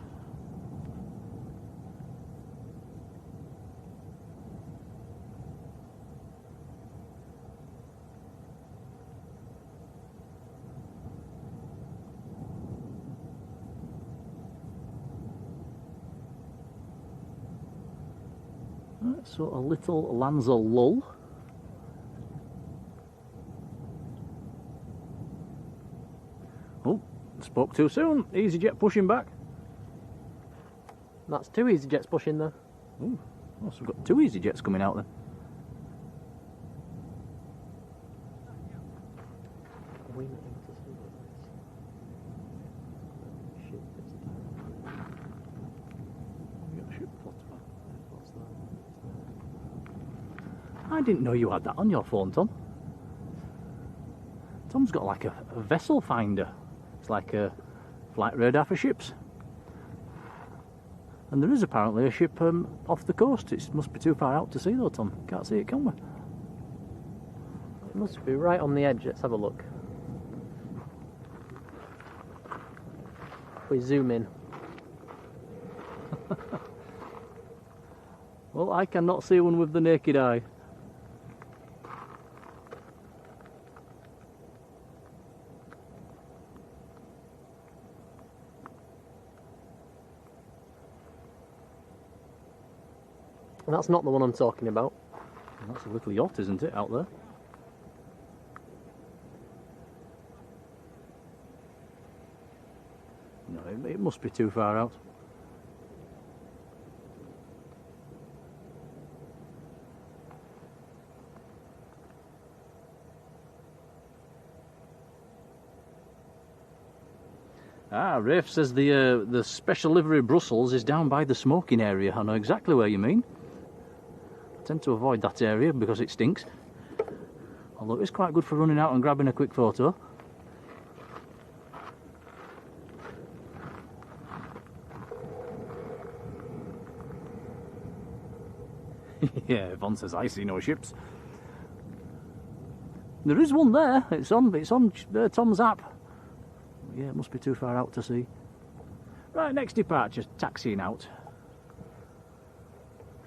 So a little Lanza lull. Oh, spoke too soon. EasyJet pushing back. That's 2 EasyJets pushing there. Ooh, oh, so we've got 2 EasyJets coming out then. I didn't know you had that on your phone, Tom. Tom's got like a vessel finder. It's like a flight radar for ships. And there is apparently a ship off the coast. It must be too far out to see though, Tom. Can't see it, can we? It must be right on the edge. Let's have a look. If we zoom in. Well, I cannot see one with the naked eye. And that's not the one I'm talking about. That's a little yacht, isn't it, out there? No, it must be too far out. Ah, Rafe says the special livery Brussels is down by the smoking area. I know exactly where you mean. I tend to avoid that area because it stinks. Although it's quite good for running out and grabbing a quick photo. Yeah, Yvonne says, I see no ships. There is one there. It's on Tom's app. Yeah, it must be too far out to see. Right, next departure, taxiing out.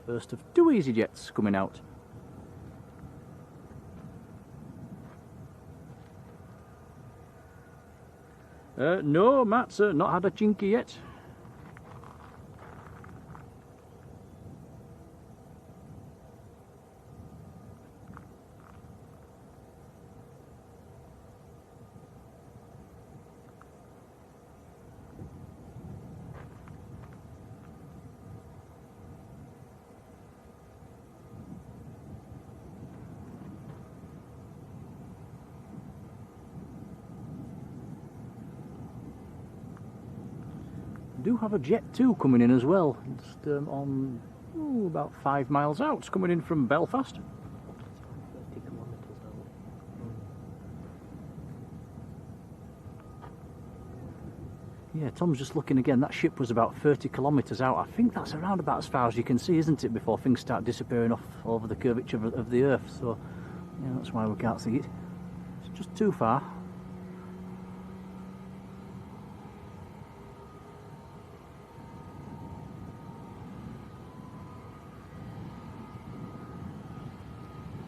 First of 2 EasyJets coming out. No, Matt's not had a chinky yet. Do have a Jet 2 coming in as well, just on Ooh, about 5 miles out, coming in from Belfast. 30 kilometres out. Yeah, Tom's just looking again. That ship was about 30 kilometres out. I think that's around about as far as you can see, isn't it, before things start disappearing off over the curvature of the Earth. So, yeah, that's why we can't see it. It's just too far.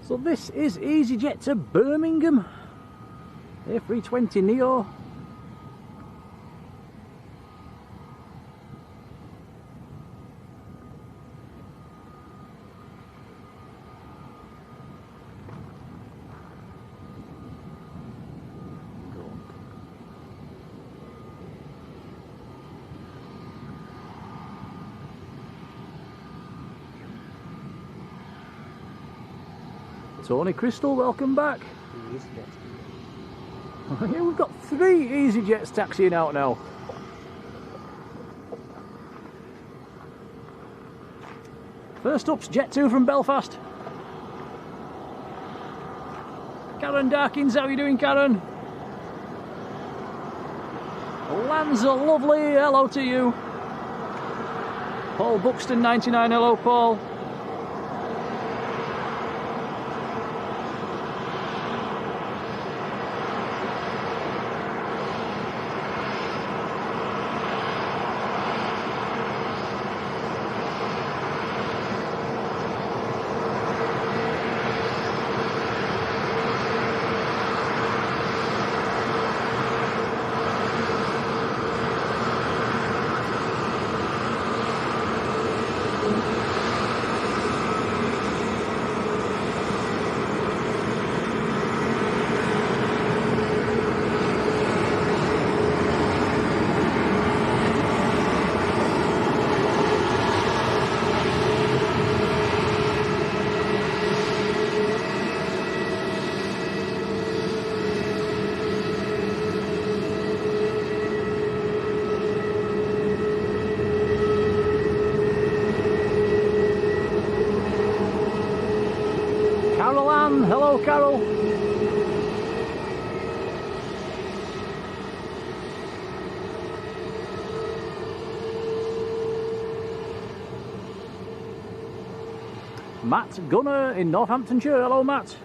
So this is EasyJet to Birmingham. A320neo. Tony Crystal, welcome back. Yeah, we've got 3 EasyJets taxiing out now. First up's Jet 2 from Belfast. Karen Darkins, how are you doing, Karen? Lanza Lovely, hello to you. Paul Buxton 99, hello Paul. Hello, Carol. Matt Gunner in Northamptonshire. Hello, Matt.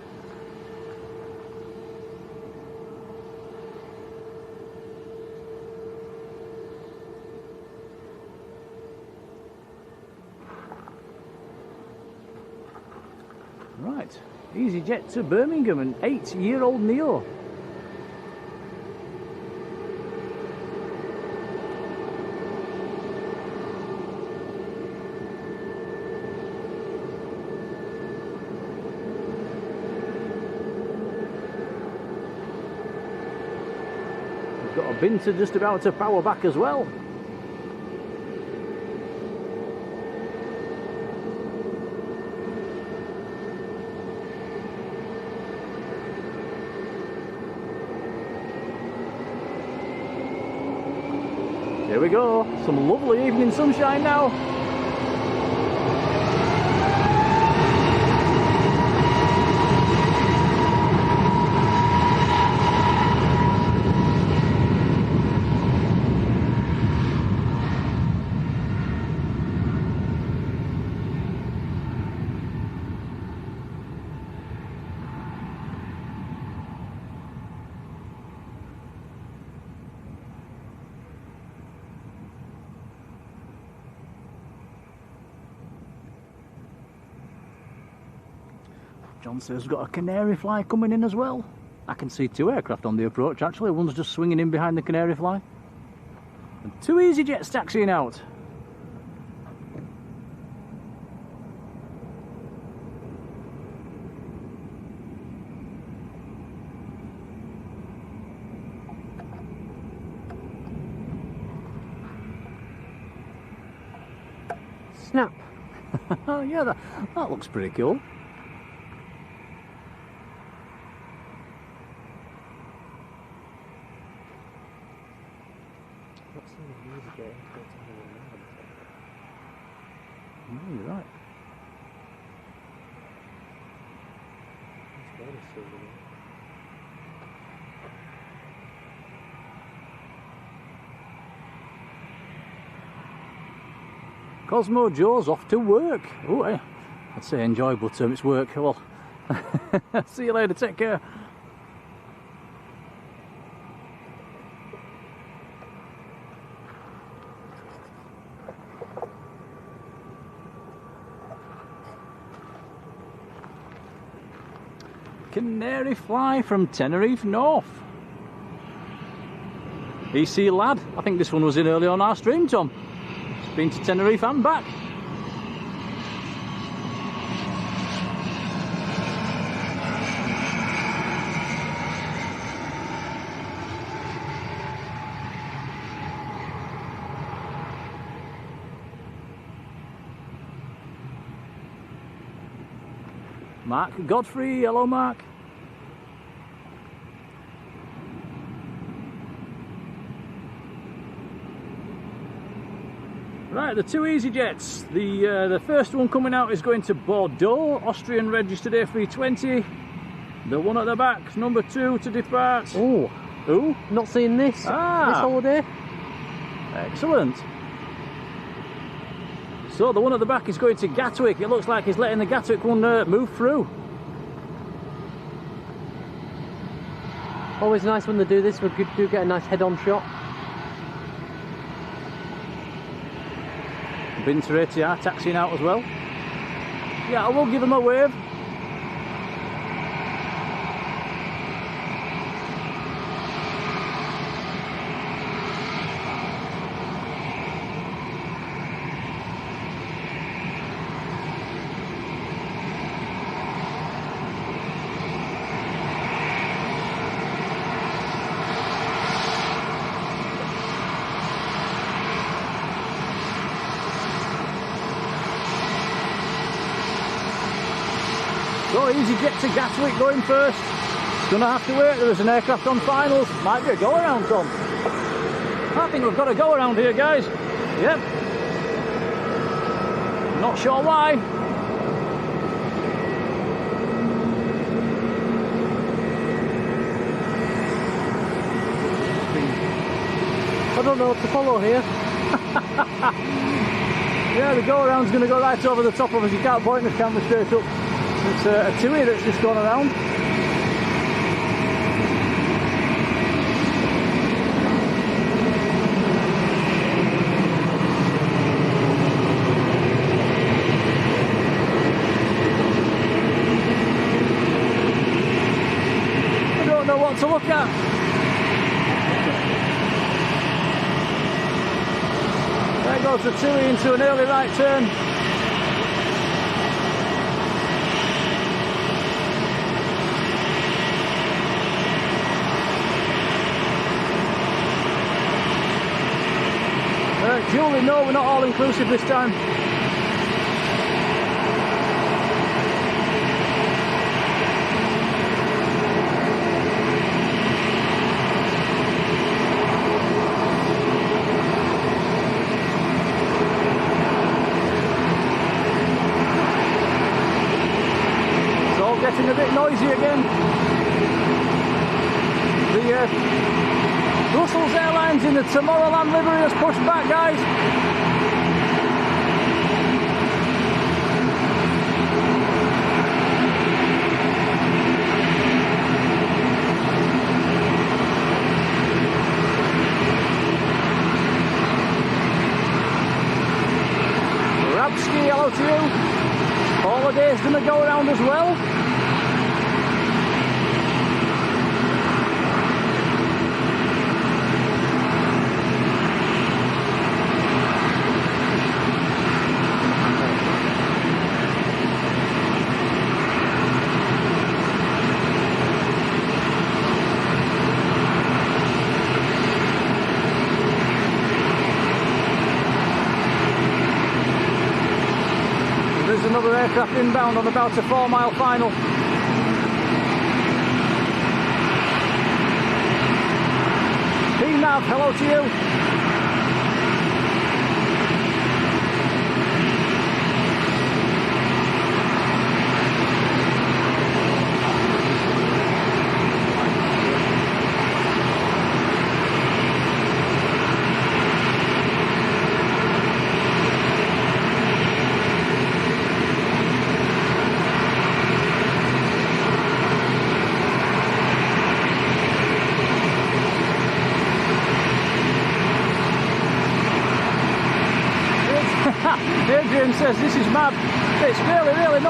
Right. EasyJet to Birmingham, an 8-year-old Neo. We've got a Binter just about to power back as well. Here we go, some lovely evening sunshine now. John says we've got a canary fly coming in as well. I can see 2 aircraft on the approach actually. One's just swinging in behind the canary fly. And 2 EasyJets taxiing out. Snap. Yeah, that looks pretty cool. You're right. Cosmo Joe's off to work. Oh, I'd say enjoy, but it's work. Well, see you later. Take care. Canary fly from Tenerife North. EC lad. I think this one was in early on our stream, Tom. It's been to Tenerife and back. Mark Godfrey, hello Mark. Right, the two EasyJets. The first one coming out is going to Bordeaux, Austrian registered A320. The one at the back, number 2 to depart. Oh, Who? not seeing this this holiday. Excellent. So the one at the back is going to Gatwick. It looks like he's letting the Gatwick one move through. Always nice when they do this. We do get a nice head-on shot. Binter ATR taxiing out as well. Yeah, I will give them a wave. So EasyJet to Gatwick going first. Gonna have to wait, there's an aircraft on finals. Might be a go around, Tom. I think we've got a go around here, guys. Yep. Not sure why. I don't know what to follow here. Yeah, the go around's gonna go right over the top of us. You can't point the camera straight up. It's a TUI that's just gone around. I don't know what to look at. There goes the TUI into an early right turn. Julie, no, we're not all inclusive this time. It's all getting a bit noisy again. The Brussels Airlines in the Tomorrowland livery has pushed back, guys. Rabsky, hello to you. Holiday's going to go around as well. Another aircraft inbound on about a 4-mile final. PNAV, hello to you.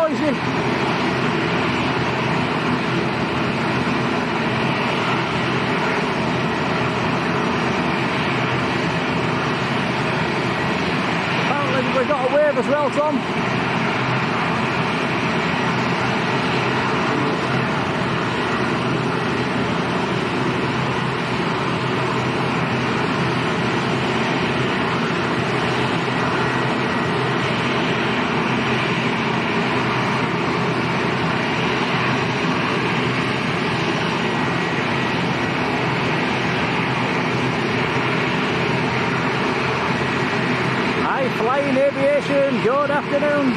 noisy. Apparently we've got a wave as well, Tom. Flying Aviation, good afternoon.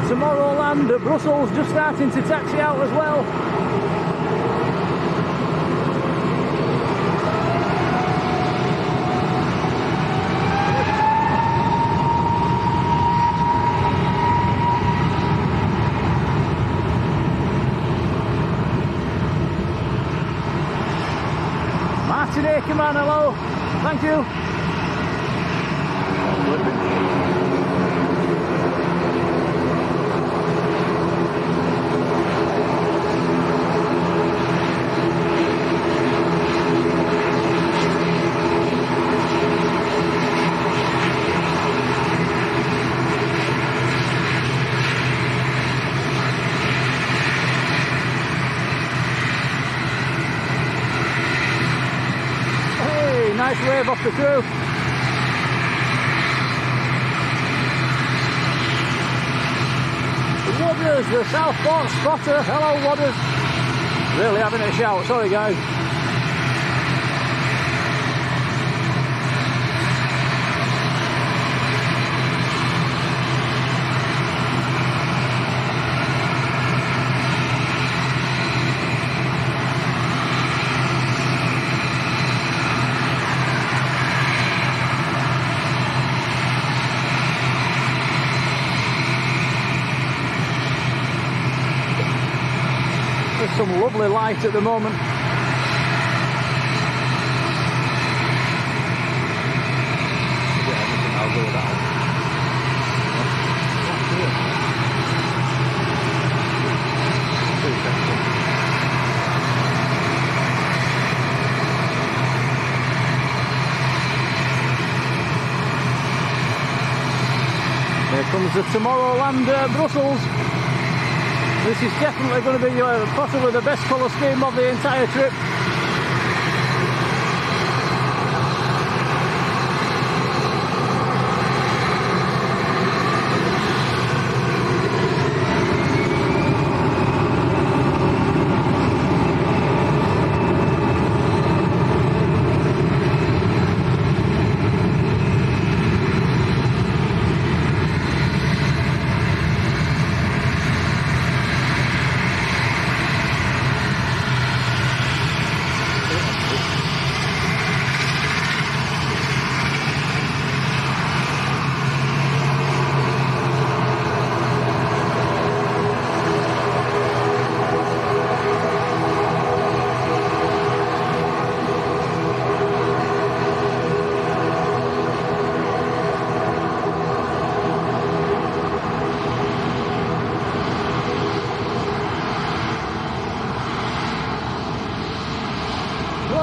Tomorrowland, Brussels just starting to taxi out as well. Martin, come on, hello. Thank you. Nice wave off the crew. Wooders, the Southport spotter. Hello, Wooders. Really having a shout. Sorry, guys. There's some lovely light at the moment. Here comes the Tomorrowland Brussels. This is definitely going to be possibly the best colour scheme of the entire trip.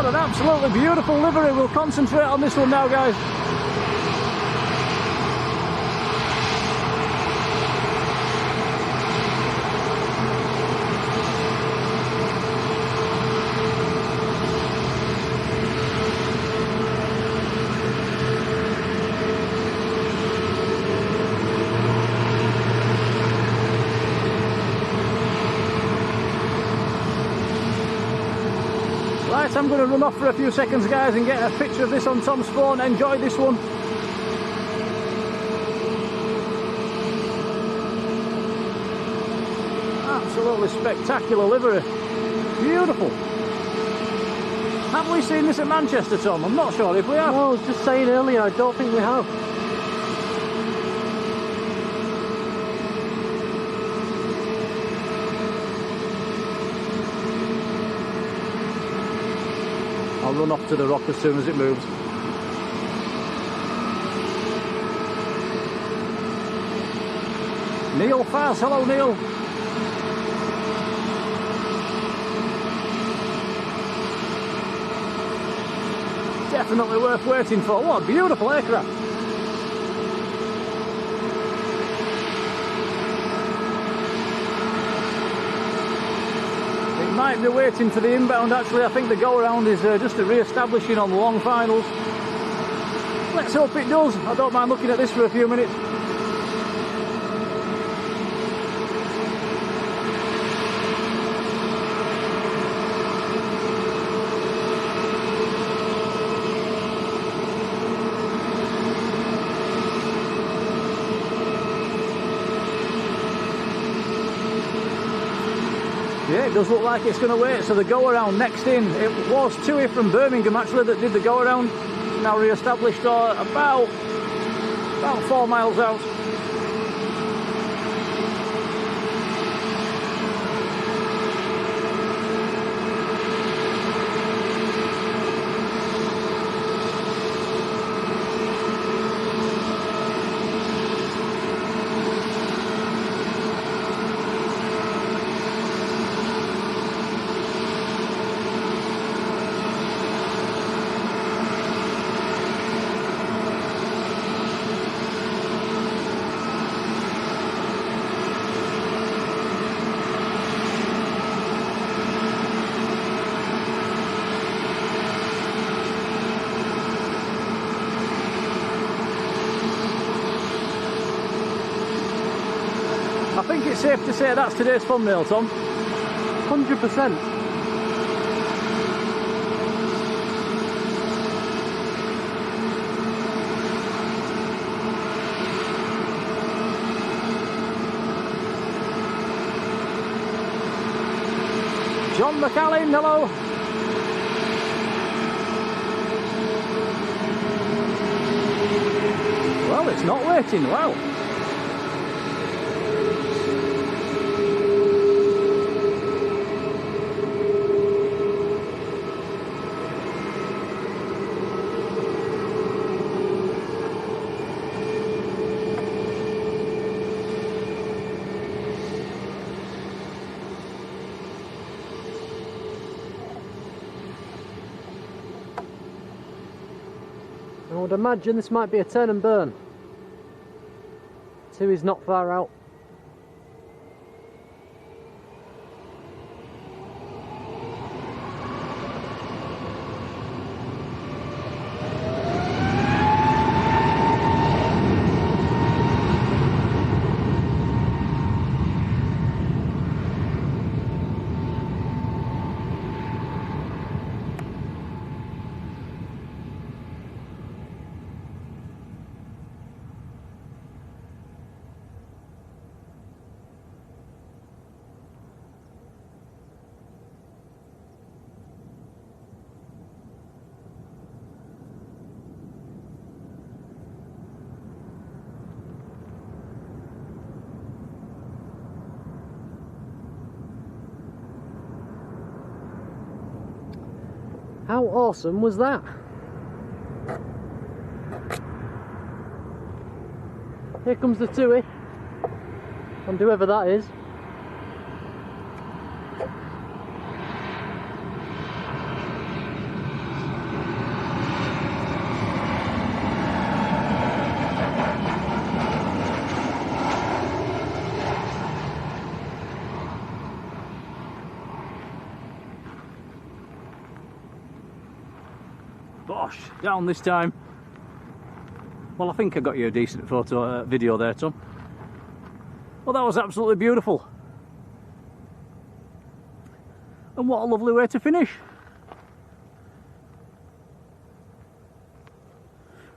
What an absolutely beautiful livery. We'll concentrate on this one now, guys. Right, I'm going to run off for a few seconds, guys, and get a picture of this on Tom's phone. Enjoy this one. Absolutely spectacular livery. Beautiful. Have we seen this at Manchester, Tom? I'm not sure if we have. No, I was just saying earlier, I don't think we have. I'll run off to the rock as soon as it moves. Neil Faz, hello Neil. Definitely worth waiting for. What a beautiful aircraft. It might be waiting for the inbound. Actually, I think the go around is just a re-establishing on the long finals. Let's hope it does. I don't mind looking at this for a few minutes. Yeah, it does look like it's going to wait, so the go-around next in. It was Tui from Birmingham, actually, that did the go-around. Now re-established about 4 miles out. I think it's safe to say that's today's thumbnail, Tom. 100%. John McAllen, hello. Well, it's not waiting, wow. I would imagine this might be a turn and burn. 2 is not far out. How awesome was that? Here comes the Tui, and whoever that is. Gosh, down this time. Well, I think I got you a decent video there, Tom. Well, that was absolutely beautiful. And what a lovely way to finish.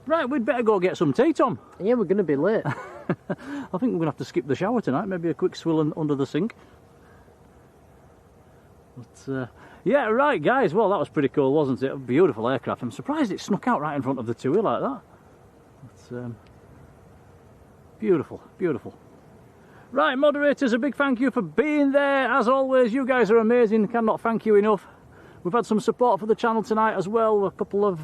Right, we'd better go get some tea, Tom. Yeah, we're going to be late. I think we're going to have to skip the shower tonight. Maybe a quick swill under the sink. But, yeah, right, guys. Well, that was pretty cool, wasn't it? A beautiful aircraft. I'm surprised it snuck out right in front of the TUI like that. But, beautiful, beautiful. Right, moderators, a big thank you for being there. As always, you guys are amazing. Cannot thank you enough. We've had some support for the channel tonight as well. A couple of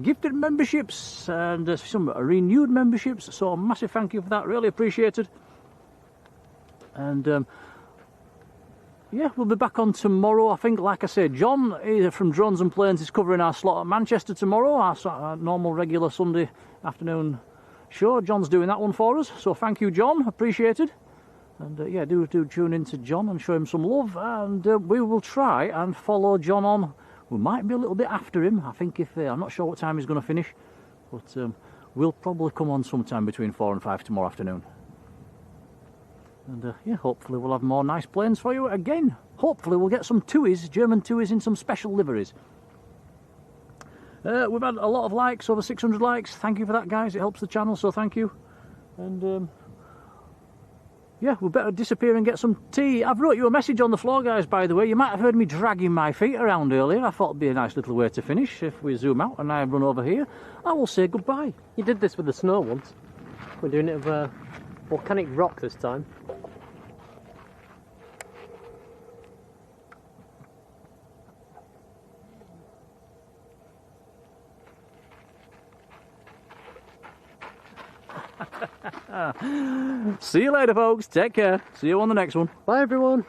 gifted memberships and some renewed memberships. So a massive thank you for that. Really appreciated. And yeah, we'll be back on tomorrow. I think, like I said, John from Drones and Planes is covering our slot at Manchester tomorrow. Our normal, regular Sunday afternoon show. John's doing that one for us. So thank you, John. Appreciated. And yeah, do tune in to John and show him some love, and we will try and follow John on. We might be a little bit after him. I think I'm not sure what time he's going to finish, but we'll probably come on sometime between 4 and 5 tomorrow afternoon. And yeah, hopefully we'll have more nice planes for you again. Hopefully we'll get some TUIs, German TUIs in some special liveries. We've had a lot of likes, over 600 likes. Thank you for that, guys. It helps the channel, so thank you. And yeah, we better disappear and get some tea. I've wrote you a message on the floor, guys, by the way. You might have heard me dragging my feet around earlier. I thought it'd be a nice little way to finish. If we zoom out and I run over here, I will say goodbye. You did this with the snow once. We're doing it with volcanic rock this time. See you later, folks. Take care. See you on the next one. Bye, everyone.